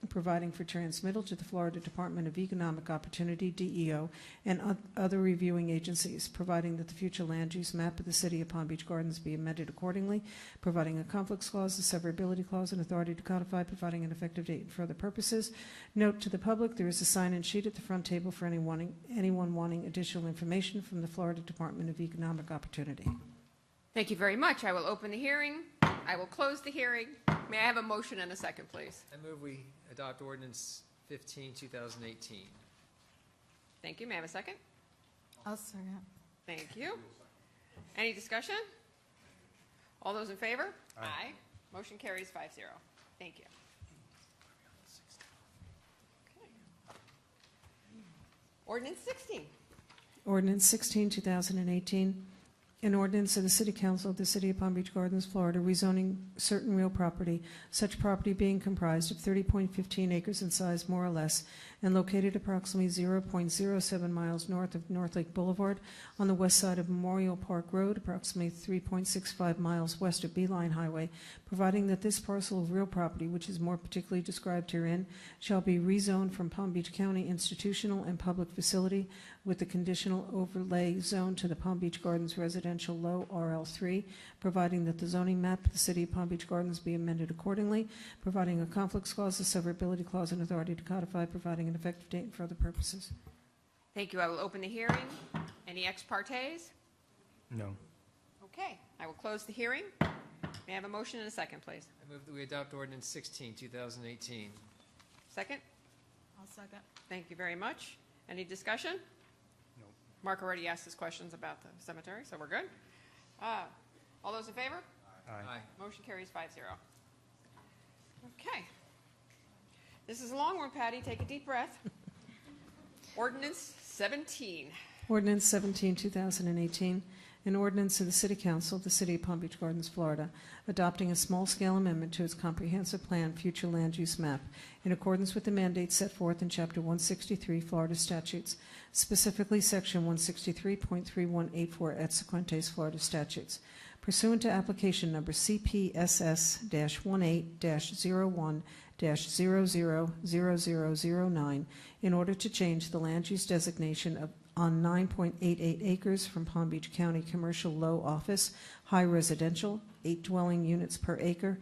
providing for transmittal to the Florida Department of Economic Opportunity, DEO, and other reviewing agencies, providing that the future land use map of the City of Palm Beach Gardens be amended accordingly, providing a conflicts clause, a severability clause, and authority to codify, providing an effective date and further purposes. Note to the public, there is a sign-in sheet at the front table for anyone wanting additional information from the Florida Department of Economic Opportunity. Thank you very much. I will open the hearing. I will close the hearing. May I have a motion and a second, please? I move we adopt ordinance 15, 2018. Thank you. May I have a second? I'll second. Thank you. Any discussion? All those in favor? Aye. Motion carries 5-0. Thank you. Okay. Ordinance 16. Ordinance 16, 2018, an ordinance of the City Council of the City of Palm Beach Gardens, Florida, rezoning certain real property, such property being comprised of 30.15 acres in size more or less, and located approximately 0.07 miles north of North Lake Boulevard on the west side of Memorial Park Road, approximately 3.65 miles west of Beeline Highway, providing that this parcel of real property, which is more particularly described herein, shall be rezoned from Palm Beach County institutional and public facility with the conditional overlay zone to the Palm Beach Gardens Residential Low RL3, providing that the zoning map of the City of Palm Beach Gardens be amended accordingly, providing a conflicts clause, a severability clause, and authority to codify, providing an effective date and for other purposes. Thank you. I will open the hearing. Any ex partes? No. Okay. I will close the hearing. May I have a motion and a second, please? I move that we adopt ordinance 16, 2018. Second? I'll second. Thank you very much. Any discussion? No. Mark already asked us questions about the cemetery, so we're good. All those in favor? Aye. Motion carries 5-0. Okay. This is a long one, Patty. Take a deep breath. Ordinance 17. Ordinance 17, 2018, an ordinance of the City Council of the City of Palm Beach Gardens, Florida, adopting a small-scale amendment to its comprehensive plan future land use map in accordance with the mandates set forth in Chapter 163 Florida statutes, specifically Section 163.3184 et secondes Florida statutes, pursuant to application number CPSS-18-1-000009, in order to change the land use designation on 9.88 acres from Palm Beach County Commercial Low Office, High Residential, 8 dwelling units per acre,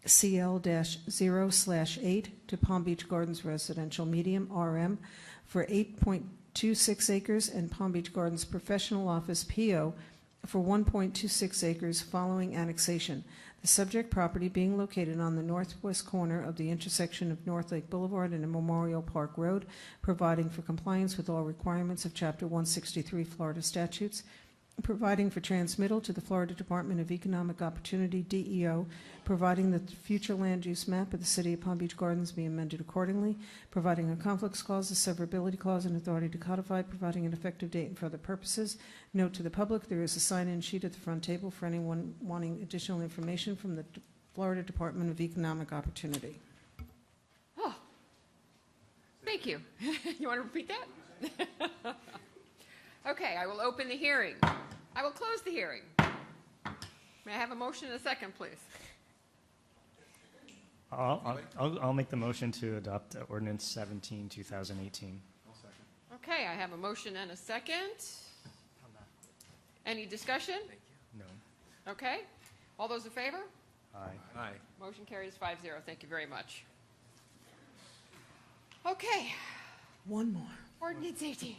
CL-0/8, to Palm Beach Gardens Residential Medium, RM, for 8.26 acres, and Palm Beach Gardens Professional Office, PO, for 1.26 acres following annexation, the subject property being located on the northwest corner of the intersection of North Lake Boulevard and Memorial Park Road, providing for compliance with all requirements of Chapter 163 Florida statutes, providing for transmittal to the Florida Department of Economic Opportunity, DEO, providing that the future land use map of the City of Palm Beach Gardens be amended accordingly, providing a conflicts clause, a severability clause, and authority to codify, providing an effective date and for other purposes. Note to the public, there is a sign-in sheet at the front table for anyone wanting additional information from the Florida Department of Economic Opportunity. Oh, thank you. You want to repeat that? Okay, I will open the hearing. I will close the hearing. May I have a motion and a second, please? I'll make the motion to adopt ordinance 17, 2018. Okay, I have a motion and a second. Any discussion? No. Okay. All those in favor? Aye. Aye. Motion carries 5-0. Thank you very much. Okay, One more. ordinance 18.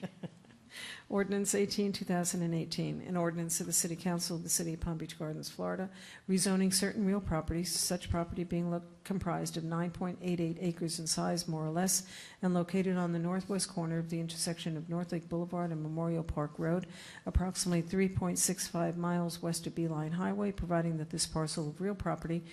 Ordinance 18, 2018, an ordinance of the City Council of the City of Palm Beach Gardens, Florida, rezoning certain real properties, such property being comprised of 9.88 acres in size, more or less, and located on the northwest corner of the intersection of North Lake Boulevard and Memorial Park Road, approximately 3.65 miles west of Beeline Highway, providing that this parcel of real property,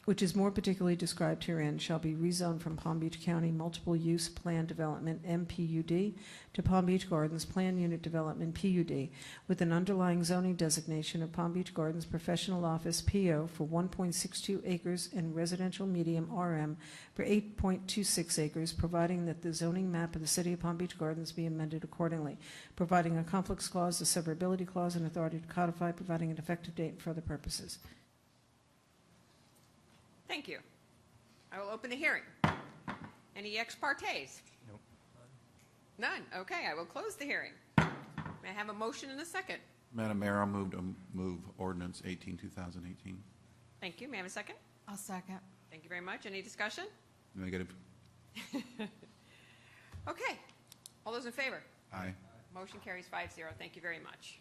which is more particularly described herein, shall be rezoned from Palm Beach County Multiple Use Plan Development, MPUD, to Palm Beach Gardens Plan Unit Development, PUD, with an underlying zoning designation of Palm Beach Gardens Professional Office, PO, for 1.62 acres and residential medium RM for 8.26 acres, providing that the zoning map of the City of Palm Beach Gardens be amended accordingly, providing a conflicts clause, a severability clause, and authority to codify, providing an effective date and for other purposes. Thank you. I will open the hearing. Any ex partes? Nope. None. Okay, I will close the hearing. May I have a motion and a second? Madam Mayor, I'll move ordinance 18, 2018. Thank you. May I have a second? I'll second. Thank you very much. Any discussion? Negative. Okay. All those in favor? Aye. Motion carries 5-0. Thank you very much.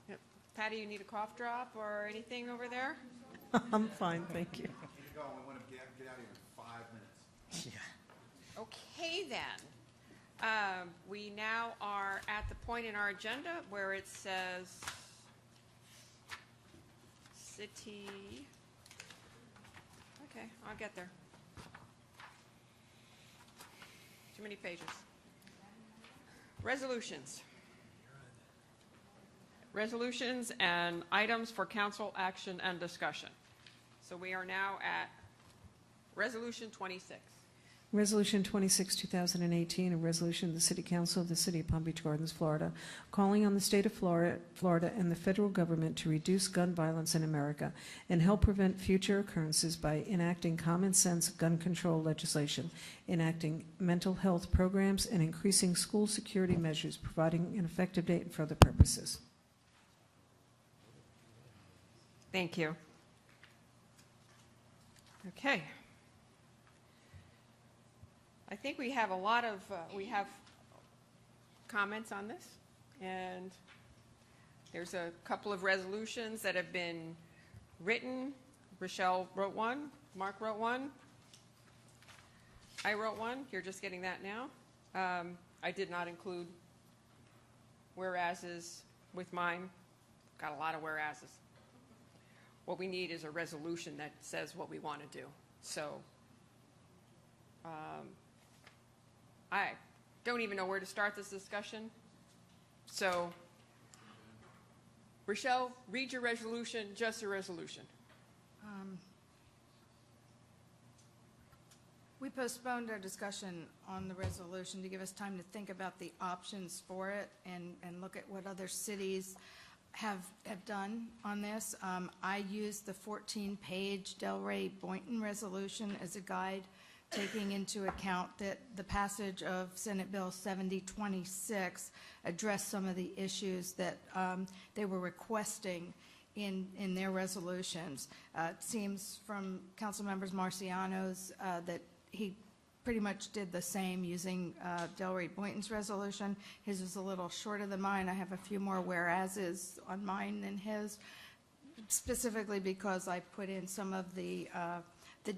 Yep. Patty, you need a cough drop or anything over there? I'm fine, thank you. We want to get out of here in 5 minutes. Okay, then. We now are at the point in our agenda where it says city. Okay, I'll get there. Too many pages. Resolutions. Resolutions and items for council action and discussion. So we are now at Resolution 26. Resolution 26, 2018, a resolution of the City Council of the City of Palm Beach Gardens, Florida, calling on the state of Florida and the federal government to reduce gun violence in America and help prevent future occurrences by enacting common sense gun control legislation, enacting mental health programs, and increasing school security measures, providing an effective date and for other purposes. Thank you. Okay. I think we have a lot of, we have comments on this, and there's a couple of resolutions that have been written. Rochelle wrote one, Mark wrote one, I wrote one, you're just getting that now. I did not include whereases with mine, got a lot of whereases. What we need is a resolution that says what we want to do. So, I don't even know where to start this discussion. So, Rochelle, read your resolution, just a resolution. We postponed our discussion on the resolution to give us time to think about the options for it and look at what other cities have done on this. I used the 14-page Delray Boynton resolution as a guide, taking into account that the passage of Senate Bill 7026 addressed some of the issues that they were requesting in their resolutions. It seems from Council Members Marciano's that he pretty much did the same using Delray Boynton's resolution. His was a little shorter than mine. I have a few more whereases on mine than his, specifically because I put in some of the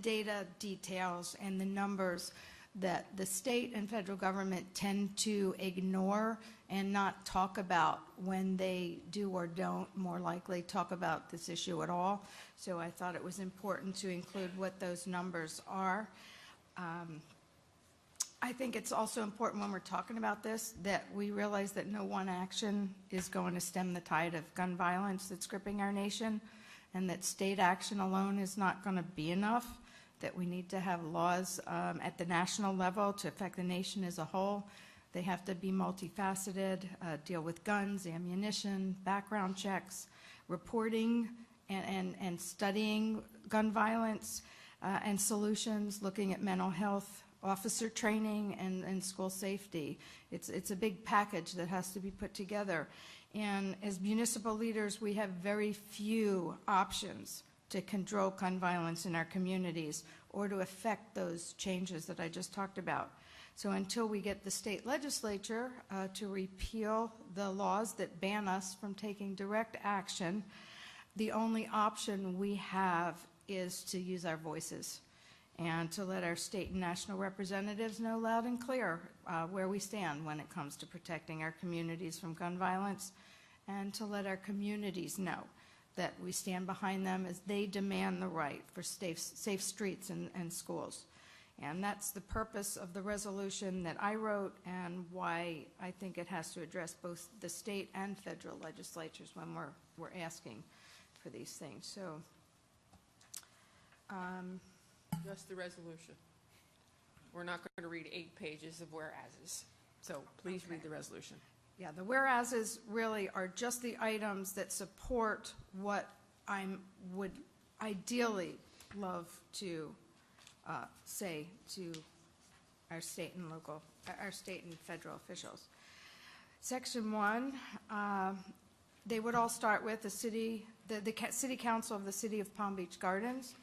data details and the numbers that the state and federal government tend to ignore and not talk about when they do or don't more likely talk about this issue at all. So I thought it was important to include what those numbers are. I think it's also important when we're talking about this that we realize that no one action is going to stem the tide of gun violence that's gripping our nation, and that state action alone is not going to be enough, that we need to have laws at the national level to affect the nation as a whole. They have to be multifaceted, deal with guns, ammunition, background checks, reporting and studying gun violence and solutions, looking at mental health, officer training, and school safety. It's a big package that has to be put together. And as municipal leaders, we have very few options to control gun violence in our communities or to affect those changes that I just talked about. So until we get the state legislature to repeal the laws that ban us from taking direct action, the only option we have is to use our voices and to let our state and national representatives know loud and clear where we stand when it comes to protecting our communities from gun violence, and to let our communities know that we stand behind them as they demand the right for safe streets and schools. And that's the purpose of the resolution that I wrote, and why I think it has to address both the state and federal legislatures when we're asking for these things. So, Just the resolution. We're not going to read 8 pages of whereases. So please read the resolution. yeah, the whereases really are just the items that support what I would ideally love to say to our state and federal officials. Section 1, they would all start with the city council of the city of Palm Beach Gardens.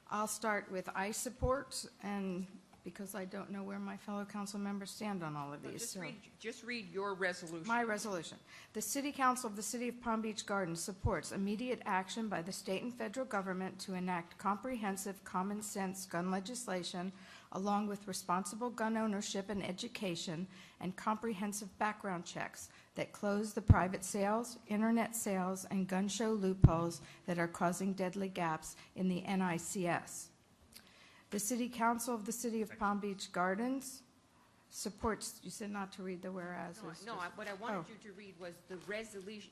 I'll start with I support, and because I don't know where my fellow council members stand on all of these. Just read your resolution. My resolution. The City Council of the City of Palm Beach Gardens supports immediate action by the state and federal government to enact comprehensive, common-sense gun legislation, along with responsible gun ownership and education, and comprehensive background checks that close the private sales, internet sales, and gun show loopholes that are causing deadly gaps in the NICS. The City Council of the City of Palm Beach Gardens supports, you said not to read the whereas. What I wanted you to read was the resolution.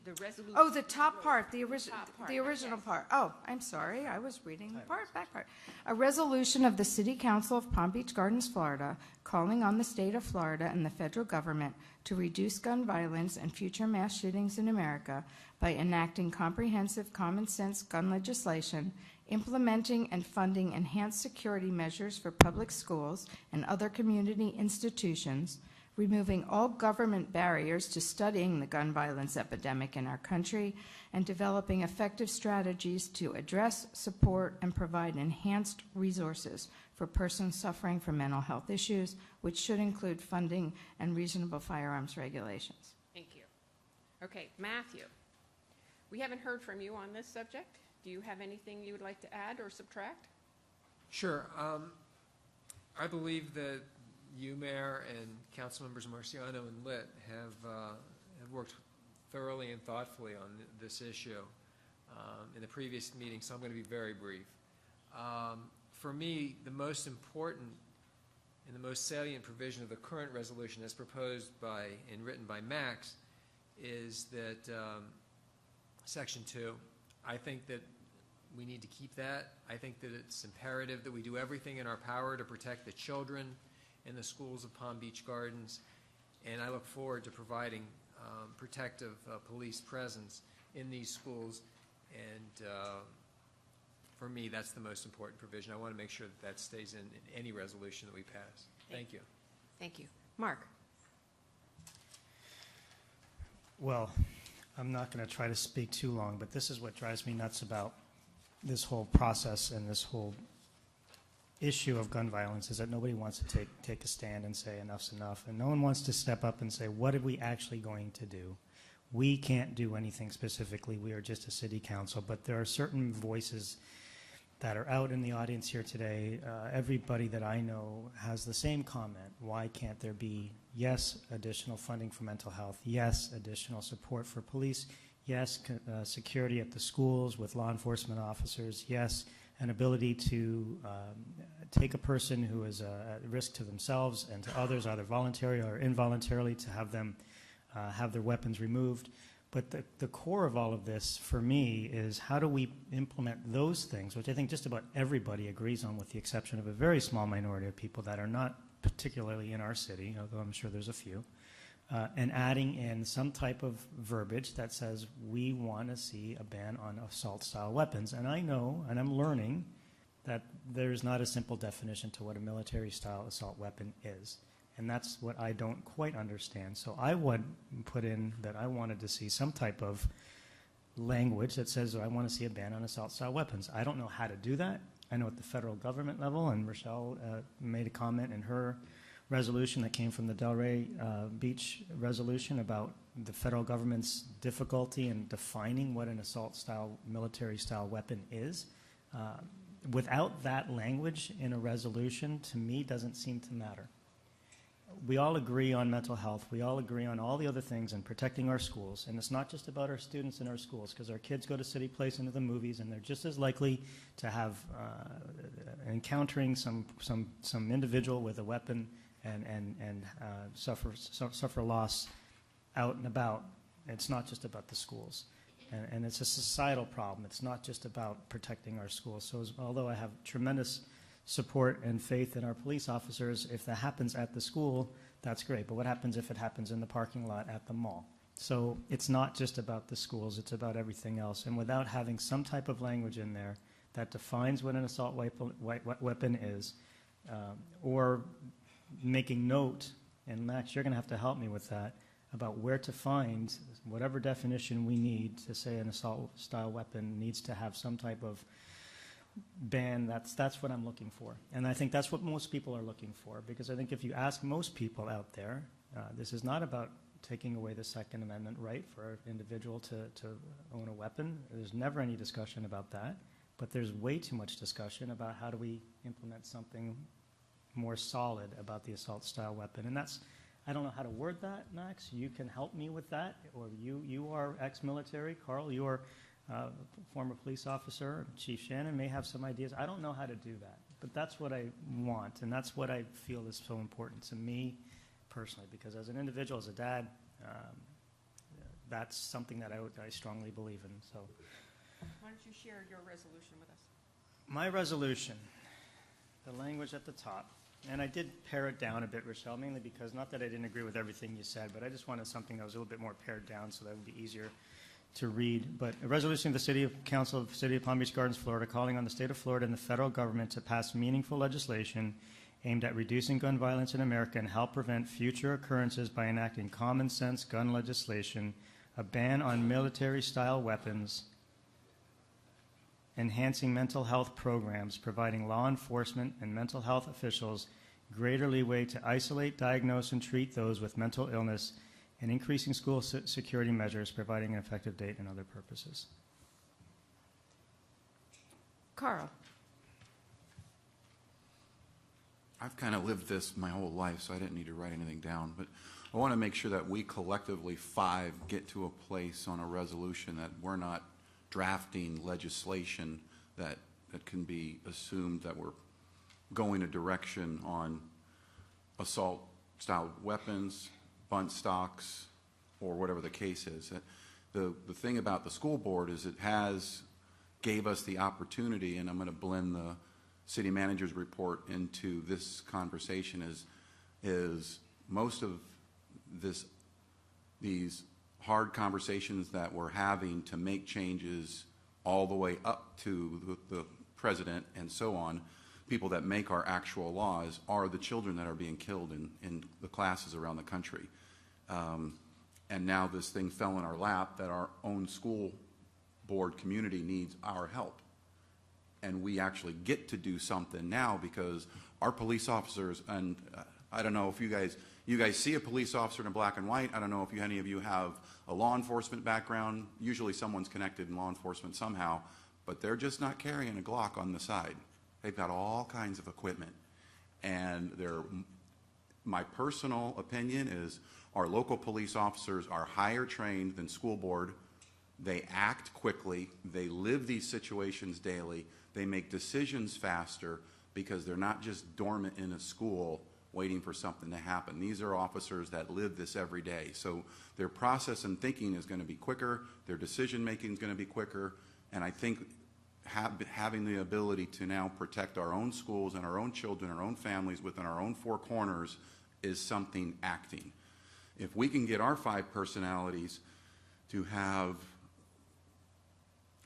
Oh, the top part, the original part. Oh, I'm sorry, I was reading the back part. A resolution of the City Council of Palm Beach Gardens, Florida, calling on the state of Florida and the federal government to reduce gun violence and future mass shootings in America by enacting comprehensive, common-sense gun legislation, implementing and funding enhanced security measures for public schools and other community institutions, removing all government barriers to studying the gun violence epidemic in our country, and developing effective strategies to address, support, and provide enhanced resources for persons suffering from mental health issues, which should include funding and reasonable firearms regulations. Thank you. Okay, Matthew, we haven't heard from you on this subject. Do you have anything you would like to add or subtract? Sure. I believe that you, Mayor, and Councilmembers Marciano and Litt have worked thoroughly and thoughtfully on this issue in the previous meeting, so I'm going to be very brief. For me, the most important and the most salient provision of the current resolution as proposed by and written by Max is that Section 2. I think that we need to keep that. I think that it's imperative that we do everything in our power to protect the children in the schools of Palm Beach Gardens, and I look forward to providing protective police presence in these schools, and for me, that's the most important provision. I want to make sure that that stays in any resolution that we pass. Thank you. Thank you. Mark. Well, I'm not going to try to speak too long, but this is what drives me nuts about this whole process and this whole issue of gun violence, is that nobody wants to take a stand and say enough's enough, and no one wants to step up and say, what are we actually going to do? We can't do anything specifically. We are just a city council, but there are certain voices that are out in the audience here today. Everybody that I know has the same comment. Why can't there be, yes, additional funding for mental health, yes, additional support for police, yes, security at the schools with law enforcement officers, yes, an ability to take a person who is at risk to themselves and to others, either voluntarily or involuntarily, to have them have their weapons removed. But the core of all of this, for me, is how do we implement those things, which I think just about everybody agrees on, with the exception of a very small minority of people that are not particularly in our city, although I'm sure there's a few, and adding in some type of verbiage that says we want to see a ban on assault-style weapons. And I know, and I'm learning, that there's not a simple definition to what a military-style assault weapon is. And that's what I don't quite understand. So I would put in that I wanted to see some type of language that says I want to see a ban on assault-style weapons. I don't know how to do that. I know at the federal government level, and Rochelle made a comment in her resolution that came from the Delray Beach resolution about the federal government's difficulty in defining what an assault-style, military-style weapon is. Without that language in a resolution, to me, doesn't seem to matter. We all agree on mental health. We all agree on all the other things and protecting our schools. And it's not just about our students in our schools, because our kids go to City Place and to the movies, and they're just as likely to have encountering some individual with a weapon and suffer loss out and about. It's not just about the schools. And it's a societal problem. It's not just about protecting our schools. So although I have tremendous support and faith in our police officers, if that happens at the school, that's great. But what happens if it happens in the parking lot at the mall? So it's not just about the schools, it's about everything else. And without having some type of language in there that defines what an assault weapon is, or making note, and Max, you're going to have to help me with that, about where to find whatever definition we need to say an assault-style weapon needs to have some type of ban. That's what I'm looking for. And I think that's what most people are looking for, because I think if you ask most people out there, this is not about taking away the Second Amendment right for an individual to own a weapon. There's never any discussion about that, but there's way too much discussion about how do we implement something more solid about the assault-style weapon. And that's, I don't know how to word that, Max. You can help me with that, or you are ex-military. Carl, you are former police officer. Chief Shannon may have some ideas. I don't know how to do that, but that's what I want, and that's what I feel is so important to me personally, because as an individual, as a dad, that's something that I strongly believe in. So, why don't you share your resolution with us? my resolution, the language at the top, and I did pare it down a bit, Rochelle, mainly because, not that I didn't agree with everything you said, but I just wanted something that was a little bit more pared down so that would be easier to read. But a resolution of the City Council of the City of Palm Beach Gardens, Florida, calling on the state of Florida and the federal government to pass meaningful legislation aimed at reducing gun violence in America and help prevent future occurrences by enacting common sense gun legislation, a ban on military-style weapons, enhancing mental health programs, providing law enforcement and mental health officials greater leeway to isolate, diagnose, and treat those with mental illness, and increasing school security measures, providing an effective date and other purposes. Carl. I've kind of lived this my whole life, so I didn't need to write anything down. But I want to make sure that we collectively, five, get to a place on a resolution that we're not drafting legislation that can be assumed that we're going a direction on assault-style weapons, bunt stocks, or whatever the case is. The thing about the school board is it gave us the opportunity, and I'm going to blend the city manager's report into this conversation, is most of these hard conversations that we're having to make changes all the way up to the president and so on, people that make our actual laws are the children that are being killed in the classes around the country. And now this thing fell in our lap that our own school board community needs our help. And we actually get to do something now because our police officers, and I don't know if you guys see a police officer in black and white. I don't know if any of you have a law enforcement background. Usually someone's connected in law enforcement somehow, but they're just not carrying a Glock on the side. They've got all kinds of equipment. And my personal opinion is our local police officers are higher trained than school board. They act quickly. They live these situations daily. They make decisions faster because they're not just dormant in a school waiting for something to happen. These are officers that live this every day. So their process and thinking is going to be quicker. Their decision making is going to be quicker. And I think having the ability to now protect our own schools and our own children, our own families within our own four corners is something acting. If we can get our five personalities to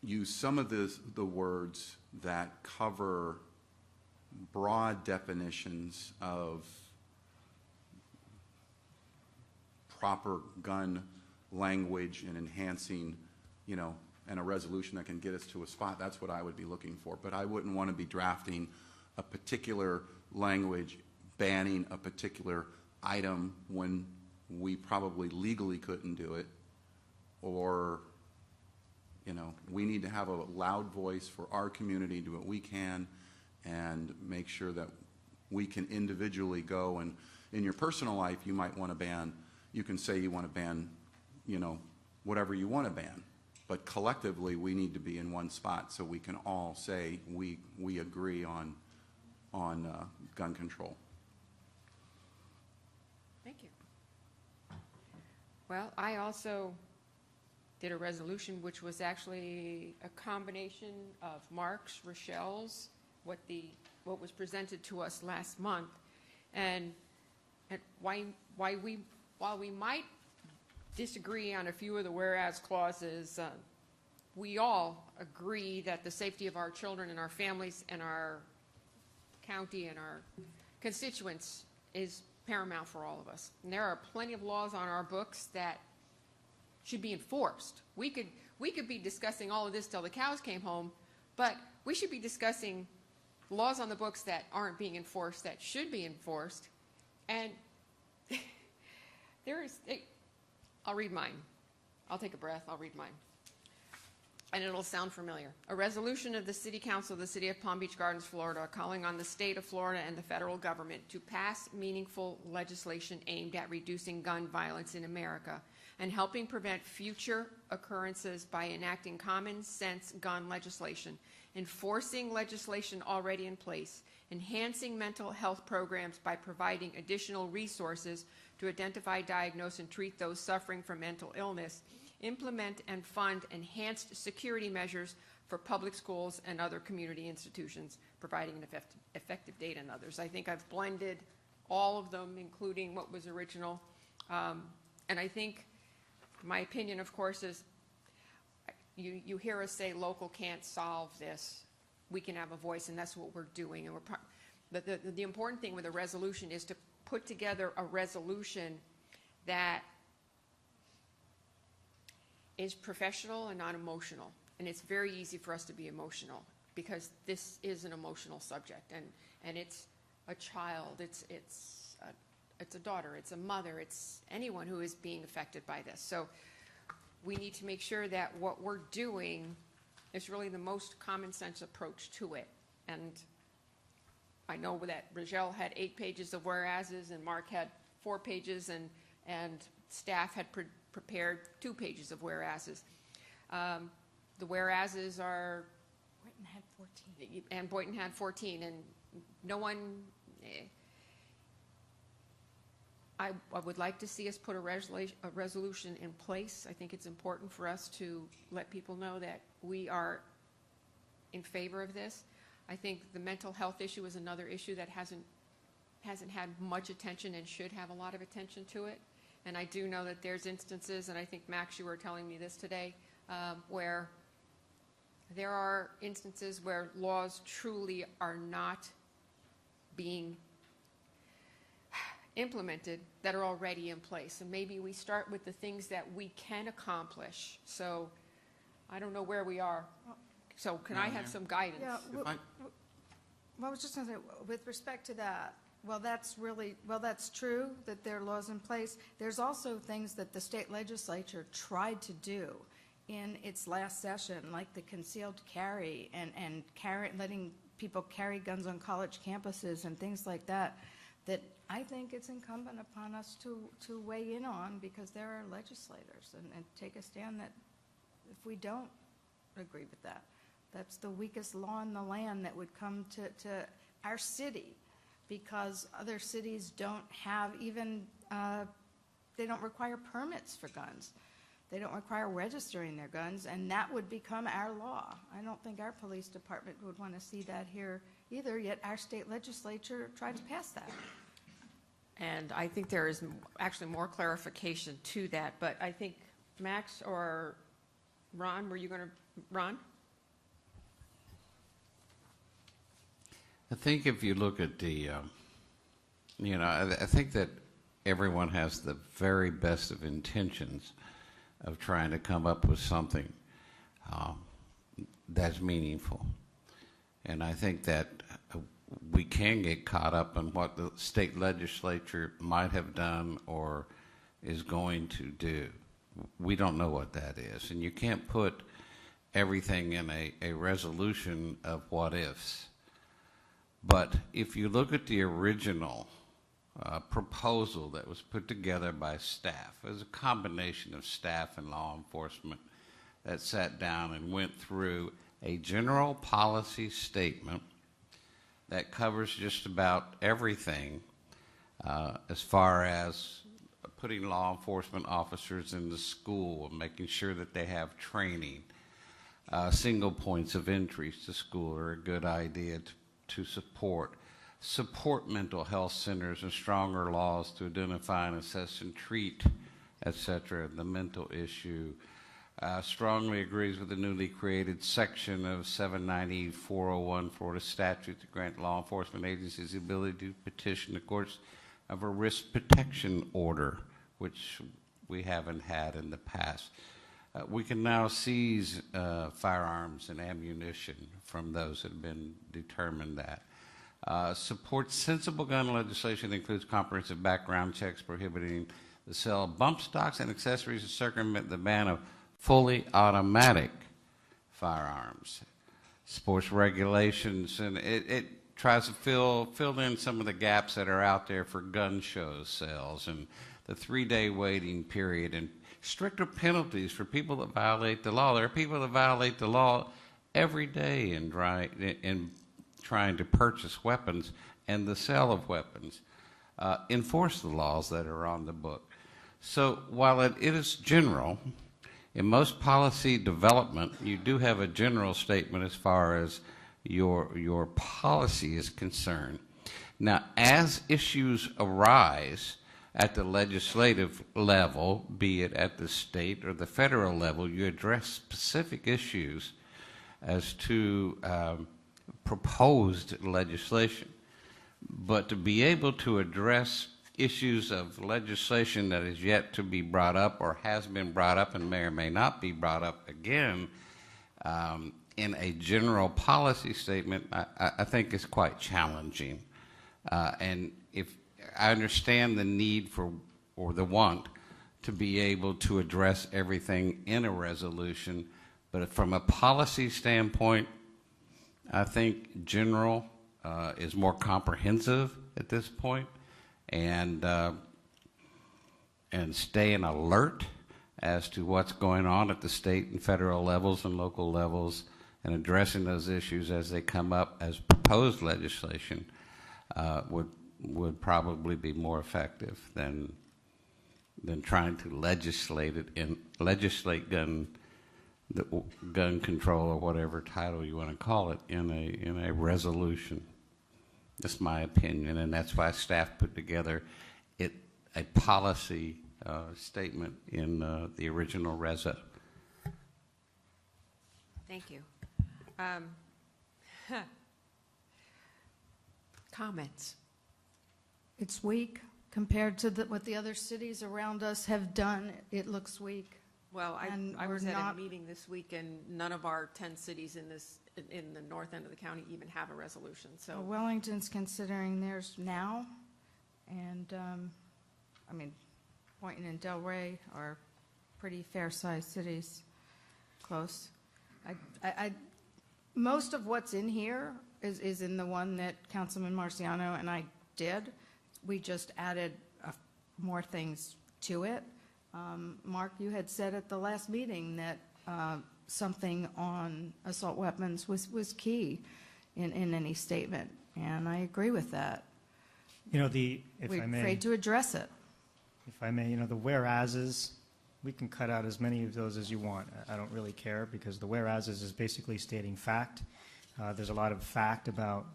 use some of the words that cover broad definitions of proper gun language and enhancing, you know, and a resolution that can get us to a spot, that's what I would be looking for. But I wouldn't want to be drafting a particular language banning a particular item when we probably legally couldn't do it, or, you know, we need to have a loud voice for our community, do what we can, and make sure that we can individually go. And in your personal life, you might want to ban, you can say you want to ban, you know, whatever you want to ban. But collectively, we need to be in one spot so we can all say we agree on gun control. Thank you. Well, I also did a resolution which was actually a combination of Mark's, Rochelle's, what was presented to us last month, and while we might disagree on a few of the whereas clauses, we all agree that the safety of our children and our families and our county and our constituents is paramount for all of us. And there are plenty of laws on our books that should be enforced. We could be discussing all of this till the cows came home, but we should be discussing laws on the books that aren't being enforced that should be enforced. And I'll read mine. I'll take a breath. I'll read mine. And it'll sound familiar. A resolution of the City Council of the City of Palm Beach Gardens, Florida, calling on the state of Florida and the federal government to pass meaningful legislation aimed at reducing gun violence in America and helping prevent future occurrences by enacting common sense gun legislation, enforcing legislation already in place, enhancing mental health programs by providing additional resources to identify, diagnose, and treat those suffering from mental illness, implement and fund enhanced security measures for public schools and other community institutions, providing an effective date and others. I think I've blended all of them, including what was original. And I think my opinion, of course, is you hear us say local can't solve this. We can have a voice, and that's what we're doing. And the important thing with a resolution is to put together a resolution that is professional and not emotional. And it's very easy for us to be emotional because this is an emotional subject, and it's a child, it's a daughter, it's a mother, it's anyone who is being affected by this. So we need to make sure that what we're doing is really the most common sense approach to it. And I know that Rochelle had 8 pages of whereases and Mark had 4 pages and staff had prepared 2 pages of whereases. The whereases are... Boynton had 14. And Boynton had 14, and no one... I would like to see us put a resolution in place. I think it's important for us to let people know that we are in favor of this. I think the mental health issue is another issue that hasn't had much attention and should have a lot of attention to it. And I do know that there's instances, and I think, Max, you were telling me this today, where there are instances where laws truly are not being implemented that are already in place. And maybe we start with the things that we can accomplish. So I don't know where we are. So can I have some guidance? Yeah, well, I was just going to say, with respect to that, that's true that there are laws in place. There's also things that the state legislature tried to do in its last session, like the concealed carry and letting people carry guns on college campuses and things like that, that I think it's incumbent upon us to weigh in on, because there are legislators, and take a stand that if we don't agree with that, that's the weakest law in the land that would come to our city, because other cities don't have even, they don't require permits for guns. They don't require registering their guns, and that would become our law. I don't think our police department would want to see that here either, yet our state legislature tried to pass that. And I think there is actually more clarification to that, but I think Max or Ron, were you going to, Ron? I think if you look at the, I think that everyone has the very best of intentions of trying to come up with something that's meaningful. And I think that we can get caught up in what the state legislature might have done or is going to do. We don't know what that is. And you can't put everything in a resolution of what ifs. But if you look at the original proposal that was put together by staff, it was a combination of staff and law enforcement that sat down and went through a general policy statement that covers just about everything as far as putting law enforcement officers in the school and making sure that they have training. Single points of entry to school are a good idea to support mental health centers and stronger laws to identify and assess and treat, etc., the mental issue. Strongly agrees with the newly created section of 790-401 Florida statute to grant law enforcement agencies the ability to petition the courts of a risk protection order, which we haven't had in the past. We can now seize firearms and ammunition from those that have been determined that. Supports sensible gun legislation that includes comprehensive background checks prohibiting the sale of bump stocks and accessories to circumvent the ban of fully automatic firearms. Supports regulations, and it tries to fill in some of the gaps that are out there for gun show sales and the 3-day waiting period and stricter penalties for people that violate the law. There are people that violate the law every day in trying to purchase weapons and the sale of weapons. Enforce the laws that are on the book. So while it is general, in most policy development, you do have a general statement as far as your policy is concerned. Now, as issues arise at the legislative level, be it at the state or the federal level, you address specific issues as to proposed legislation. But to be able to address issues of legislation that is yet to be brought up or has been brought up and may or may not be brought up again in a general policy statement, I think is quite challenging. And if I understand the need for or the want to be able to address everything in a resolution, but from a policy standpoint, I think general is more comprehensive at this point, and staying alert as to what's going on at the state and federal levels and local levels and addressing those issues as they come up as proposed legislation would probably be more effective than trying to legislate gun control or whatever title you want to call it in a resolution. That's my opinion, and that's why staff put together a policy statement in the original RESA. Thank you. Comments? It's weak compared to what the other cities around us have done. It looks weak. Well, I we're was at not- a meeting this week, and none of our 10 cities in the north end of the county even have a resolution. So Wellington's considering theirs now, and, I mean, Boynton and Delray are pretty fair-sized cities, close. Most of what's in here is in the one that Councilman Marciano and I did. We just added more things to it. Mark, you had said at the last meeting that something on assault weapons was key in any statement, and I agree with that. You know, if We're I may. afraid to address it. If I may, you know, the whereases, we can cut out as many of those as you want. I don't really care, because the whereases is basically stating fact. There's a lot of fact about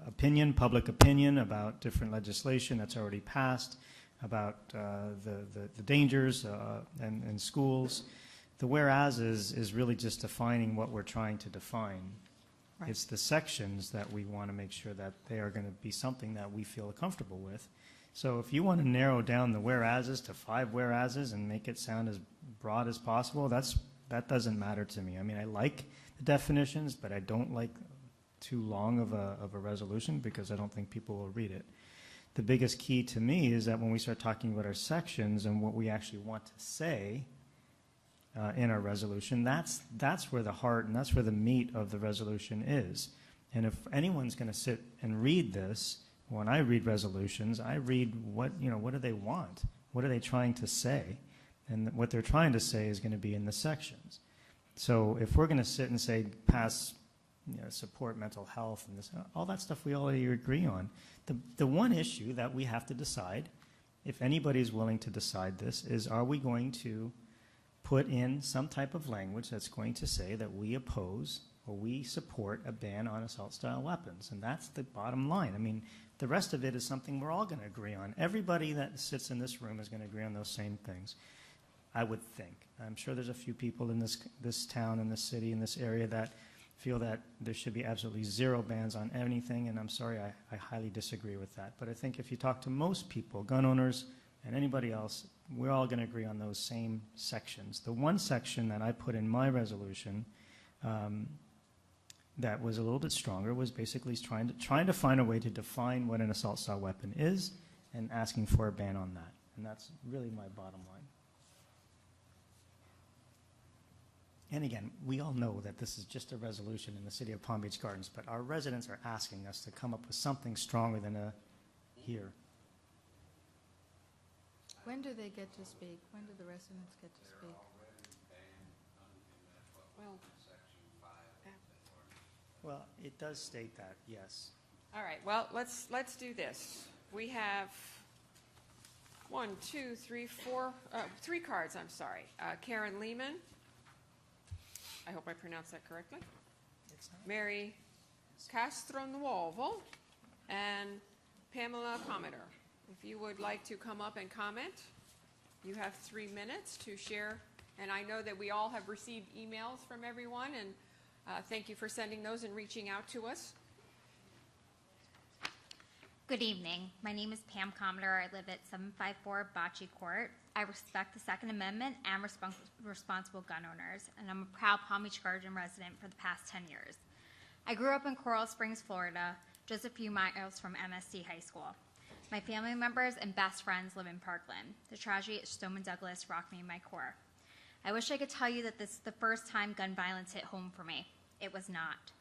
opinion, public opinion, about different legislation that's already passed, about the dangers in schools. The whereases is really just defining what we're trying to define. Right. It's the sections that we want to make sure that they are going to be something that we feel comfortable with. So if you want to narrow down the whereases to 5 whereases and make it sound as broad as possible, that doesn't matter to me. I mean, I like the definitions, but I don't like too long of a resolution because I don't think people will read it. The biggest key to me is that when we start talking about our sections and what we actually want to say in our resolution, that's where the heart and that's where the meat of the resolution is. And if anyone's going to sit and read this, when I read resolutions, I read what do they want? What are they trying to say? And what they're trying to say is going to be in the sections. So if we're going to sit and say pass, support mental health and this, all that stuff we already agree on. The one issue that we have to decide, if anybody's willing to decide this, is are we going to put in some type of language that's going to say that we oppose or we support a ban on assault-style weapons. And that's the bottom line. I mean, the rest of it is something we're all going to agree on. Everybody that sits in this room is going to agree on those same things, I would think. I'm sure there's a few people in this town, in this city, in this area that feel that there should be absolutely zero bans on anything, and I'm sorry, I highly disagree with that. But I think if you talk to most people, gun owners and anybody else, we're all going to agree on those same sections. The one section that I put in my resolution that was a little bit stronger was basically trying to find a way to define what an assault-style weapon is and asking for a ban on that. And that's really my bottom line. And again, we all know that this is just a resolution in the city of Palm Beach Gardens, but our residents are asking us to come up with something stronger than a here. When do they get to speak? When do the residents get to speak? Well, it does state that, yes. All right, well, let's do this. We have 3 cards, I'm sorry. Karen Lehman. I hope I pronounced that correctly. Mary Castronuovo and Pamela Commodore. If you would like to come up and comment, you have 3 minutes to share. And I know that we all have received emails from everyone, and thank you for sending those and reaching out to us. Good evening. My name is Pam Commodore. I live at 754 Bocce Court. I respect the Second Amendment and responsible gun owners, and I'm a proud Palm Beach Garden resident for the past 10 years. I grew up in Coral Springs, Florida, just a few miles from MSD High School. My family members and best friends live in Parkland. The tragedy at Stoneman Douglas rocked me in my core. I wish I could tell you that this is the first time gun violence hit home for me. It was not.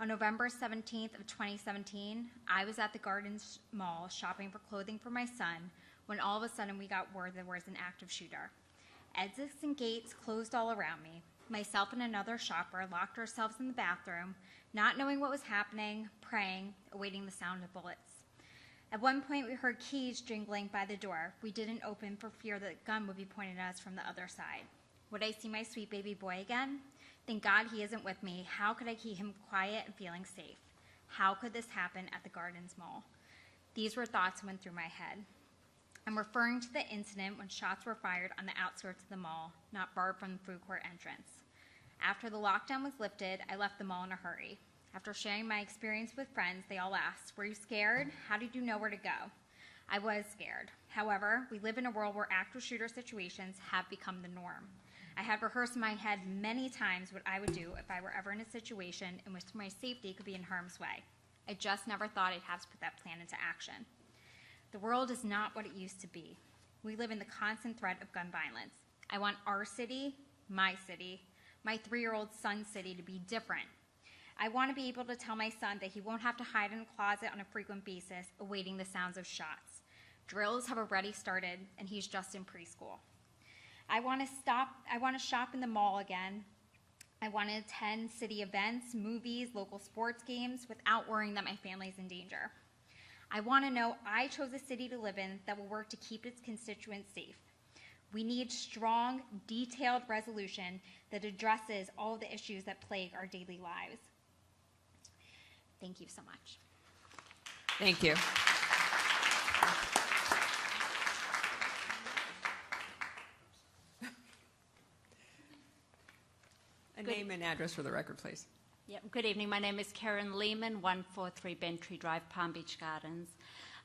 On November 17th of 2017, I was at the Gardens Mall shopping for clothing for my son when all of a sudden we got word there was an active shooter. Exits and gates closed all around me. Myself and another shopper locked ourselves in the bathroom, not knowing what was happening, praying, awaiting the sound of bullets. At one point, we heard keys jingling by the door. We didn't open for fear that a gun would be pointed at us from the other side. Would I see my sweet baby boy again? Thank God he isn't with me. How could I keep him quiet and feeling safe? How could this happen at the Gardens Mall? These were thoughts that went through my head. I'm referring to the incident when shots were fired on the outskirts of the mall, not far from the food court entrance. After the lockdown was lifted, I left the mall in a hurry. After sharing my experience with friends, they all asked, "Were you scared? How did you know where to go?" I was scared. However, we live in a world where active shooter situations have become the norm. I had rehearsed in my head many times what I would do if I were ever in a situation in which my safety could be in harm's way. I just never thought I'd have to put that plan into action. The world is not what it used to be. We live in the constant threat of gun violence. I want our city, my 3-year-old son's city to be different. I want to be able to tell my son that he won't have to hide in a closet on a frequent basis, awaiting the sounds of shots. Drills have already started, and he's just in preschool. I want to shop in the mall again. I want to attend city events, movies, local sports games without worrying that my family's in danger. I want to know I chose a city to live in that will work to keep its constituents safe. We need strong, detailed resolution that addresses all the issues that plague our daily lives. Thank you so much. Thank you. A name and address for the record, please. Yep. Good evening. My name is Karen Lehman, 143 Bentry Drive, Palm Beach Gardens.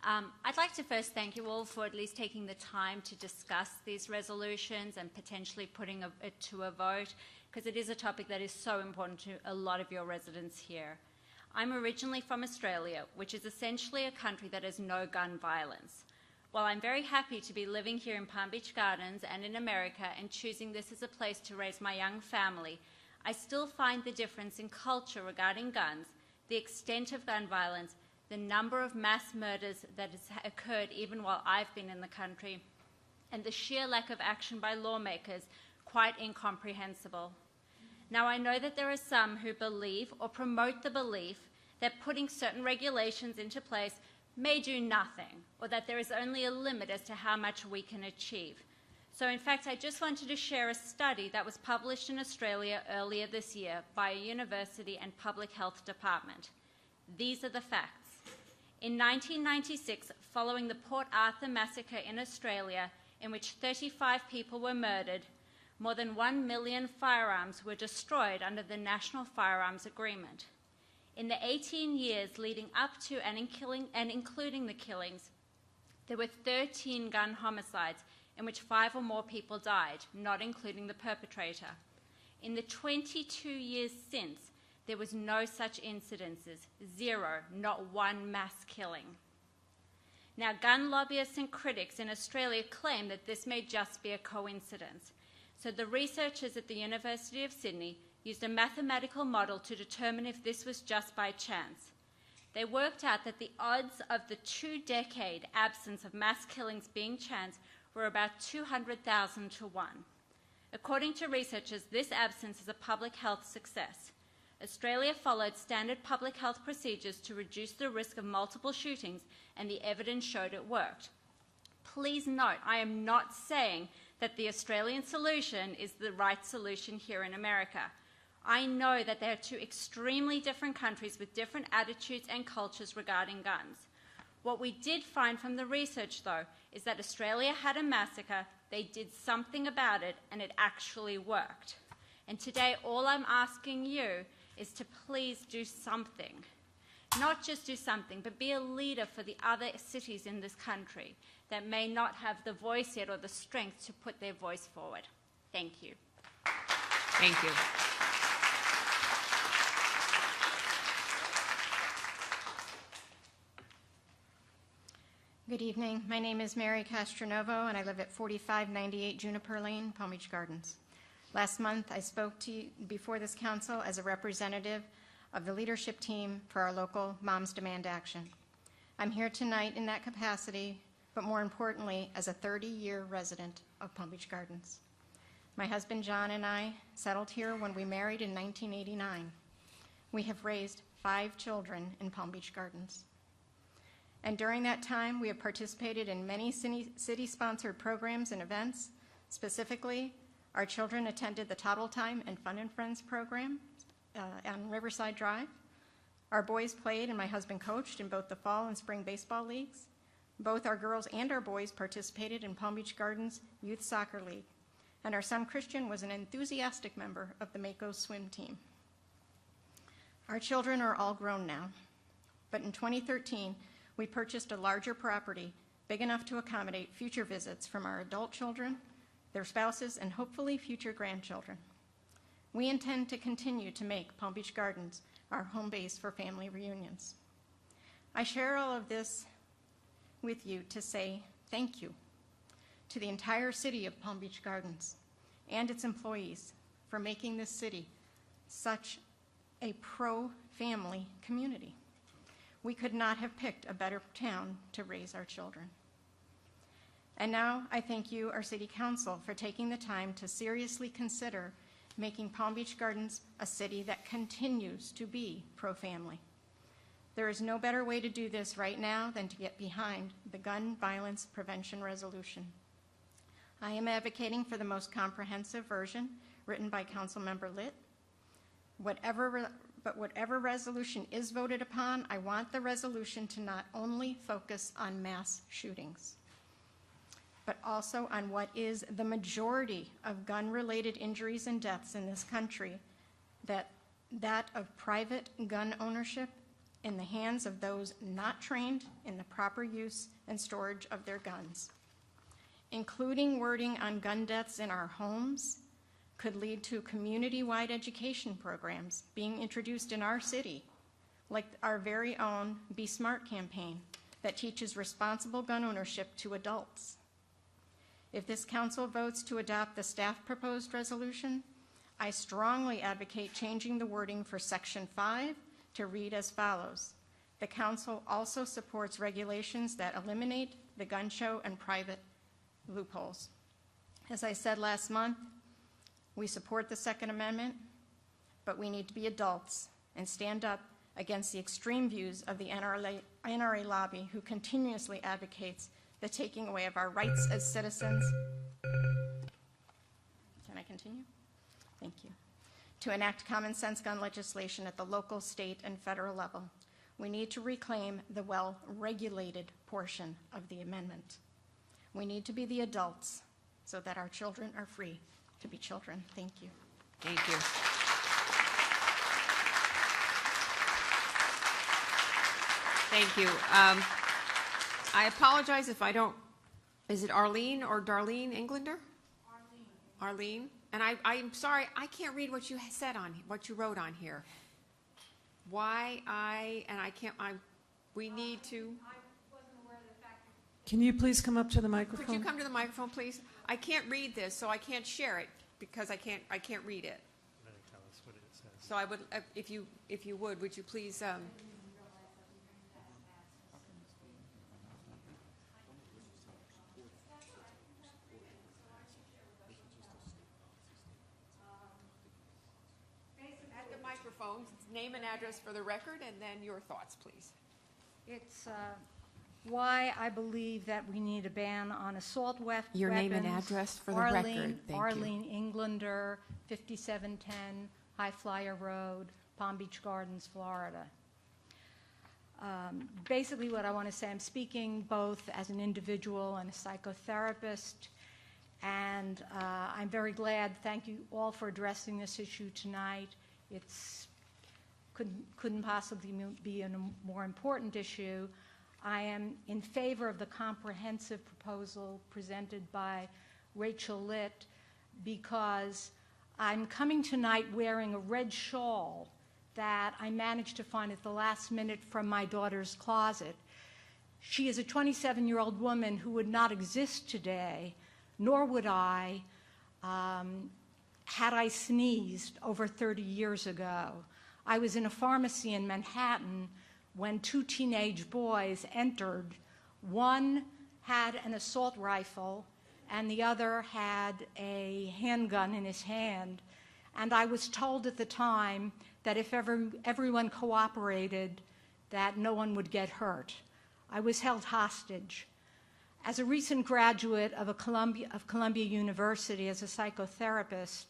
I'd like to first thank you all for at least taking the time to discuss these resolutions and potentially putting it to a vote, because it is a topic that is so important to a lot of your residents here. I'm originally from Australia, which is essentially a country that has no gun violence. While I'm very happy to be living here in Palm Beach Gardens and in America and choosing this as a place to raise my young family, I still find the difference in culture regarding guns, the extent of gun violence, the number of mass murders that has occurred even while I've been in the country, and the sheer lack of action by lawmakers quite incomprehensible. Now, I know that there are some who believe or promote the belief that putting certain regulations into place may do nothing, or that there is only a limit as to how much we can achieve. So in fact, I just wanted to share a study that was published in Australia earlier this year by a university and public health department. These are the facts. In 1996, following the Port Arthur massacre in Australia, in which 35 people were murdered, more than 1 million firearms were destroyed under the National Firearms Agreement. In the 18 years leading up to and including the killings, there were 13 gun homicides in which 5 or more people died, not including the perpetrator. In the 22 years since, there was no such incidences, 0, not one mass killing. Now, gun lobbyists and critics in Australia claim that this may just be a coincidence. So the researchers at the University of Sydney used a mathematical model to determine if this was just by chance. They worked out that the odds of the 2-decade absence of mass killings being chance were about 200,000 to 1. According to researchers, this absence is a public health success. Australia followed standard public health procedures to reduce the risk of multiple shootings, and the evidence showed it worked. Please note, I am not saying that the Australian solution is the right solution here in America. I know that they are two extremely different countries with different attitudes and cultures regarding guns. What we did find from the research, though, is that Australia had a massacre, they did something about it, and it actually worked. And today, all I'm asking you is to please do something. Not just do something, but be a leader for the other cities in this country that may not have the voice yet or the strength to put their voice forward. Thank you. Thank you. Good evening. My name is Mary Castronovo, and I live at 4598 Juniper Lane, Palm Beach Gardens. Last month, I spoke to you before this council as a representative of the leadership team for our local Moms Demand Action. I'm here tonight in that capacity, but more importantly, as a 30-year resident of Palm Beach Gardens. My husband John and I settled here when we married in 1989. We have raised 5 children in Palm Beach Gardens. And during that time, we have participated in many city-sponsored programs and events. Specifically, our children attended the Toddle Time and Fun and Friends program on Riverside Drive. Our boys played and my husband coached in both the fall and spring baseball leagues. Both our girls and our boys participated in Palm Beach Gardens Youth Soccer League. And our son Christian was an enthusiastic member of the Mako swim team. Our children are all grown now, but in 2013, we purchased a larger property big enough to accommodate future visits from our adult children, their spouses, and hopefully future grandchildren. We intend to continue to make Palm Beach Gardens our home base for family reunions. I share all of this with you to say thank you to the entire city of Palm Beach Gardens and its employees for making this city such a pro-family community. We could not have picked a better town to raise our children. And now I thank you, our City Council, for taking the time to seriously consider making Palm Beach Gardens a city that continues to be pro-family. There is no better way to do this right now than to get behind the Gun Violence Prevention Resolution. I am advocating for the most comprehensive version written by Councilmember Litt. But whatever resolution is voted upon, I want the resolution to not only focus on mass shootings, but also on what is the majority of gun-related injuries and deaths in this country, that of private gun ownership in the hands of those not trained in the proper use and storage of their guns. Including wording on gun deaths in our homes could lead to community-wide education programs being introduced in our city, like our very own Be Smart campaign that teaches responsible gun ownership to adults. If this council votes to adopt the staff proposed resolution, I strongly advocate changing the wording for Section 5 to read as follows. The council also supports regulations that eliminate the gun show and private loopholes. As I said last month, we support the Second Amendment, but we need to be adults and stand up against the extreme views of the NRA lobby who continuously advocates the taking away of our rights as citizens. Can I continue? Thank you. To enact common sense gun legislation at the local, state, and federal level, we need to reclaim the well-regulated portion of the amendment. We need to be the adults so that our children are free to be children. Thank you. Thank you. Thank you. I apologize if I don't, is it Arlene or Darlene Englander? Arlene. And I'm sorry, I can't read what you said what you wrote on here. We need to. Can you please come up to the microphone? Could you come to the microphone, please? I can't read this, so I can't share it because I can't read it. Tell us what it says. So I would, if you would you please? At the microphone, name and address for the record, and then your thoughts, please. It's why I believe that we need a ban on assault weapons. Your name and address for the record. Thank you. Arlene Englander, 5710 High Flyer Road, Palm Beach Gardens, Florida. Basically what I want to say, I'm speaking both as an individual and a psychotherapist, and I'm very glad, thank you all for addressing this issue tonight. It's couldn't possibly be a more important issue. I am in favor of the comprehensive proposal presented by Rachel Litt because I'm coming tonight wearing a red shawl that I managed to find at the last minute from my daughter's closet. She is a 27-year-old woman who would not exist today, nor would I, had I sneezed over 30 years ago. I was in a pharmacy in Manhattan when two teenage boys entered. One had an assault rifle and the other had a handgun in his hand. And I was told at the time that if everyone cooperated, that no one would get hurt. I was held hostage. As a recent graduate of Columbia University as a psychotherapist,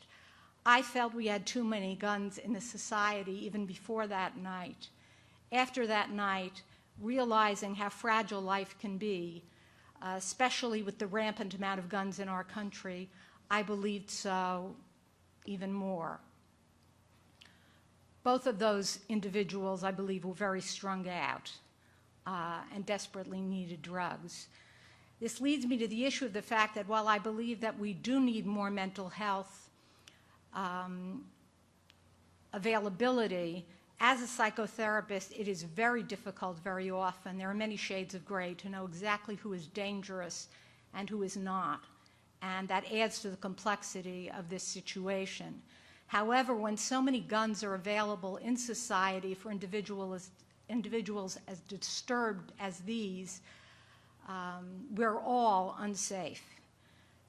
I felt we had too many guns in the society even before that night. After that night, realizing how fragile life can be, especially with the rampant amount of guns in our country, I believed so even more. Both of those individuals, I believe, were very strung out and desperately needed drugs. This leads me to the issue of the fact that while I believe that we do need more mental health availability, as a psychotherapist, it is very difficult very often. There are many shades of gray to know exactly who is dangerous and who is not. And that adds to the complexity of this situation. However, when so many guns are available in society for individuals as disturbed as these, we're all unsafe.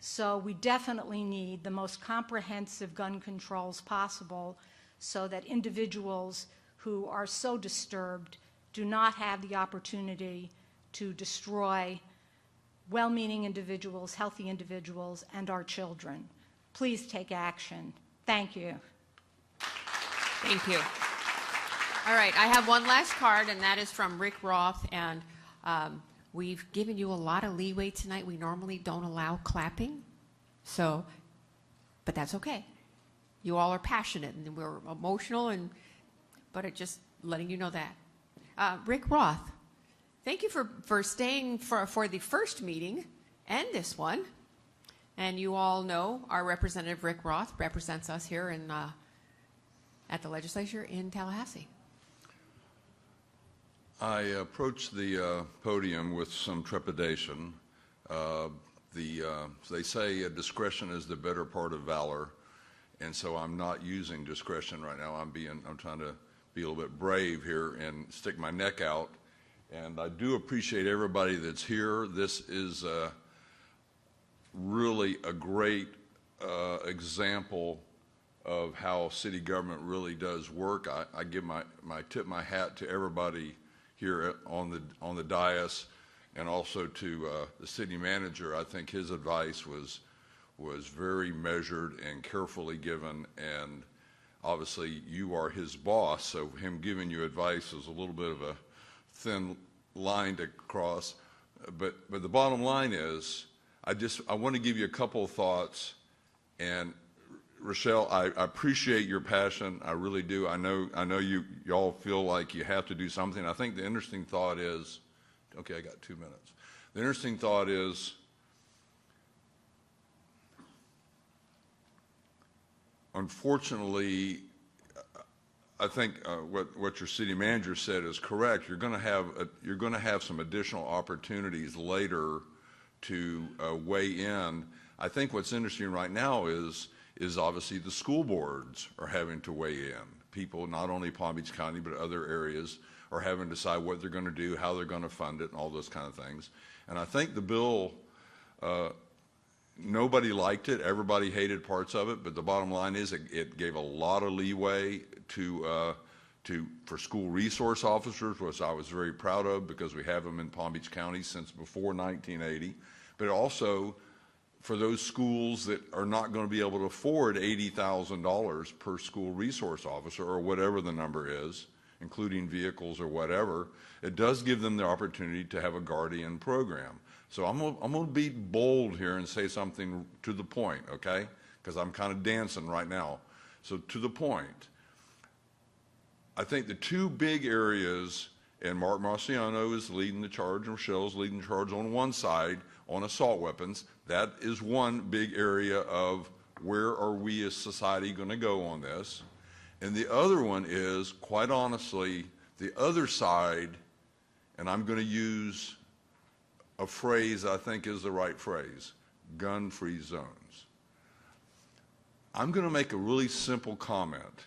So we definitely need the most comprehensive gun controls possible so that individuals who are so disturbed do not have the opportunity to destroy well-meaning individuals, healthy individuals, and our children. Please take action. Thank you. Thank you. All right, I have one last card, and that is from Rick Roth, and we've given you a lot of leeway tonight. We normally don't allow clapping, but that's okay. You all are passionate, and we're emotional, but it's just letting you know that. Rick Roth, thank you for staying for the first meeting and this one. And you all know our representative, Rick Roth, represents us here in, at the legislature in Tallahassee. I approached the podium with some trepidation. They say discretion is the better part of valor, and so I'm not using discretion right now. I'm trying to be a little bit brave here and stick my neck out. And I do appreciate everybody that's here. This is really a great example of how city government really does work. I give tip my hat to everybody here on the dais, and also to the city manager. I think his advice was very measured and carefully given, and obviously you are his boss, so him giving you advice is a little bit of a thin line to cross. But the bottom line is, I want to give you a couple of thoughts. And Rochelle, I appreciate your passion. I really do. I know y'all feel like you have to do something. I think the interesting thought is, okay, I got 2 minutes. The interesting thought is, unfortunately, I think what your city manager said is correct. You're going to have some additional opportunities later to weigh in. I think what's interesting right now is obviously the school boards are having to weigh in. People, not only Palm Beach County, but other areas, are having to decide what they're going to do, how they're going to fund it, and all those kind of things. And I think the bill, nobody liked it. Everybody hated parts of it. But the bottom line is it gave a lot of leeway for school resource officers, which I was very proud of because we have them in Palm Beach County since before 1980. But also for those schools that are not going to be able to afford $80,000 per school resource officer, or whatever the number is, including vehicles or whatever, it does give them the opportunity to have a guardian program. So I'm going to be bold here and say something to the point, okay? Because I'm kind of dancing right now. So to the point, I think the two big areas, and Mark Marciano is leading the charge and Rochelle's leading the charge on one side on assault weapons. That is one big area of where are we as society going to go on this. And the other one is, quite honestly, the other side, and I'm going to use a phrase I think is the right phrase, gun-free zones. I'm going to make a really simple comment.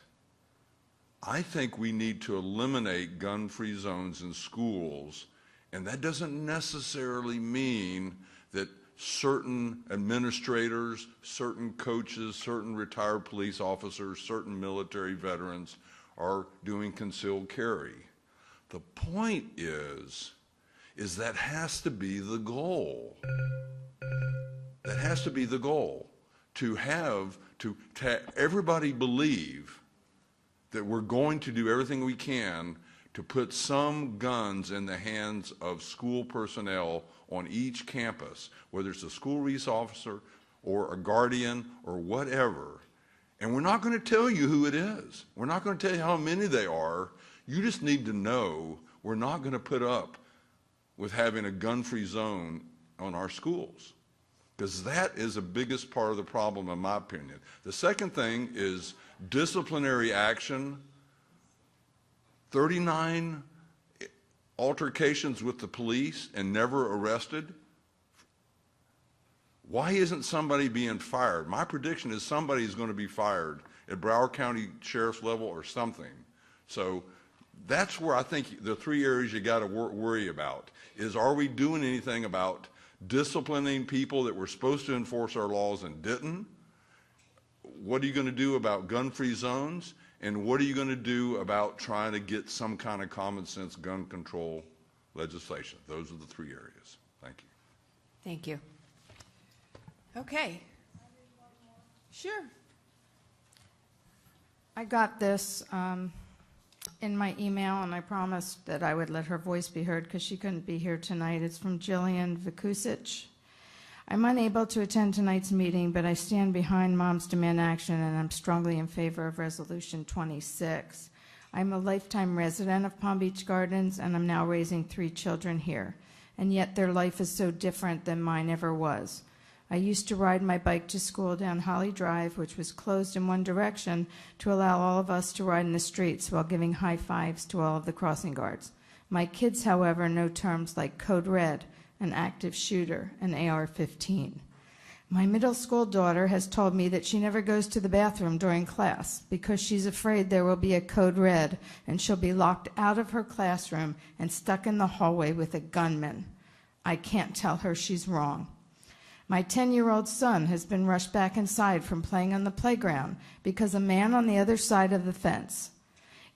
I think we need to eliminate gun-free zones in schools, and that doesn't necessarily mean that certain administrators, certain coaches, certain retired police officers, certain military veterans are doing concealed carry. The point is that has to be the goal. That has to be the goal, to everybody believe that we're going to do everything we can to put some guns in the hands of school personnel on each campus, whether it's a school resource officer or a guardian or whatever. And we're not going to tell you who it is. We're not going to tell you how many they are. You just need to know we're not going to put up with having a gun-free zone on our schools, because that is the biggest part of the problem, in my opinion. The second thing is disciplinary action. 39 altercations with the police and never arrested. Why isn't somebody being fired? My prediction is somebody is going to be fired at Broward County Sheriff's level or something. So that's where I think the three areas you got to worry about is, are we doing anything about disciplining people that were supposed to enforce our laws and didn't? What are you going to do about gun-free zones? And what are you going to do about trying to get some kind of common sense gun control legislation? Those are the three areas. Thank you. Thank you. Okay. Sure. I got this in my email, and I promised that I would let her voice be heard because she couldn't be here tonight. It's from Jillian Vikusic. I'm unable to attend tonight's meeting, but I stand behind Moms Demand Action, and I'm strongly in favor of Resolution 26. I'm a lifetime resident of Palm Beach Gardens, and I'm now raising 3 children here. And yet their life is so different than mine ever was. I used to ride my bike to school down Holly Drive, which was closed in one direction to allow all of us to ride in the streets while giving high fives to all of the crossing guards. My kids, however, know terms like Code Red, an active shooter, and AR-15. My middle school daughter has told me that she never goes to the bathroom during class because she's afraid there will be a Code Red and she'll be locked out of her classroom and stuck in the hallway with a gunman. I can't tell her she's wrong. My 10-year-old son has been rushed back inside from playing on the playground because a man on the other side of the fence.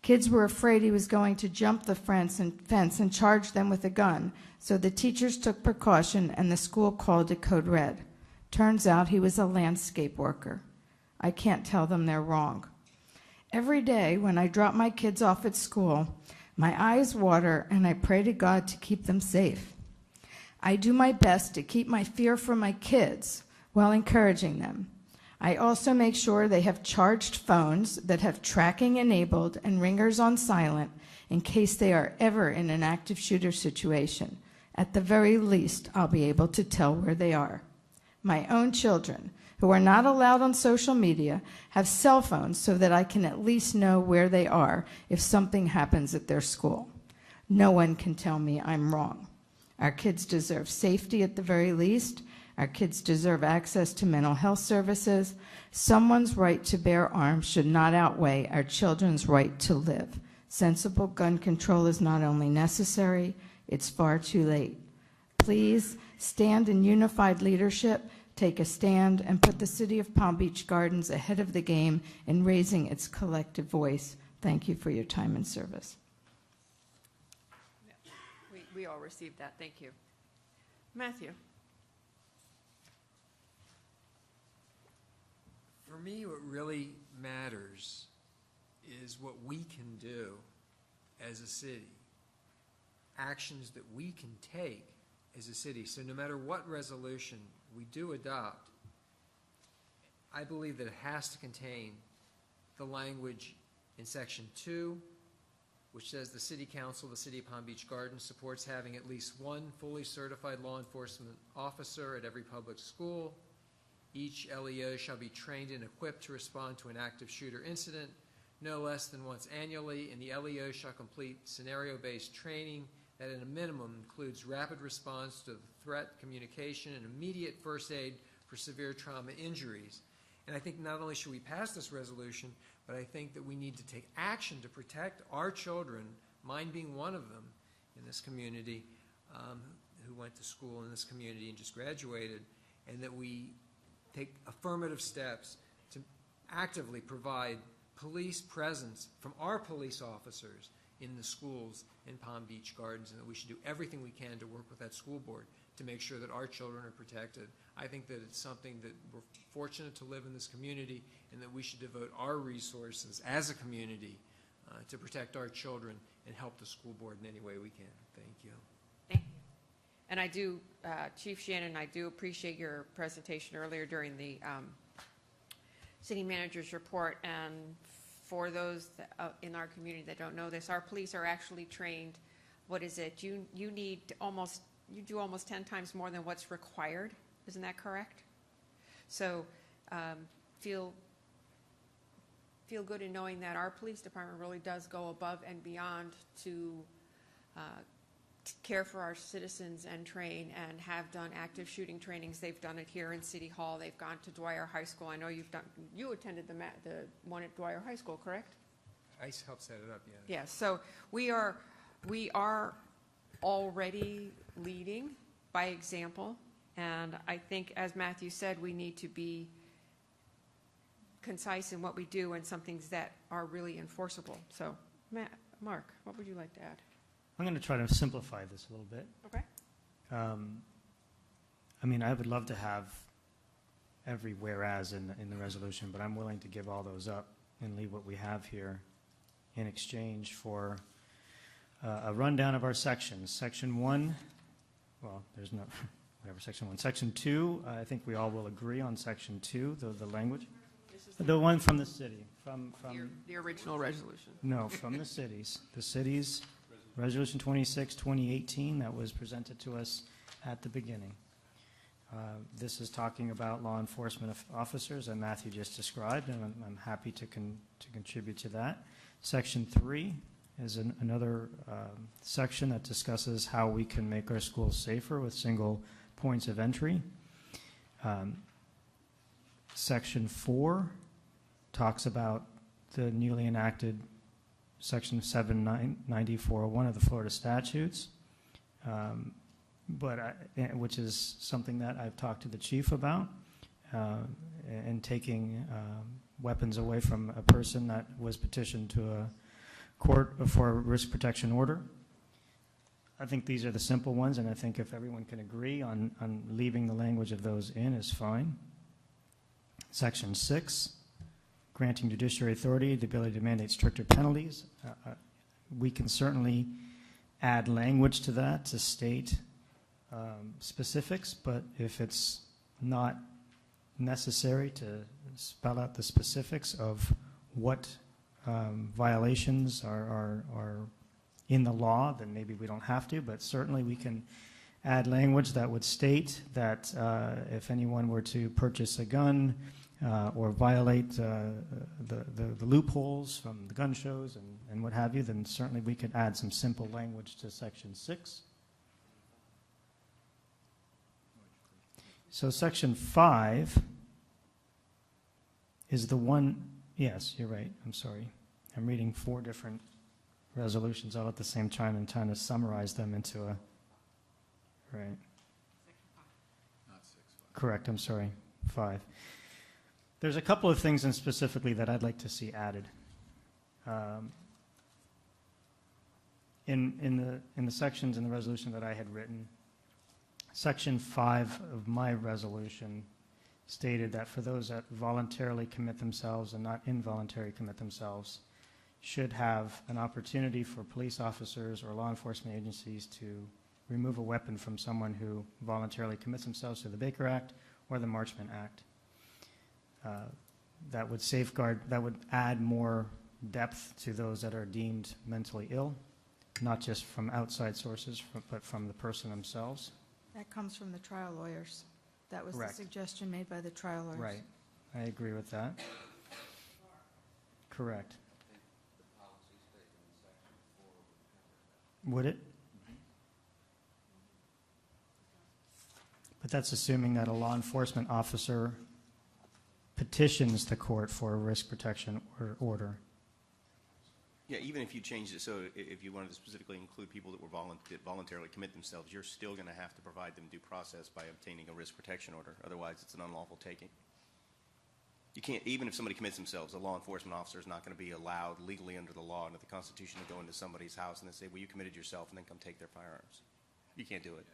Kids were afraid he was going to jump the fence and charge them with a gun, so the teachers took precaution and the school called it Code Red. Turns out he was a landscape worker. I can't tell them they're wrong. Every day when I drop my kids off at school, my eyes water and I pray to God to keep them safe. I do my best to keep my fear from my kids while encouraging them. I also make sure they have charged phones that have tracking enabled and ringers on silent in case they are ever in an active shooter situation. At the very least, I'll be able to tell where they are. My own children, who are not allowed on social media, have cell phones so that I can at least know where they are if something happens at their school. No one can tell me I'm wrong. Our kids deserve safety at the very least. Our kids deserve access to mental health services. Someone's right to bear arms should not outweigh our children's right to live. Sensible gun control is not only necessary, it's far too late. Please stand in unified leadership, take a stand, and put the City of Palm Beach Gardens ahead of the game in raising its collective voice. Thank you for your time and service. We all received that. Thank you. Matthew. For me, what really matters is what we can do as a city, actions that we can take as a city. So no matter what resolution we do adopt, I believe that it has to contain the language in Section 2, which says the City Council of the City of Palm Beach Gardens supports having at least one fully certified law enforcement officer at every public school. Each LEO shall be trained and equipped to respond to an active shooter incident no less than once annually, and the LEO shall complete scenario-based training that at a minimum includes rapid response to the threat, communication, and immediate first aid for severe trauma injuries. And I think not only should we pass this resolution, but I think that we need to take action to protect our children, mine being one of them in this community, who went to school in this community and just graduated, and that we take affirmative steps to actively provide police presence from our police officers in the schools in Palm Beach Gardens, and that we should do everything we can to work with that school board to make sure that our children are protected. I think that it's something that we're fortunate to live in this community, and that we should devote our resources as a community to protect our children and help the school board in any way we can. Thank you. Thank you. And I do, Chief Shannon, I do appreciate your presentation earlier during the city manager's report. And for those that, in our community that don't know this, our police are actually trained. What is it? You do almost 10 times more than what's required. Isn't that correct? So feel good in knowing that our police department really does go above and beyond to care for our citizens and train, and have done active shooting trainings. They've done it here in City Hall. They've gone to Dwyer High School. I know you attended the one at Dwyer High School, correct? I helped set it up, yeah. Yes. So we are already leading by example, and I think, as Matthew said, we need to be concise in what we do and some things that are really enforceable. So, Mark, what would you like to add? I'm going to try to simplify this a little bit. Okay. I mean, I would love to have every whereas in the resolution, but I'm willing to give all those up and leave what we have here in exchange for a rundown of our sections. Section 1, well, there's no, whatever, Section 1. Section 2, I think we all will agree on Section 2, the language. This is The one from the city, from. The original resolution. No, from the cities. The cities, Resolution 26, 2018, that was presented to us at the beginning. This is talking about law enforcement officers that Matthew just described, and I'm happy to contribute to that. Section 3 is another section that discusses how we can make our schools safer with single points of entry. Section 4 talks about the newly enacted Section 79401 of the Florida statutes, which is something that I've talked to the chief about, and taking weapons away from a person that was petitioned to a court for a risk protection order. I think these are the simple ones, and I think if everyone can agree on leaving the language of those in is fine. Section 6, granting judiciary authority the ability to mandate stricter penalties. We can certainly add language to that to state specifics, but if it's not necessary to spell out the specifics of what violations are in the law, then maybe we don't have to, but certainly we can add language that would state that if anyone were to purchase a gun or violate the loopholes from the gun shows and what have you, then certainly we could add some simple language to Section 6. So Section 5 is the one, yes, you're right, I'm sorry. I'm reading 4 different resolutions all at the same time and trying to summarize them into a, right. Not 6, 5. Correct, I'm sorry, 5. There's a couple of things in specifically that I'd like to see added. In the sections in the resolution that I had written, Section 5 of my resolution stated that for those that voluntarily commit themselves and not involuntarily commit themselves should have an opportunity for police officers or law enforcement agencies to remove a weapon from someone who voluntarily commits themselves to the Baker Act or the Marchman Act. That would safeguard, that would add more depth to those that are deemed mentally ill, not just from outside sources, but from the person themselves. That comes from the trial lawyers. That was Correct. the suggestion made by the trial lawyers. Right. I agree with that. Correct. Would it? But that's assuming that a law enforcement officer petitions the court for a risk protection order. Yeah, even if you changed it, so if you wanted to specifically include people that voluntarily commit themselves, you're still going to have to provide them due process by obtaining a risk protection order. Otherwise, it's an unlawful taking. You can't, even if somebody commits themselves, a law enforcement officer is not going to be allowed legally under the law, under the Constitution, to go into somebody's house and then say, well, you committed yourself, and then come take their firearms. You can't do it.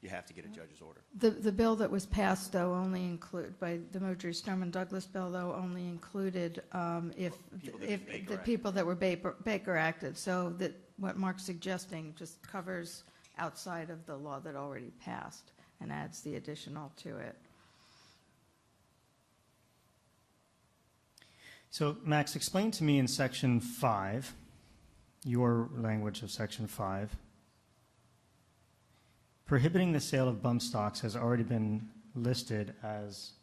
You have to get a judge's order. The bill that was passed, though, only include, by the Marjorie Stoneman Douglas bill, though, only included if the people that were Baker acted. So that what Mark's suggesting just covers outside of the law that already passed and adds the additional to it. So, Max, explain to me in Section 5, your language of Section 5, prohibiting the sale of bump stocks has already been listed as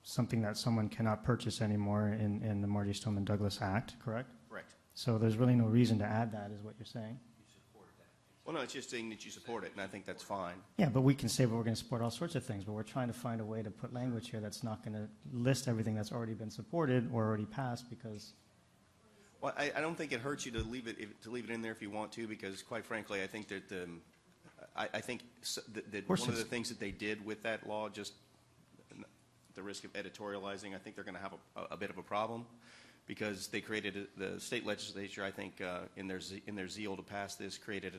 something that someone cannot purchase anymore in the Marjorie Stoneman Douglas Act, correct? Correct. So there's really no reason to add that, is what you're saying? Well, no, it's just saying that you support it, and I think that's fine. Yeah, but we can say we're going to support all sorts of things, but we're trying to find a way to put language here that's not going to list everything that's already been supported or already passed, because... Well, I don't think it hurts you to leave it in there if you want to, because quite frankly, I think that that one of the things that they did with that law, just the risk of editorializing, I think they're going to have a bit of a problem, because they created the state legislature, I think, in their zeal to pass this, created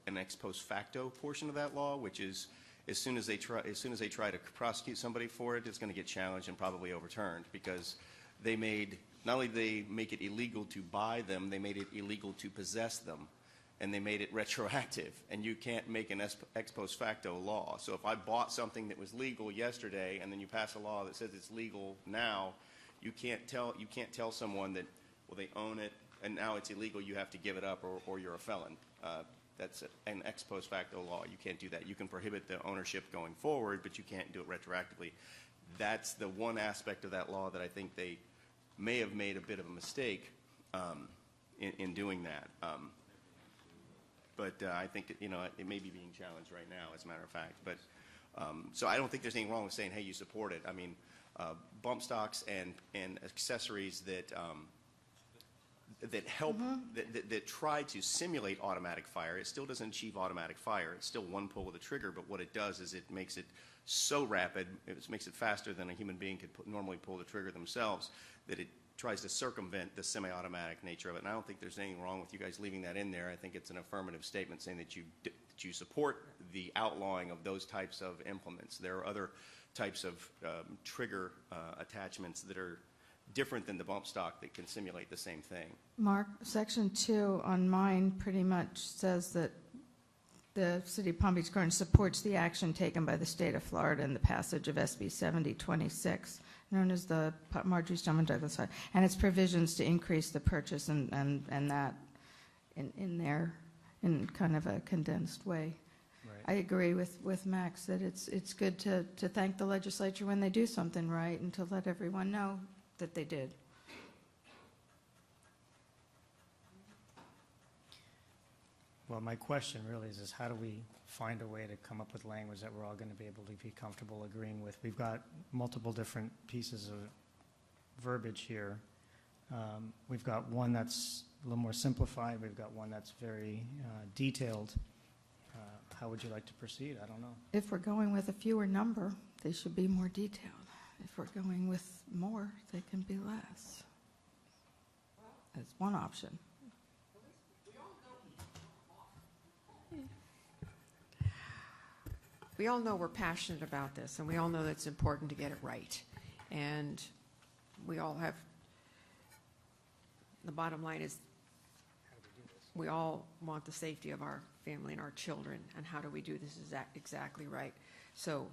an ex post facto portion of that law, which is as soon as they try to prosecute somebody for it, it's going to get challenged and probably overturned, because not only did they make it illegal to buy them, they made it illegal to possess them. and they made it retroactive, and you can't make an ex post facto law. So if I bought something that was legal yesterday, and then you pass a law that says it's legal now, you can't tell someone that, well, they own it, and now it's illegal, you have to give it up, or you're a felon. That's an ex post facto law. You can't do that. You can prohibit the ownership going forward, but you can't do it retroactively. That's the one aspect of that law that I think they may have made a bit of a mistake in doing that. But I think that, it may be being challenged right now, as a matter of fact. But so I don't think there's anything wrong with saying, hey, you support it. I mean, bump stocks and accessories that help, that try to simulate automatic fire. It still doesn't achieve automatic fire. It's still one pull of the trigger, but what it does is it makes it so rapid, it makes it faster than a human being could normally pull the trigger themselves, that it tries to circumvent the semi-automatic nature of it. And I don't think there's anything wrong with you guys leaving that in there. I think it's an affirmative statement saying that you support the outlawing of those types of implements. There are other types of trigger attachments that are different than the bump stock that can simulate the same thing. Mark, Section 2 on mine pretty much says that the City of Palm Beach Gardens supports the action taken by the state of Florida in the passage of SB 7026, known as the Marjorie Stoneman Douglas Fund, and its provisions to increase the purchase and that in there in kind of a condensed way. Right. I agree with Max that it's good to thank the legislature when they do something right and to let everyone know that they did. Well, my question really is how do we find a way to come up with language that we're all going to be able to be comfortable agreeing with? We've got multiple different pieces of verbiage here. We've got one that's a little more simplified. We've got one that's very detailed. How would you like to proceed? I don't know. If we're going with a fewer number, they should be more detailed. If we're going with more, they can be less. That's one option. We all know we're passionate about this, and we all know that it's important to get it right. And we all have, the bottom line is, we all want the safety of our family and our children, and how do we do this exactly right? So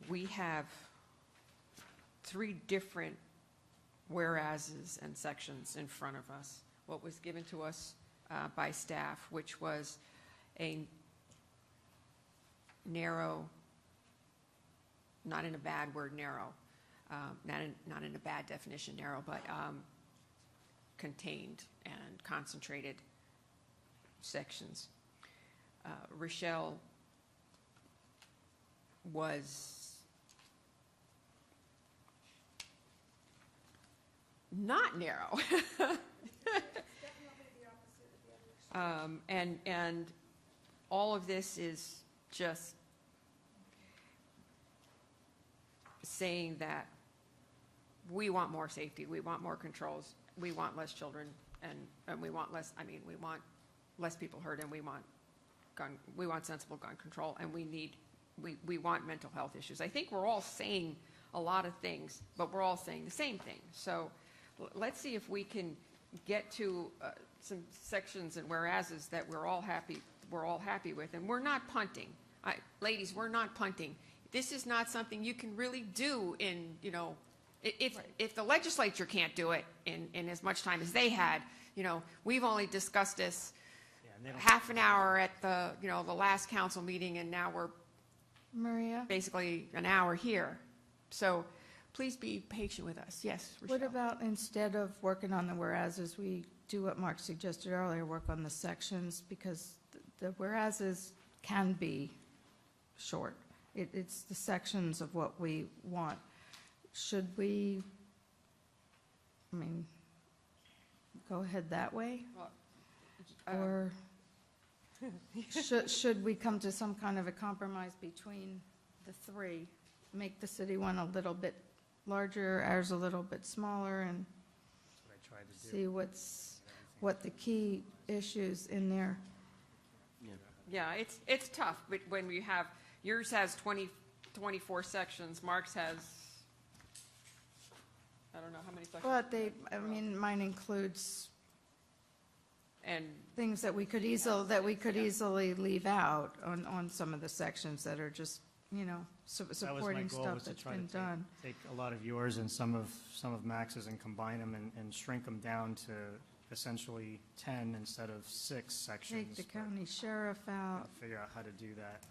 we have 3 different whereases and sections in front of us. What was given to us by staff, which was a narrow, not in a bad word narrow, not in a bad definition narrow, but contained and concentrated sections. Rochelle was not narrow. And all of this is just saying that we want more safety, we want more controls, we want less children, and we want less, we want less people hurt, and we want sensible gun control, and we want mental health issues. I think we're all saying a lot of things, but we're all saying the same thing. So let's see if we can get to some sections and whereases that we're all happy with, and we're not punting. Ladies, we're not punting. This is not something you can really do in, if the legislature can't do it in as much time as they had, we've only discussed this half an hour at the last council meeting, and now we're Maria? basically an hour here. So please be patient with us. Yes, Rochelle. What about instead of working on the whereases, we do what Mark suggested earlier, work on the sections, because the whereases can be short. It's the sections of what we want. Should we, go ahead that way? Or should we come to some kind of a compromise between the 3? Make the city one a little bit larger, ours a little bit smaller, and see what the key issues in there. Yeah, it's tough, but when we have, yours has 24 sections, Mark's has, I don't know how many sections. But mine includes And Things that we could easily leave out on some of the sections that are just, you know, That was my supporting goal, stuff was to that's try to been done. take a lot of yours and some of Max's and combine them and shrink them down to essentially 10 instead of 6 sections. Take the county sheriff out. Figure out how to do that.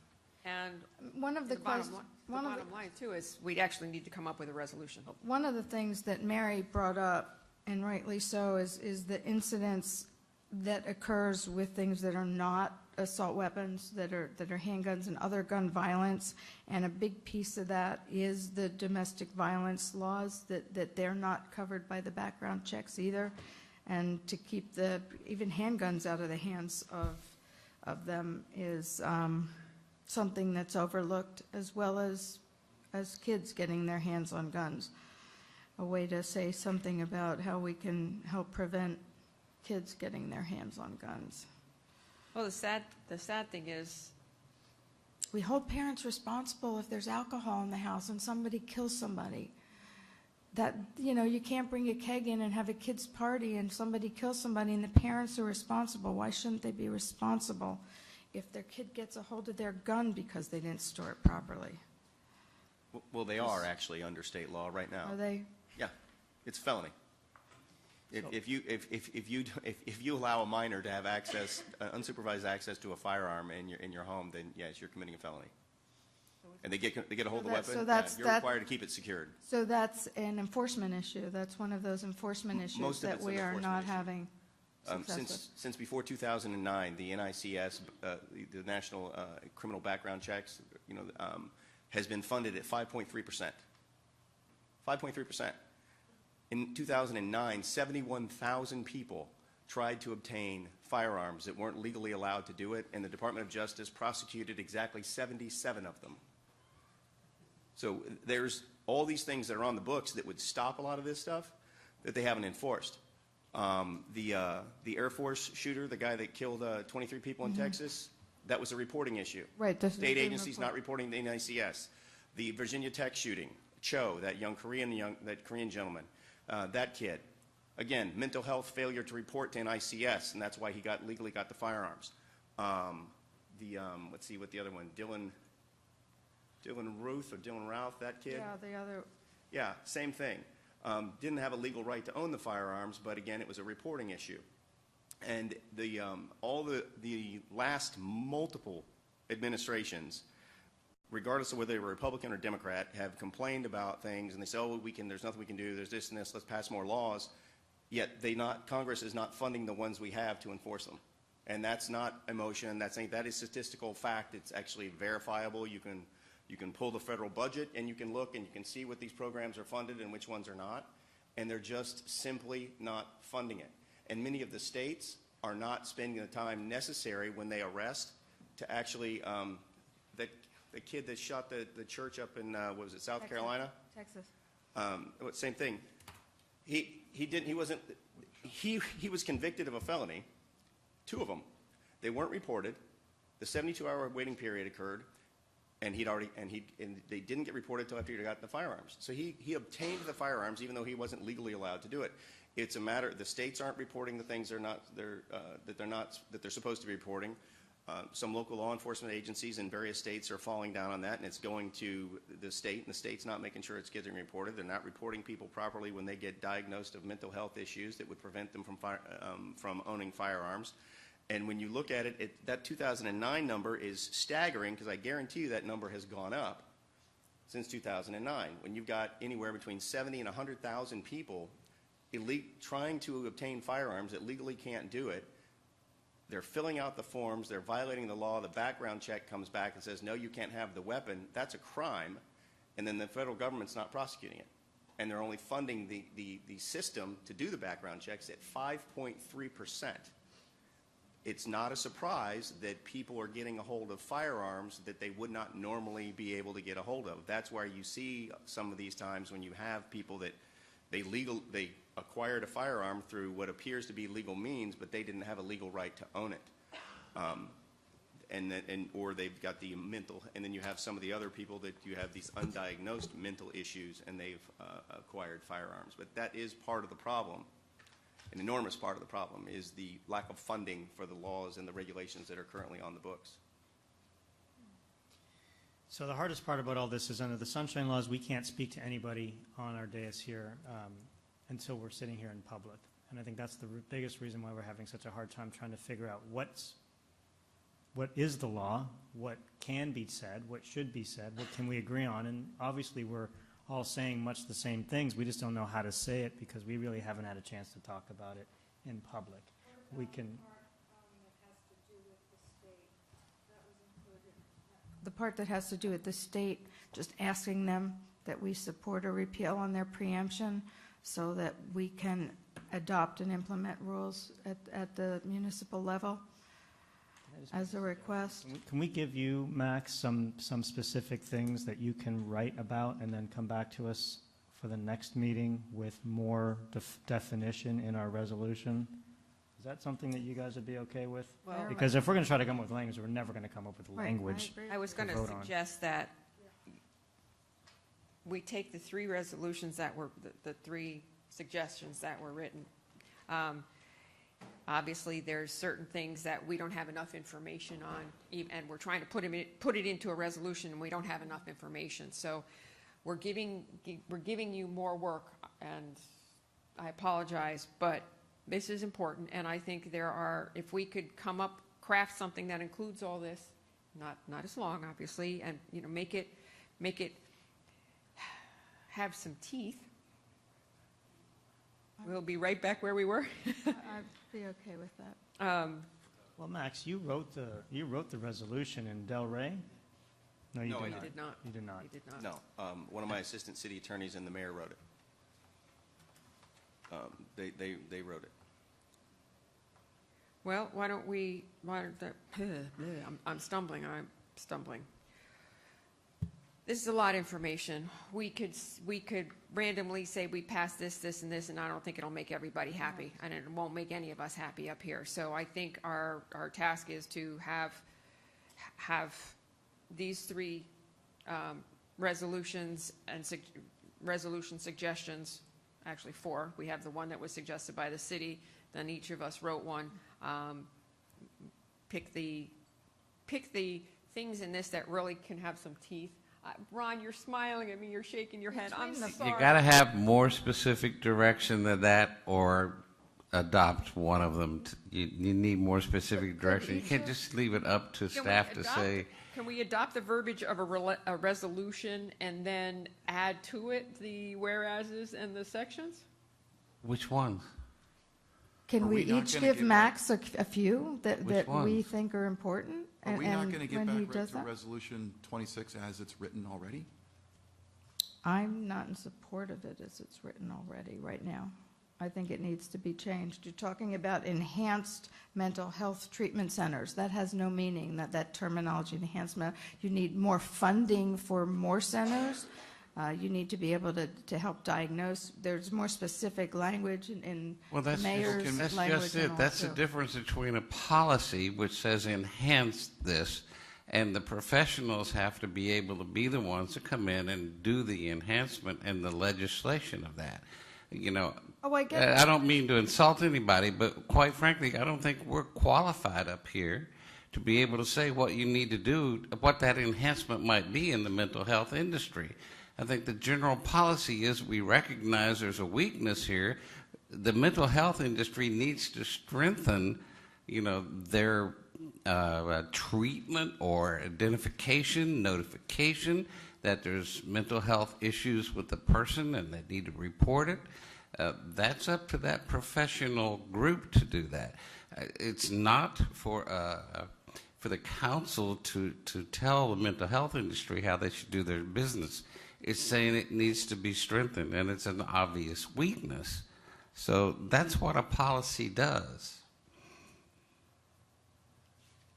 And One of the bottom questions, line too is we'd actually need to come up with a resolution. one of the things that Mary brought up, and rightly so, is the incidents that occurs with things that are not assault weapons, that are handguns and other gun violence. And a big piece of that is the domestic violence laws, that they're not covered by the background checks either. And to keep even handguns out of the hands of them is something that's overlooked, as well as kids getting their hands on guns. A way to say something about how we can help prevent kids getting their hands on guns. Well, the sad thing is, We hold parents responsible if there's alcohol in the house and somebody kills somebody. That, you know, you can't bring a keg in and have a kid's party and somebody kills somebody and the parents are responsible. Why shouldn't they be responsible if their kid gets a hold of their gun because they didn't store it properly? Well, they are actually under state law right now. Are they? Yeah, it's felony. If you allow a minor to have access, unsupervised access to a firearm in your home, then yes, you're committing a felony. And they get a hold of the weapon. You're required to keep it secured. So that's an enforcement issue. That's one of those enforcement issues Most of that it's we an are enforcement not issue. having success with. Since before 2009, the NICS, the National Criminal Background Checks, has been funded at 5.3%. 5.3%. In 2009, 71,000 people tried to obtain firearms that weren't legally allowed to do it, and the Department of Justice prosecuted exactly 77 of them. So there's all these things that are on the books that would stop a lot of this stuff that they haven't enforced. The Air Force shooter, the guy that killed 23 people in Texas, that was a reporting issue. Right. State agencies not reporting the NICS. The Virginia Tech shooting, Cho, that Korean gentleman, that kid. Again, mental health failure to report to NICS, and that's why he legally got the firearms. Let's see what the other one, Dylan Ruth or Dylan Routh, that kid. Yeah, the other. Yeah, same thing. Didn't have a legal right to own the firearms, but again, it was a reporting issue. And all the last multiple administrations, regardless of whether they were Republican or Democrat, have complained about things, and they say, "Oh, there's nothing we can do. There's this and this. Let's pass more laws." Yet Congress is not funding the ones we have to enforce them, and that's not emotion. That is statistical fact. It's actually verifiable. You can pull the federal budget and you can look and you can see what these programs are funded and which ones are not, and they're just simply not funding it. And many of the states are not spending the time necessary when they arrest to actually the kid that shot the church up in what was it, South Carolina? Texas. Same thing. He was convicted of a felony, 2 of them. They weren't reported. The 72-hour waiting period occurred, and they didn't get reported until after he got the firearms. So he obtained the firearms even though he wasn't legally allowed to do it. It's a matter, the states aren't reporting the things that they're supposed to be reporting. Some local law enforcement agencies in various states are falling down on that, and it's going to the state, and the state's not making sure it's getting reported. They're not reporting people properly when they get diagnosed of mental health issues that would prevent them from owning firearms. And when you look at it, that 2009 number is staggering, because I guarantee you that number has gone up since 2009. When you've got anywhere between 70 and 100,000 people trying to obtain firearms that legally can't do it, they're filling out the forms, they're violating the law, the background check comes back and says, no, you can't have the weapon. That's a crime, and then the federal government's not prosecuting it. And they're only funding the system to do the background checks at 5.3%. It's not a surprise that people are getting a hold of firearms that they would not normally be able to get a hold of. That's why you see some of these times when you have people that they acquired a firearm through what appears to be legal means, but they didn't have a legal right to own it. Or they've got the mental, and then you have some of the other people that you have these undiagnosed mental issues, and they've acquired firearms. But that is part of the problem. an enormous part of the problem is the lack of funding for the laws and the regulations that are currently on the books. So the hardest part about all this is under the sunshine laws, we can't speak to anybody on our dais here until we're sitting here in public. And I think that's the biggest reason why we're having such a hard time trying to figure out what is the law, what can be said, what should be said, what can we agree on. And obviously we're all saying much the same things. We just don't know how to say it because we really haven't had a chance to talk about it in public. We can. The part that has to do with the state, just asking them that we support a repeal on their preemption so that we can adopt and implement rules at the municipal level as a request. Can we give you, Max, some specific things that you can write about and then come back to us for the next meeting with more definition in our resolution? Is that something that you guys would be okay with? Well, because if we're going to try to come up with language, we're never going to come up with language. I was going to suggest that we take the three resolutions that were, the three suggestions that were written. Obviously, there's certain things that we don't have enough information on, and we're trying to put it into a resolution, and we don't have enough information. So we're giving you more work, and I apologize, but this is important, and I think if we could craft something that includes all this, not as long, obviously, and make it have some teeth, we'll be right back where we were. I'd be okay with that. Well, Max, you wrote the resolution in Delray. No, you No, did I not. did not. You did not. He did not. No, one of my assistant city attorneys and the mayor wrote it. They wrote it. Well, I'm stumbling. This is a lot of information. We could randomly say we passed this, and this, and I don't think it'll make everybody happy, and it won't make any of us happy up here. So I think our task is to have these three resolutions and resolution suggestions, actually four. We have the one that was suggested by the city, then each of us wrote one. Pick the things in this that really can have some teeth. Ron, you're smiling at me. You're shaking your head. I'm sorry. You got to have more specific direction than that, or adopt one of them. You need more specific direction. You can't just leave it up to staff to say. Can we adopt the verbiage of a resolution and then add to it the whereases and the sections? Which ones? Can we each give Max a few that we ones? think are important? Are we not going to get when he back does to that? Resolution 26 as it's written already? I'm not in support of it as it's written already right now. I think it needs to be changed. You're talking about enhanced mental health treatment centers. That has no meaning, that terminology, enhancement. You need more funding for more centers. You need to be able to help diagnose. There's more specific language in the mayor's That's language. just it. That's the difference between a policy which says enhance this, and the professionals have to be able to be the ones to come in and do the enhancement and the legislation of that. Oh, I get I don't mean to insult anybody, but quite frankly, I don't think we're qualified up here to be able to say what you need to do, what that enhancement might be in the mental health industry. I think the general policy is we recognize there's a weakness here. The mental health industry needs to strengthen, their treatment or identification, notification that there's mental health issues with the person and they need to report it. That's up to that professional group to do that. It's not for the council to tell the mental health industry how they should do their business. It's saying it needs to be strengthened, and it's an obvious weakness. So that's what a policy does,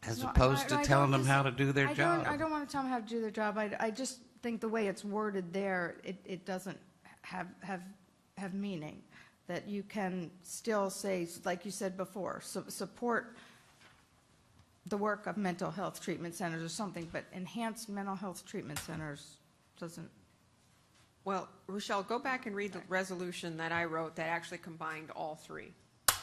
as opposed to telling them how to do their job. I don't want to tell them how to do their job. I just think the way it's worded there, it doesn't have meaning. That you can still say, like you said before, support the work of mental health treatment centers or something, but enhanced mental health treatment centers doesn't. Well, Rochelle, go back and read the resolution that I wrote that actually combined all three.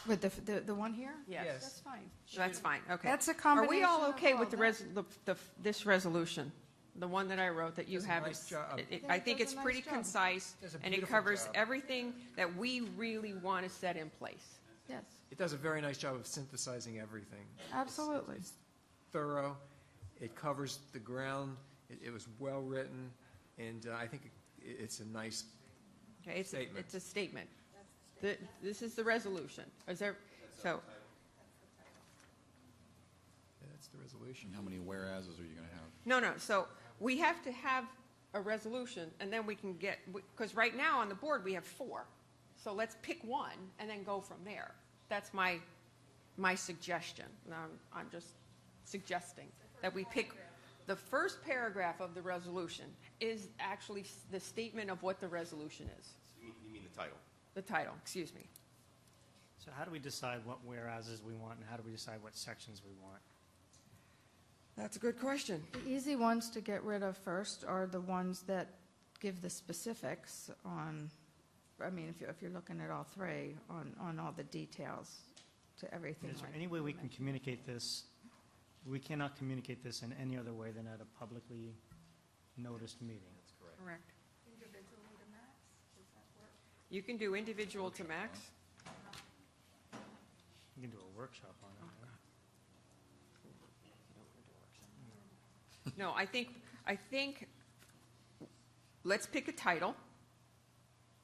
With the one here? Yes. That's fine. That's fine, okay. That's a Are we combination all of okay all with this resolution? The one that I wrote that you Does a have nice is, job. I think Does it's a nice pretty job. concise, Does a and it beautiful covers job. everything that we really want to set in place. Yes, It does a very nice job of synthesizing everything. absolutely. It's thorough. It covers the ground. It was well-written, and I think it's a nice Okay, statement. it's a statement. This is the resolution. Is there, so, Yeah, that's the resolution. How many whereases are you going to have? no, so we have to have a resolution, and then we can get, because right now on the board, we have 4. So let's pick one and then go from there. That's my suggestion. I'm just suggesting that we pick, the first paragraph of the resolution is actually the statement of what the resolution is. You mean the title? The title, excuse me. So how do we decide what whereases we want, and how do we decide what sections we want? That's a good question. The easy ones to get rid of first are the ones that give the specifics on, I mean, if you're looking at all 3, on all the details to everything. Is there like any way we can communicate this? We cannot communicate this in any other way than at a publicly noticed meeting. That's Correct. You can do individual to max. You can do a workshop on it. right? No, I think, let's pick a title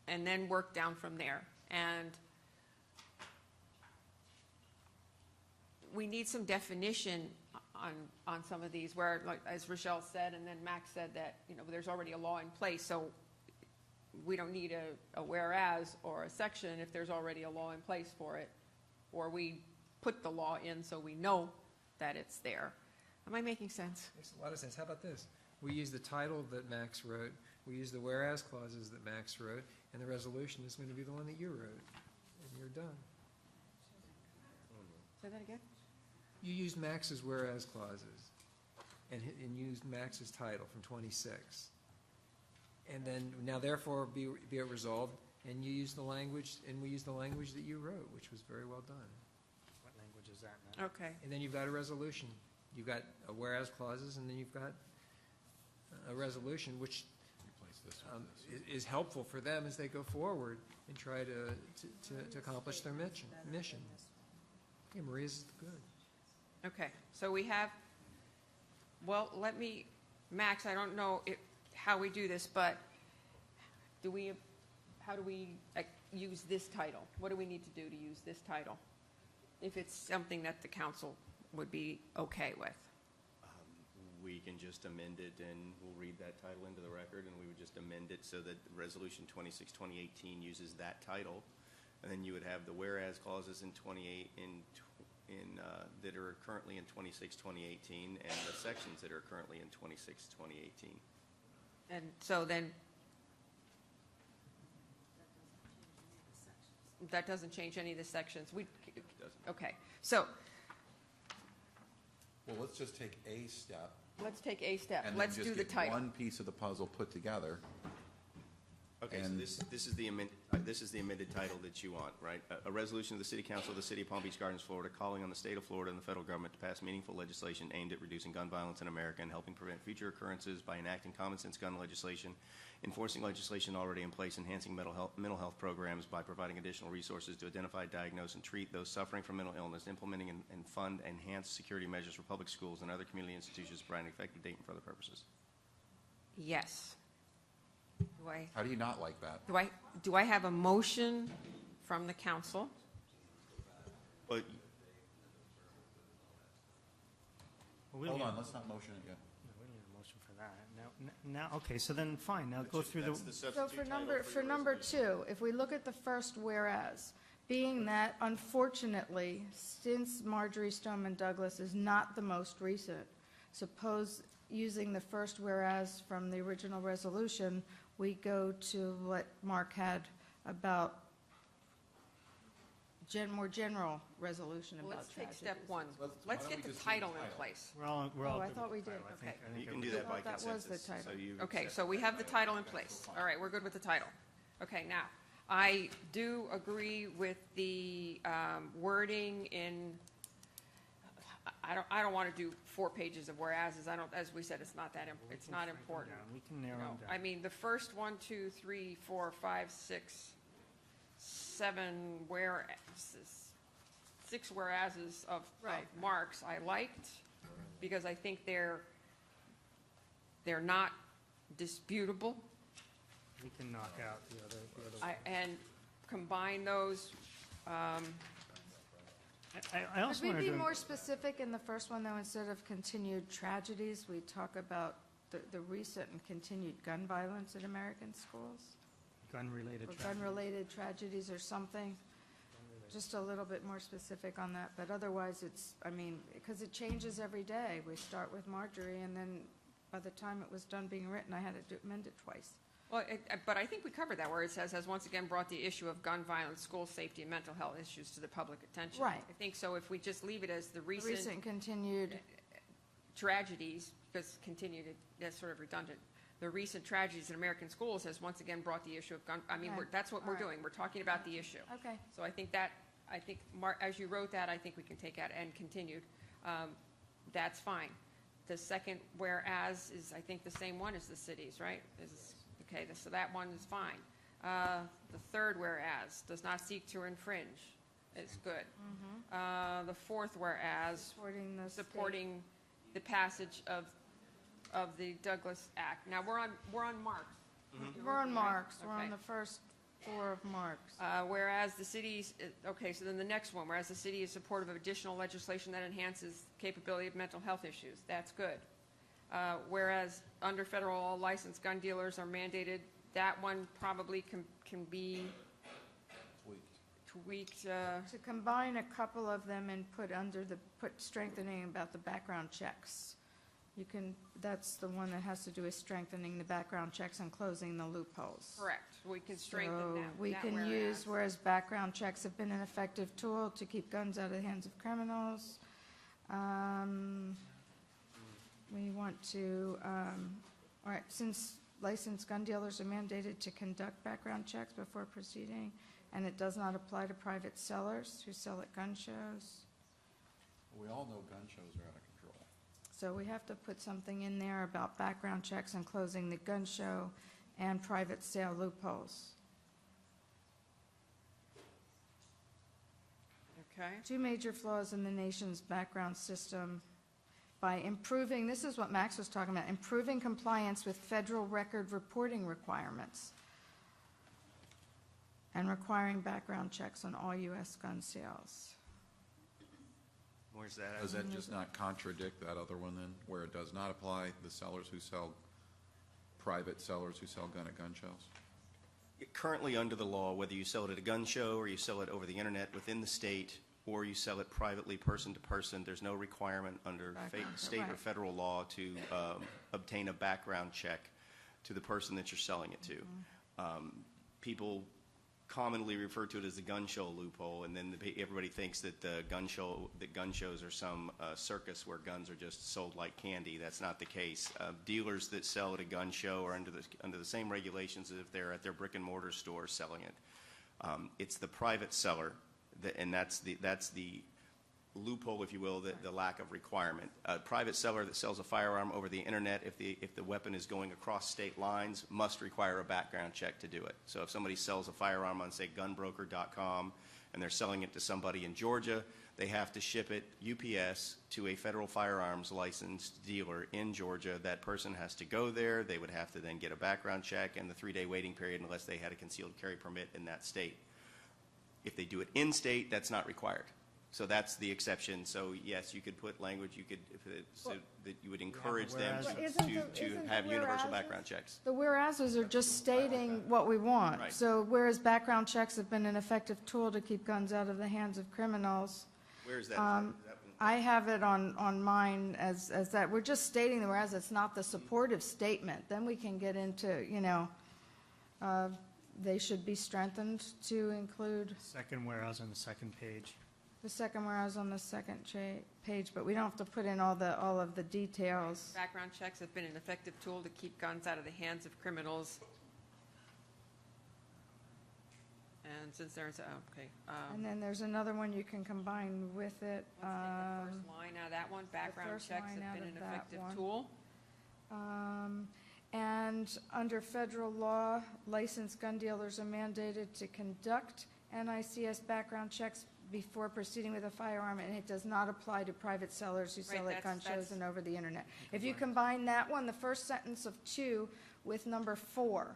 and then work down from there. And we need some definition on some of these where, like, as Rochelle said, and then Max said that, there's already a law in place, so we don't need a whereas or a section if there's already a law in place for it. Or we put the law in so we know that it's there. Am I making sense? Makes a lot of sense. How about this? We use the title that Max wrote, we use the whereas clauses that Max wrote, and the resolution is going to be the one that you wrote, and you're done. Say that again? You used Max's whereas clauses, and used Max's title from 26. And then, now therefore be it resolved, and you use the language, and we use the language that you wrote, which was very well done. What language is that now? Okay. And then you've got a resolution. You've got a whereas clauses, and then you've got a resolution, which is helpful for them as they go forward and try to accomplish their mission. Yeah, Maria's good. Okay, so we have, well, Max, I don't know how we do this, but how do we use this title? What do we need to do to use this title? If it's something that the council would be okay with. We can just amend it, and we'll read that title into the record, and we would just amend it so that Resolution 26, 2018 uses that title, and then you would have the whereas clauses in 28 that are currently in 26, 2018, and the sections that are currently in 26, 2018. And so then, that doesn't change any of the sections. Okay, so Well, let's just take a step. let's take a step. And then Let's just do the get title. one piece of the puzzle put together. Okay, so And- this is the amended title that you want, right? A resolution of the City Council of the City of Palm Beach Gardens, Florida, calling on the state of Florida and the federal government to pass meaningful legislation aimed at reducing gun violence in America and helping prevent future occurrences by enacting common sense gun legislation, enforcing legislation already in place, enhancing mental health programs by providing additional resources to identify, diagnose, and treat those suffering from mental illness, implementing and fund enhanced security measures for public schools and other community institutions, providing an effective date and for other purposes. Yes. How do you not like that? Do I have a motion from the council? But Hold on, let's not motion it yet. No, we don't need a motion for that. Now, okay, so then fine, now go through the. So for number 2, if we look at the first whereas, being that unfortunately, since Marjorie Stoneman Douglas is not the most recent, suppose using the first whereas from the original resolution, we go to what Mark had about more general resolution Well, about let's take tragedies. step 1. why Let's don't get we the just do the title in title? place. We're all Oh, good I with thought we the did. title. I think Okay. you can everybody- do that by I thought that was the consensus. title. So you Okay, accept so we the have the title. title in place. All right, we're good with the title. Okay, now, I do agree with the wording in, I don't want to do 4 pages of whereases. As we said, it's not important. We can narrow them down. I mean, the first 1, 2, 3, 4, 5, 6, 7 whereases, 6 whereases of Mark's I liked, because I think they're not disputable. We can knock out the other. And combine those. I Could also we wanted be to. more specific in the first one, though, instead of continued tragedies, we talk about the recent and continued gun violence in American schools? Gun-related Or tragedy. gun-related tragedies or something? Just a little bit more specific on that, but otherwise it's, I mean, because it changes every day. We start with Marjorie, and then by the time it was done being written, I had to amend it twice. Well, but I think we covered that, where it says, has once again brought the issue of gun violence, school safety, and mental health issues to the public attention. Right. I think so if we just leave it as the recent Recent continued, tragedies, because continued, that's sort of redundant. The recent tragedies in American schools has once again brought the issue of gun, I mean, Okay. that's what All we're right. doing. We're talking about the issue. okay. So I think, Mark, as you wrote that, I think we can take out and continued. That's fine. The second whereas is, I think, the same one as the cities, right? Okay, so that one is fine. The third whereas, does not seek to infringe, is good. The fourth whereas, supporting the passage of the Douglas Act. Now, we're on Mark's. We're on Mark's, we're Okay. on the first 4 of Mark's. Whereas the city's, okay, so then the next one, whereas the city is supportive of additional legislation that enhances capability of mental health issues, that's good. Whereas under federal law, licensed gun dealers are mandated, that one probably can be tweaked. To combine a couple of them and put strengthening about the background checks. That's the one that has to do with strengthening the background checks and closing the loopholes. Correct, we can strengthen So that. we that can whereas. use, whereas background checks have been an effective tool to keep guns out of the hands of criminals. We want to, all right, since licensed gun dealers are mandated to conduct background checks before proceeding, and it does not apply to private sellers who sell at gun shows. We all know gun shows are out of control. So we have to put something in there about background checks and closing the gun show and private sale loopholes. Okay. 2 major flaws in the nation's background system by improving, this is what Max was talking about, improving compliance with federal record reporting requirements and requiring background checks on all U.S. gun sales. Where's that? Does that just not contradict that other one then, where it does not apply the sellers who sell, private sellers who sell gun at gun shows? Currently, under the law, whether you sell it at a gun show or you sell it over the internet within the state, or you sell it privately person to person, there's no requirement under state or federal law to obtain a background check to the person that you're selling it to. People commonly refer to it as the gun show loophole, and then everybody thinks that gun shows are some circus where guns are just sold like candy. That's not the case. Dealers that sell at a gun show are under the same regulations as if they're at their brick and mortar store selling it. It's the private seller, and that's the loophole, if you will, the lack of requirement. A private seller that sells a firearm over the internet, if the weapon is going across state lines, must require a background check to do it. So if somebody sells a firearm on, say, gunbroker.com, and they're selling it to somebody in Georgia, they have to ship it UPS to a federal firearms licensed dealer in Georgia. That person has to go there. They would have to then get a background check and the 3-day waiting period unless they had a concealed carry permit in that state. If they do it in state, that's not required. So that's the exception. So yes, you could put language, so that you would encourage them to have universal background checks. The whereases are just stating what we want. Right. So whereas background checks have been an effective tool to keep guns out of the hands of criminals. Where is that? I have it on mine as that. We're just stating the whereas, it's not the supportive statement. Then we can get into, they should be strengthened to include Second whereas on the second page. the second whereas on the second page, but we don't have to put in all of the details. Background checks have been an effective tool to keep guns out of the hands of criminals. And since there's, okay. And then there's another one you can combine with it. Let's take the first line out of that one, background first checks line have out been of an that effective one. tool. And under federal law, licensed gun dealers are mandated to conduct NICS background checks before proceeding with a firearm, and it does not apply to private sellers who sell Right, at gun that's- shows and over the internet. If you combine that one, the first sentence of 2, with number 4,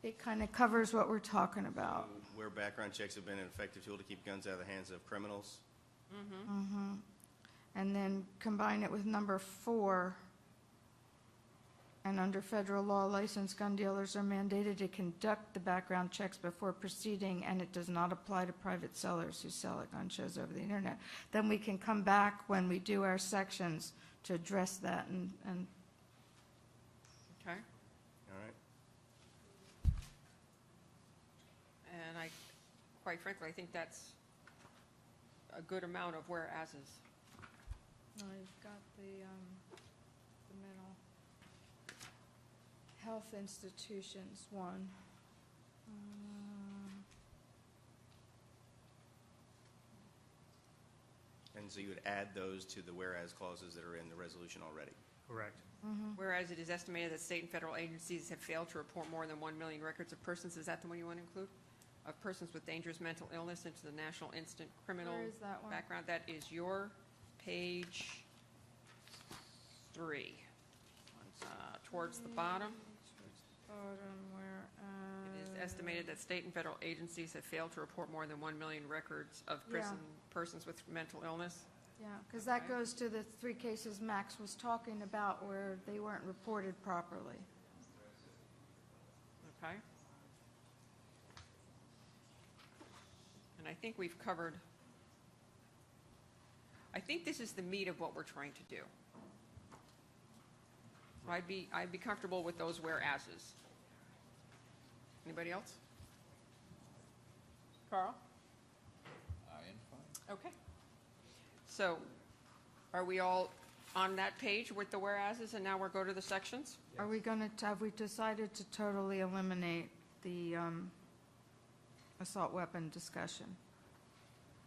it kind of covers what we're talking about. Where background checks have been an effective tool to keep guns out of the hands of criminals. And then combine it with number 4. And under federal law, licensed gun dealers are mandated to conduct the background checks before proceeding, and it does not apply to private sellers who sell at gun shows over the internet. Then we can come back when we do our sections to address that and Okay. All right. And I, quite frankly, I think that's a good amount of whereases. I've got the middle. Health institutions, 1. And so you would add those to the whereas clauses that are in the resolution already. Correct. Whereas it is estimated that state and federal agencies have failed to report more than 1 million records of persons, is that the one you want to include? Of persons with dangerous mental illness into the National Instant Criminal Where is that one? Background. That is your page 3. Towards the bottom. It is estimated that state and federal agencies have failed to report more than 1 million records of persons with mental illness. Yeah, because that goes to the 3 cases Max was talking about where they weren't reported properly. Okay. And I think we've covered, I think this is the meat of what we're trying to do. I'd be comfortable with those whereases. Anybody else? Carl? I am fine. Okay. So, are we all on that page with the whereases, and now we'll go to the sections? Are we going to, have we decided to totally eliminate the assault weapon discussion?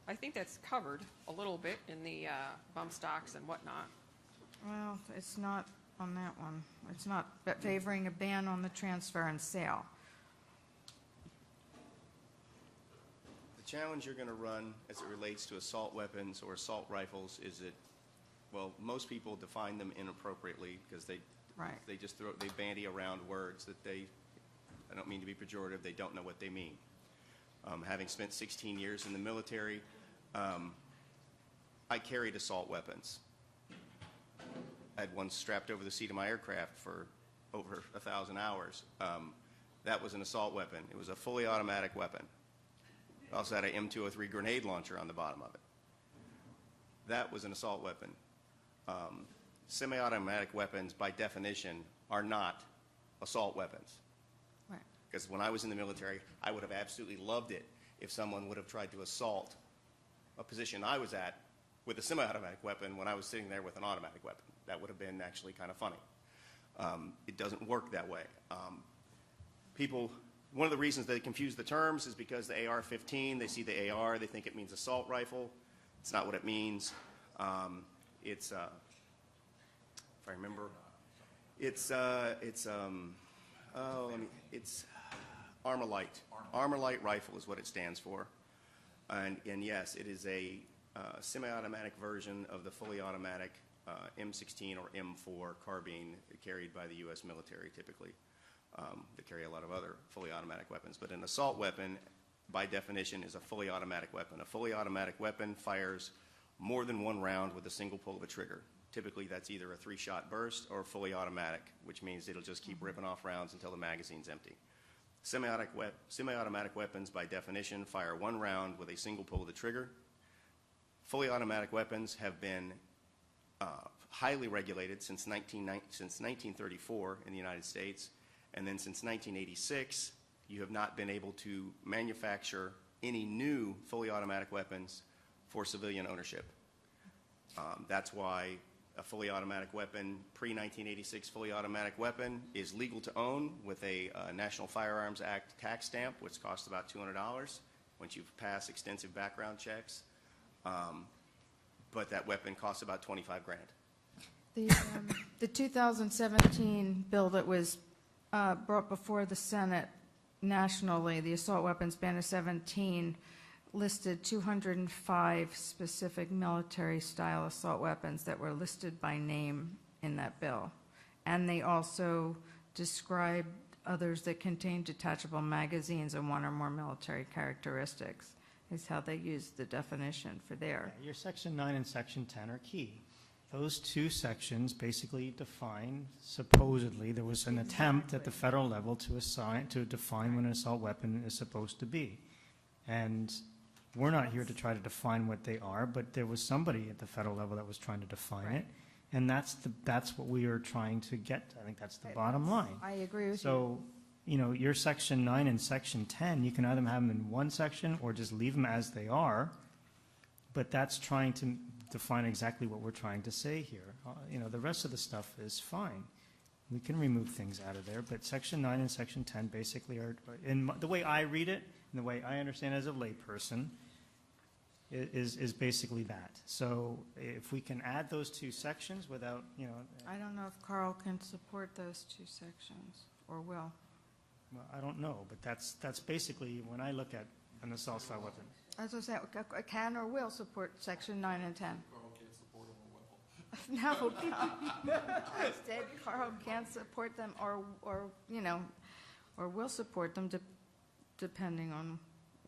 I think that's covered a little bit in the bump stocks and whatnot. Well, it's not on that one. It's not favoring a ban on the transfer and sale. The challenge you're going to run as it relates to assault weapons or assault rifles is that, well, most people define them inappropriately because they just they bandy around words that I don't mean to be pejorative, they don't know what they mean. Having spent 16 years in the military, I carried assault weapons. I had one strapped over the seat of my aircraft for over 1,000 hours. That was an assault weapon. It was a fully automatic weapon. It also had an M203 grenade launcher on the bottom of it. That was an assault weapon. Semi-automatic weapons, by definition, are not assault weapons. Right. Because when I was in the military, I would have absolutely loved it if someone would have tried to assault a position I was at with a semi-automatic weapon when I was sitting there with an automatic weapon. That would have been actually kind of funny. It doesn't work that way. One of the reasons they confuse the terms is because the AR-15, they see the AR, they think it means assault rifle. It's not what it means. If I remember, it's Armalite. Armalite rifle is what it stands for. And yes, it is a semi-automatic version of the fully automatic M16 or M4 carbine carried by the U.S. military typically. They carry a lot of other fully automatic weapons. But an assault weapon, by definition, is a fully automatic weapon. A fully automatic weapon fires more than one round with a single pull of a trigger. Typically, that's either a 3-shot burst or fully automatic, which means it'll just keep ripping off rounds until the magazine's empty. Semi-automatic weapons, by definition, fire one round with a single pull of the trigger. Fully automatic weapons have been highly regulated since 1934 in the United States, and then since 1986, you have not been able to manufacture any new fully automatic weapons for civilian ownership. That's why A fully automatic weapon, pre-1986 fully automatic weapon, is legal to own with a National Firearms Act tax stamp, which costs about $200 once you've passed extensive background checks. But that weapon costs about $25 grand. The 2017 bill that was brought before the Senate nationally, the assault weapons ban of 17, listed 205 specific military-style assault weapons that were listed by name in that bill. And they also described others that contained detachable magazines and one or more military characteristics, is how they used the definition for there. Your Section 9 and Section 10 are key. Those two sections basically define, supposedly, there was an attempt at the federal level to define what an assault weapon is supposed to be. And we're not here to try to define what they are, but there was somebody at the federal level that was trying to define it, and that's what we are trying to get. I think that's the bottom line. I agree with you. So, you know, your Section 9 and Section 10, you can either have them in one section or just leave them as they are, but that's trying to define exactly what we're trying to say here. You know, the rest of the stuff is fine. We can remove things out of there, but Section 9 and Section 10 basically are, in the way I read it, and the way I understand as a layperson, is basically that. So if we can add those two sections without, you know. I don't know if Carl can support those two sections, or will. Well, I don't know, but that's basically, when I look at an assault style weapon. As I said, can or will support Section 9 and 10. Carl can't support them or will. No, instead, Carl can't support them, or you know, or will support them, depending on,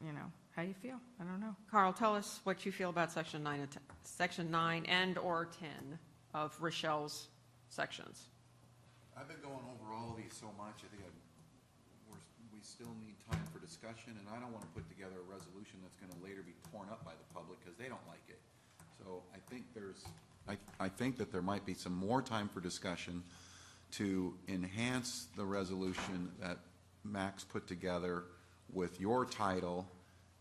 you know, how you feel. I don't know. Carl, tell us what you feel about Section 9 and Section 9 and or 10 of Rochelle's sections. I've been going over all of these so much, I think we still need time for discussion, and I don't want to put together a resolution that's going to later be torn up by the public because they don't like it. So I think I think that there might be some more time for discussion to enhance the resolution that Max put together with your title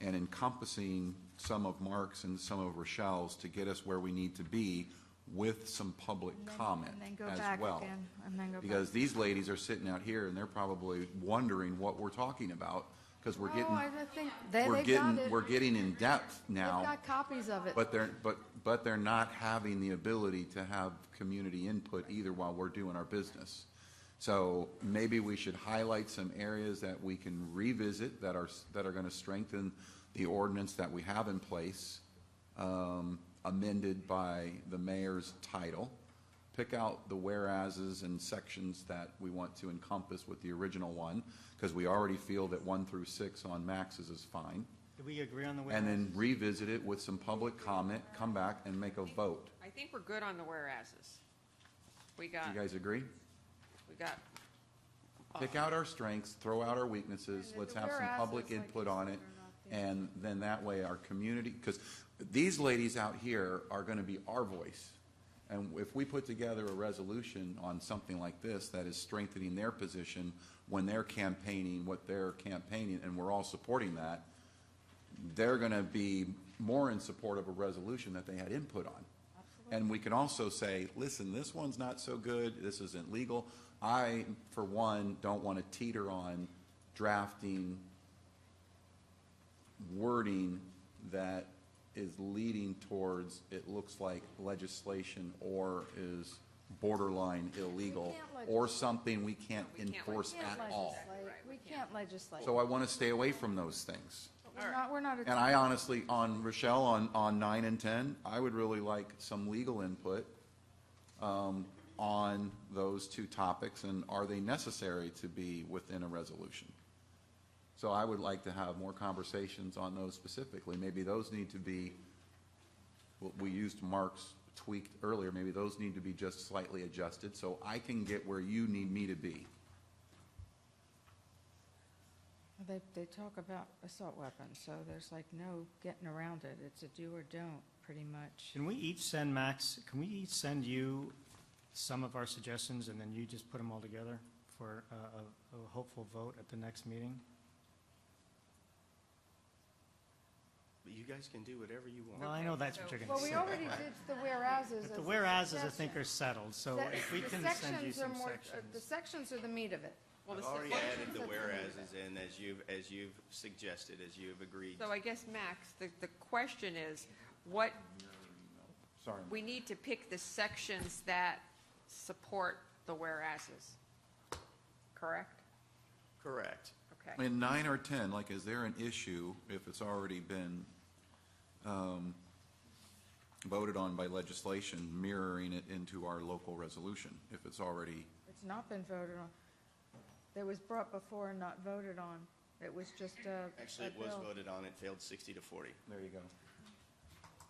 and encompassing some of Mark's and some of Rochelle's to get us where we need to be with some public comment and then go as back well. again, and then go Because back. these ladies are sitting out here and they're probably wondering what we're talking about because we're getting I think they got it. we're getting in depth now. They've got copies of it. But they're not having the ability to have community input either while we're doing our business. So maybe we should highlight some areas that we can revisit that are going to strengthen the ordinance that we have in place, amended by the mayor's title. Pick out the whereases and sections that we want to encompass with the original one, because we already feel that 1 through 6 on Max's is fine. Do we agree on the And then whereas? revisit it with some public comment, come back and make a vote. I think we're good on the whereases. Do you guys agree? We got. Pick out our strengths, throw out our weaknesses, let's have some public input on it, and then that way our community, because these ladies out here are going to be our voice. And if we put together a resolution on something like this that is strengthening their position when they're campaigning what they're campaigning, and we're all supporting that, they're going to be more in support of a resolution that they had input on. And we can also say, listen, this one's not so good, this isn't legal. I, for one, don't want to teeter on drafting wording that is leading towards, it looks like legislation or is borderline illegal or something we can't enforce at all. We can't legislate. So I want to stay away from those things. We're not a And I honestly, on Rochelle, on 9 and 10, I would really like some legal input on those two topics, and are they necessary to be within a resolution? So I would like to have more conversations on those specifically. Maybe those need to be, well, we used Mark's tweaked earlier, maybe those need to be just slightly adjusted so I can get where you need me to be. They talk about assault weapons, so there's like no getting around it. It's a do or don't, pretty much. Can we each send Max, can we each send you some of our suggestions and then you just put them all together for a hopeful vote at the next meeting? But you guys can do whatever you want. Well, I know that's what you're going to Well, say. we already did the whereases. But as the a whereases, I suggestion. think, are settled, so That- if we the can send you sections are some more- sections. The sections are the meat of it. Well, I've the already sections added the are the meat of whereases it. in as you've suggested, as you've agreed. So I guess, Max, the question is, what, Sorry. we need to pick the sections that support the whereases, correct? Correct. Okay. In 9 or 10, like, is there an issue if it's already been voted on by legislation, mirroring it into our local resolution, if it's already, It's not been voted on. It was brought before and not voted on. It was just a Actually, it was bill voted on. It failed 60 to 40 there you go.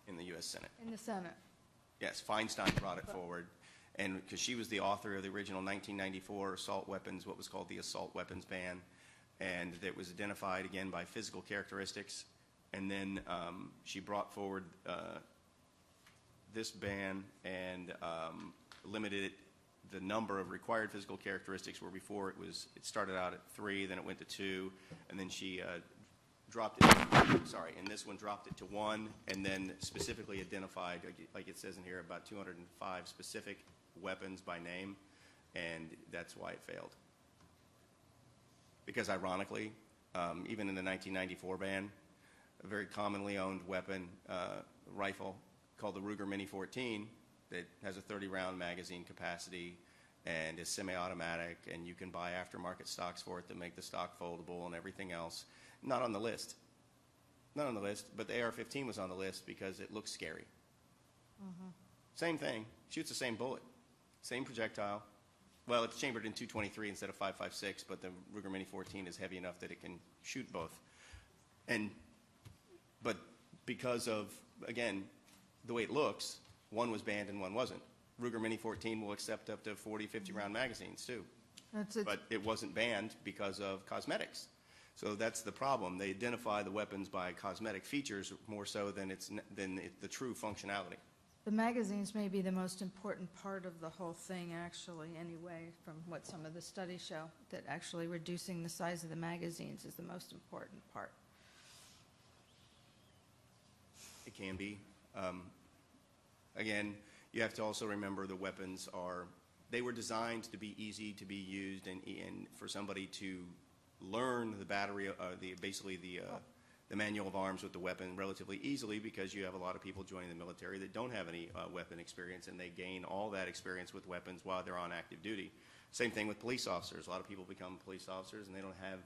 in the U.S. Senate. in the Senate. Yes, Feinstein brought it forward, and because she was the author of the original 1994 assault weapons, what was called the assault weapons ban, and it was identified again by physical characteristics, and then she brought forward this ban and limited the number of required physical characteristics, where before it started out at 3, then it went to 2, and then she dropped it, and this one dropped it to 1, and then specifically identified, like it says in here, about 205 specific weapons by name, and that's why it failed. Because ironically, even in the 1994 ban, a very commonly owned weapon, rifle called the Ruger Mini 14, that has a 30-round magazine capacity and is semi-automatic, and you can buy aftermarket stocks for it that make the stock foldable and everything else. Not on the list. Not on the list, but the AR-15 was on the list because it looks scary. Same thing, shoots the same bullet, same projectile. Well, it's chambered in 223 instead of 5.56, but the Ruger Mini 14 is heavy enough that it can shoot both. But because of, again, the way it looks, one was banned and one wasn't. Ruger Mini 14 will accept up to 40, 50-round magazines, too. But it wasn't banned because of cosmetics. So that's the problem. They identify the weapons by cosmetic features more so than the true functionality. The magazines may be the most important part of the whole thing, actually, anyway, from what some of the studies show, that actually reducing the size of the magazines is the most important part. It can be. Again, you have to also remember the weapons they were designed to be easy to be used and for somebody to learn the battery, basically the manual of arms with the weapon relatively easily, because you have a lot of people joining the military that don't have any weapon experience, and they gain all that experience with weapons while they're on active duty. Same thing with police officers. A lot of people become police officers and they don't have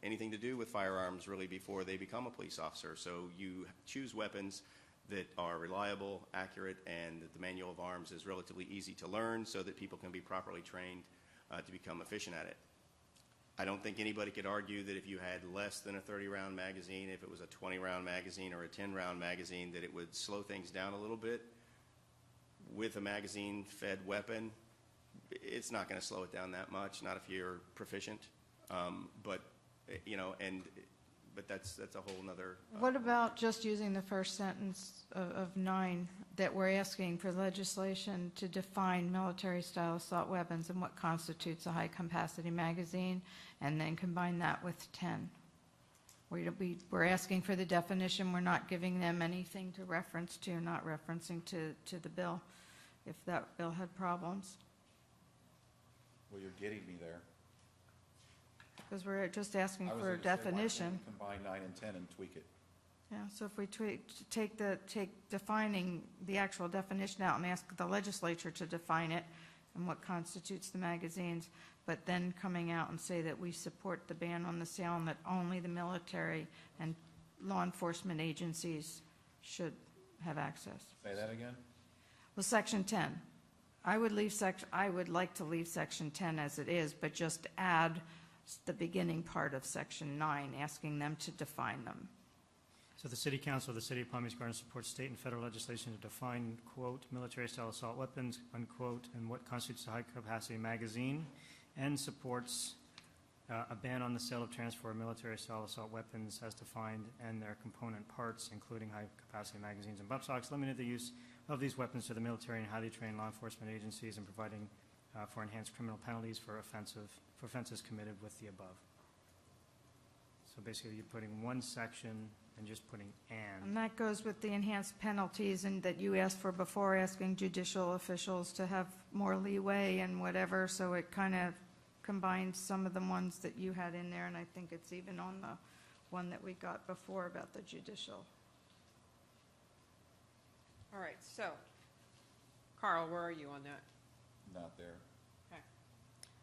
anything to do with firearms really before they become a police officer. So you choose weapons that are reliable, accurate, and that the manual of arms is relatively easy to learn so that people can be properly trained to become efficient at it. I don't think anybody could argue that if you had less than a 30-round magazine, if it was a 20-round magazine or a 10-round magazine, that it would slow things down a little bit. With a magazine-fed weapon, it's not going to slow it down that much, not if you're proficient. But that's a whole nother. What about just using the first sentence of 9, that we're asking for legislation to define military-style assault weapons and what constitutes a high-capacity magazine, and then combine that with 10? We're asking for the definition. We're not giving them anything to reference to, not referencing to the bill, if that bill had problems. Well, you're getting me there. Because we're just asking I was for a gonna say, why can't we definition. combine 9 and 10 and tweak it. Yeah, so if we take defining the actual definition out and ask the legislature to define it and what constitutes the magazines, but then coming out and say that we support the ban on the sale and that only the military and law enforcement agencies should have access. Say that again? Well, Section 10. I would like to leave Section 10 as it is, but just add the beginning part of Section 9, asking them to define them. So the City Council of the City of Palm Beach Gardens supports state and federal legislation to define, quote, military-style assault weapons, unquote, and what constitutes a high-capacity magazine, and supports a ban on the sale of transfer of military-style assault weapons as defined and their component parts, including high-capacity magazines and bump stocks, limited the use of these weapons to the military and highly trained law enforcement agencies, and providing for enhanced criminal penalties for offenses committed with the above. So basically, you're putting one section than just putting And that goes with the enhanced penalties and that you asked for before, asking judicial officials to have more leeway and whatever, so it kind of combines some of the ones that you had in there, and I think it's even on the one that we got before about the judicial. All right, so, Carl, where are you on that? Not there. Okay.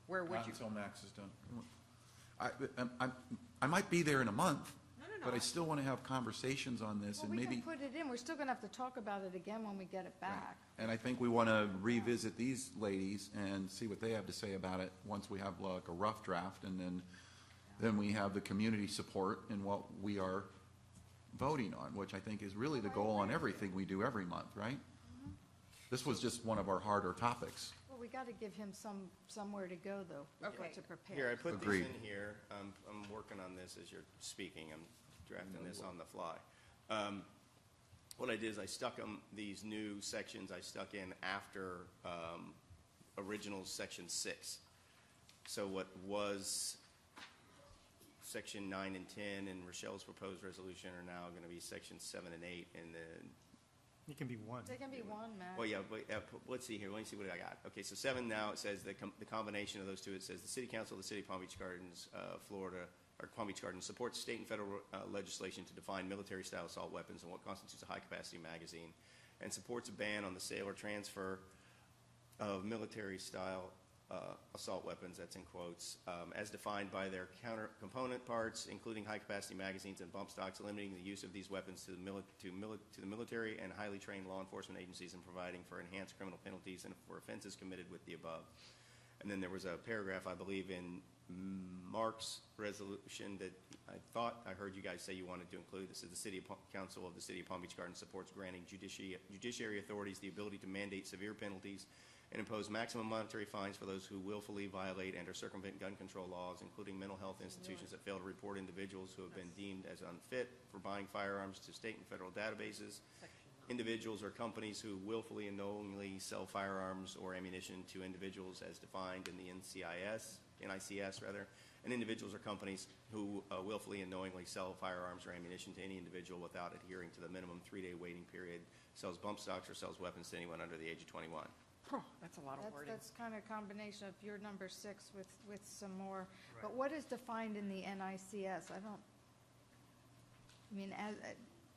Where would Not you? until Max is done. I might be there in a month, but I still want to have conversations on this Well, and we maybe, can put it in, we're still going to have to talk about it again when we get it back. and I think we want to revisit these ladies and see what they have to say about it once we have like a rough draft, and then we have the community support in what we are voting on, which I think is really the goal on everything we do every month, right? This was just one of our harder topics. Well, we got to give him somewhere to go, though, Okay. to prepare. Here, I put Agreed. these in here. I'm working on this as you're speaking. I'm drafting this on the fly. What I did is I stuck these new sections I stuck in after original section 6. So what was section 9 and 10 in Rochelle's proposed resolution are now going to be sections 7 and 8, and then It can be one. They can be one, Matt. well, yeah, but let's see here. Let me see what I got. Okay, so 7 now, it says the combination of those two. It says the City Council of the City of Palm Beach Gardens, Florida, or Palm Beach Gardens, supports state and federal legislation to define military-style assault weapons and what constitutes a high-capacity magazine, and supports a ban on the sale or transfer of military-style assault weapons, that's in quotes, as defined by their counter component parts, including high-capacity magazines and bump stocks, limiting the use of these weapons to the military and highly trained law enforcement agencies, and providing for enhanced criminal penalties and for offenses committed with the above. And then there was a paragraph, I believe, in Mark's resolution that I thought I heard you guys say you wanted to include. This is the City Council of the City of Palm Beach Gardens supports granting judiciary authorities the ability to mandate severe penalties and impose maximum monetary fines for those who willfully violate and or circumvent gun control laws, including mental health institutions that fail to report individuals who have been deemed as unfit for buying firearms to state and federal databases, individuals or companies who willfully and knowingly sell firearms or ammunition to individuals as defined in the NICS, and individuals or companies who willfully and knowingly sell firearms or ammunition to any individual without adhering to the minimum 3-day waiting period, sells bump stocks or sells weapons to anyone under the age of 21. That's a lot of wording. That's kind of a combination of your number 6 with some more. But what is defined in the NICS?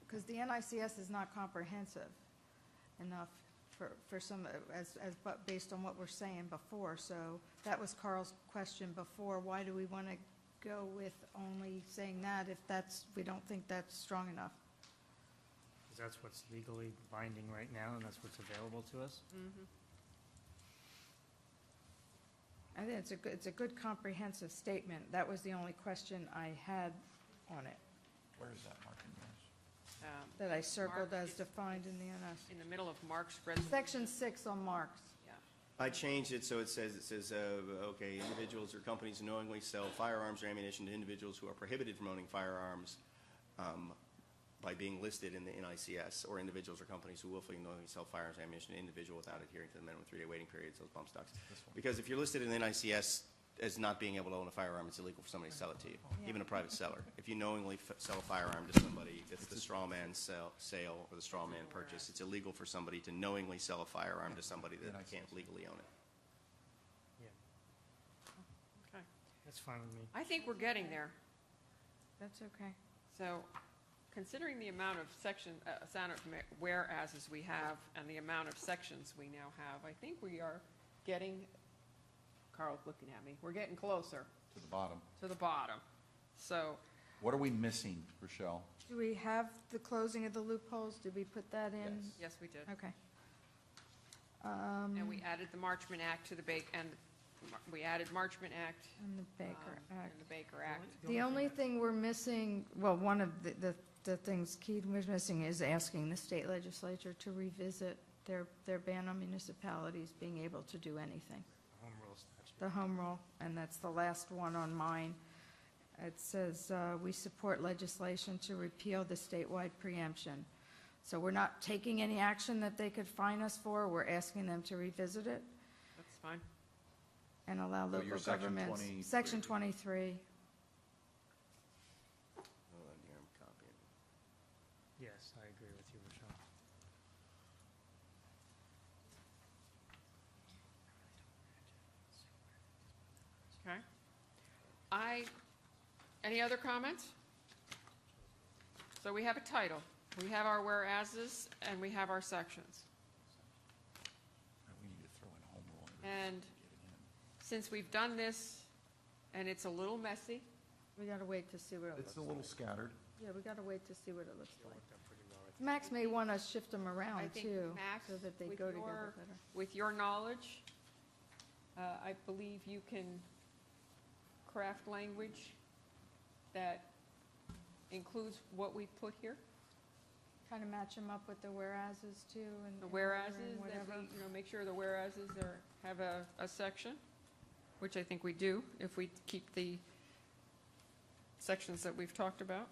Because the NICS is not comprehensive enough for some, but based on what we're saying before. So that was Carl's question before. Why do we want to go with only saying that if we don't think that's strong enough? Because that's what's legally binding right now, and that's what's available to us. Mm-hmm. I think it's a good comprehensive statement. That was the only question I had on it, Where is that, Mark? that I circled Mark as is defined in the NS. In the middle of Mark's resolution. Section 6 on Marks. I changed it so it says, okay, individuals or companies knowingly sell firearms or ammunition to individuals who are prohibited from owning firearms by being listed in the NICS, or individuals or companies who willfully and knowingly sell firearms or ammunition to an individual without adhering to the minimum 3-day waiting period, sells bump stocks. Because if you're listed in the NICS as not being able to own a firearm, it's illegal for somebody to sell it to you, even a private seller. If you knowingly sell a firearm to somebody, it's the straw man sale or the straw man purchase. It's illegal for somebody to knowingly sell a firearm to somebody that can't legally own it. Okay. That's fine with me. I think we're getting there. That's okay. So, considering the amount of whereases we have and the amount of sections we now have, I think we are getting, Carl's looking at me, we're getting closer To the bottom. to the bottom. So, What are we missing, Rochelle? Do we have the closing of the loopholes? Did we put that in? yes, we did. Okay. And we added the Marchman Act to the we added Marchman Act. And the Baker Act. And the Baker Act. The only thing we're missing, well, one of the things Keaton was missing is asking the state legislature to revisit their ban on municipalities being able to do anything. Home rule statute. The home rule, and that's the last one on mine. It says, we support legislation to repeal the statewide preemption. So we're not taking any action that they could fine us for, we're asking them to revisit it That's fine. and allow So local you're section governments. 23. Section 23. Hold on here, I'm copying. Any other comments? So we have a title, we have our whereases, and we have our sections. And since we've done this, and it's a little messy. We gotta wait to see what it looks like. It's a little scattered. Yeah, we gotta wait to see what it looks like. Max may want to shift them I around think, too, Max, so that they with go your- together better. With your knowledge, I believe you can craft language that includes what we put here. Kind of match them up with the whereases too and. The and order whereases, and that whatever. we, make sure the whereases have a section, which I think we do if we keep the sections that we've talked about.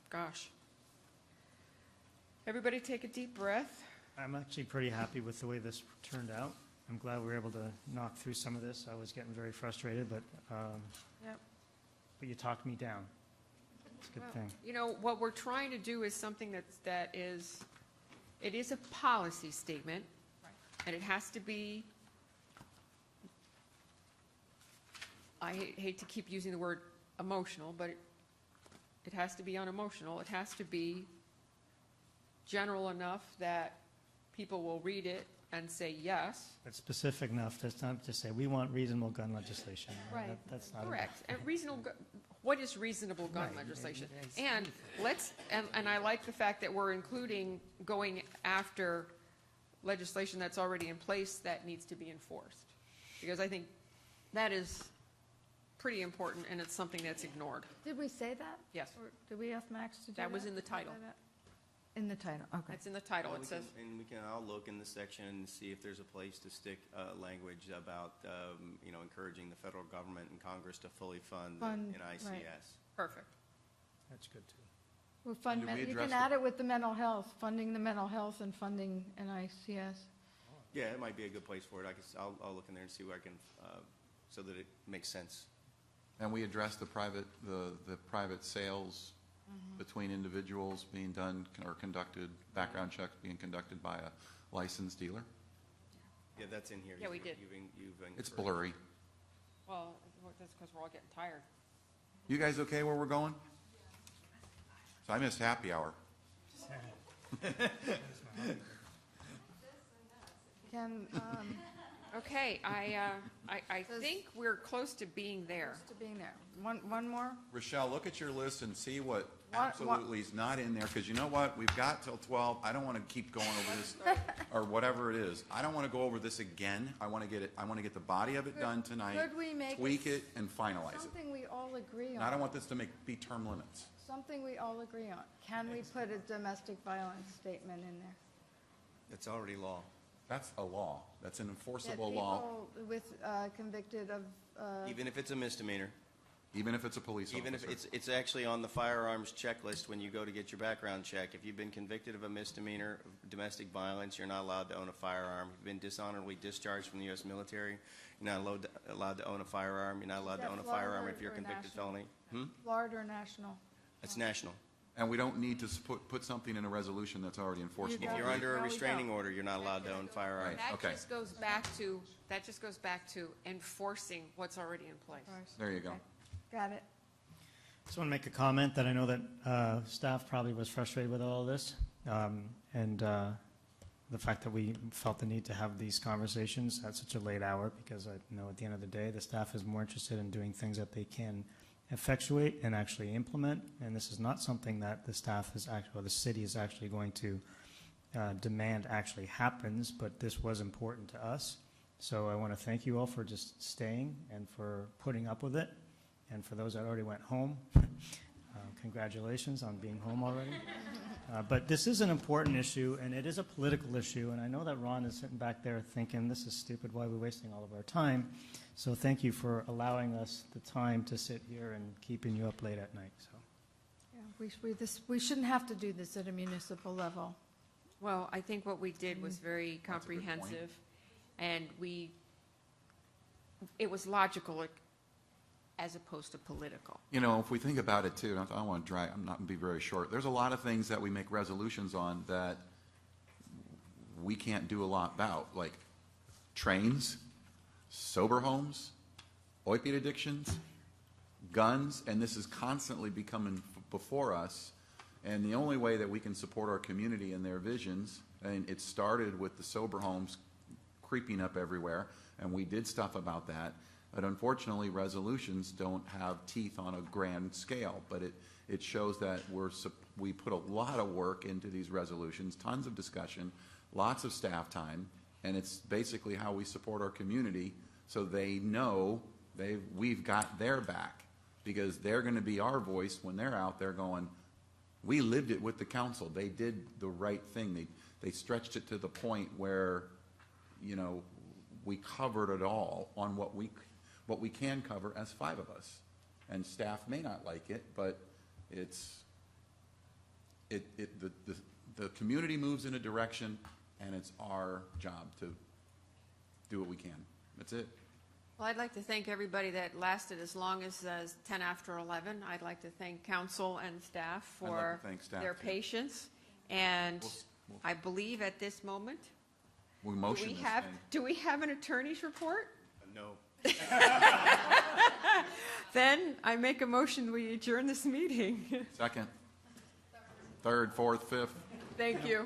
Gosh. Everybody take a deep breath. I'm actually pretty happy with the way this turned out. I'm glad we were able to knock through some of this. I was getting very frustrated, but Yep. you talked me down. It's a good thing. What we're trying to do is something it is a policy statement, and it has to be, I hate to keep using the word emotional, but it has to be unemotional. It has to be general enough that people will read it and say yes. It's specific enough. That's not to say we want reasonable gun legislation. Right. That's not Correct. And what is reasonable gun Right. legislation? And and I like the fact that we're including going after legislation that's already in place that needs to be enforced. Because I think that is pretty important, and it's something that's ignored. Did we say that? Yes. Or did we ask Max to do that? That was in the title. In the title, okay. That's in the title. Well, It says, I'll look in the section and see if there's a place to stick language about, encouraging the federal government and Congress to fully fund NICS. right. perfect. That's good too. Well, Did we you address can add it with the mental health, funding the mental health and funding NICS. Yeah, it might be a good place for it. I'll look in there and see where I can, so that it makes sense. And we addressed the private sales between individuals being done or conducted, background checks being conducted by a licensed dealer. Yeah, that's in here. Yeah, we did. It's blurry. Well, that's because we're all getting tired. You guys okay where we're going? So I missed happy hour. Can, Okay, I think we're close to being there. to being there. One more? Rochelle, look at your list and see what What- absolutely is not in there, because you know what? We've got till 12. I don't want to keep going over this, or whatever it is. I don't want to go over this again. I want to get the body of it done tonight. Could we make tweak it and finalize it. Something we all agree And on. I don't want this to be term limits. Something we all agree on. Can we put a domestic violence statement in there? It's already law. That's a law. That's an That enforceable law, people with, convicted of, Even if it's a misdemeanor. even if it's a police officer. Even if it's actually on the firearms checklist when you go to get your background check. If you've been convicted of a misdemeanor of domestic violence, you're not allowed to own a firearm. If you've been dishonorably discharged from the U.S. military, you're not allowed to own a firearm. You're not allowed to that own a Florida firearm if you're a or convicted national? felony. Florida or national? It's national. And we don't need to put something in a resolution that's already enforceable. If you're under a No, we restraining don't. order, you're not allowed to own firearms. That Okay. just goes back to enforcing what's already in place. There you go. Okay. Got it. Just want to make a comment that I know that staff probably was frustrated with all of this, and the fact that we felt the need to have these conversations at such a late hour, because I know at the end of the day, the staff is more interested in doing things that they can effectuate and actually implement, and this is not something that the staff is actually, or the city is actually going to demand actually happens, but this was important to us. So I want to thank you all for just staying and for putting up with it. And for those that already went home, congratulations on being home already. But this is an important issue, and it is a political issue, and I know that Ron is sitting back there thinking, this is stupid, why are we wasting all of our time? So thank you for allowing us the time to sit here and keeping you up late at night. So. Yeah, we shouldn't have to do this at a municipal level. Well, I think what we did was very comprehensive, and it was logical as opposed to political. You know, if we think about it too, I don't want to I'm not going to be very short. There's a lot of things that we make resolutions on that we can't do a lot about, like trains, sober homes, opiate addictions, guns, and this is constantly becoming before us. And the only way that we can support our community and their visions, and it started with the sober homes creeping up everywhere, and we did stuff about that. But unfortunately, resolutions don't have teeth on a grand scale. But it shows that we put a lot of work into these resolutions, tons of discussion, lots of staff time, and it's basically how we support our community so they know we've got their back, because they're going to be our voice when they're out there going, we lived it with the council. They did the right thing. They stretched it to the point where, you know, we covered it all on what we can cover as 5 of us. And staff may not like it, but the community moves in a direction, and it's our job to do what we can. That's it. Well, I'd like to thank everybody that lasted as long as 10 after 11. I'd like to thank council and staff I'd like for to thank staff, their too. patience. And I believe at this moment, We motion this thing. do we have an attorney's report? No. Then I make a motion, we adjourn this meeting. Second, third, fourth, fifth. Thank you.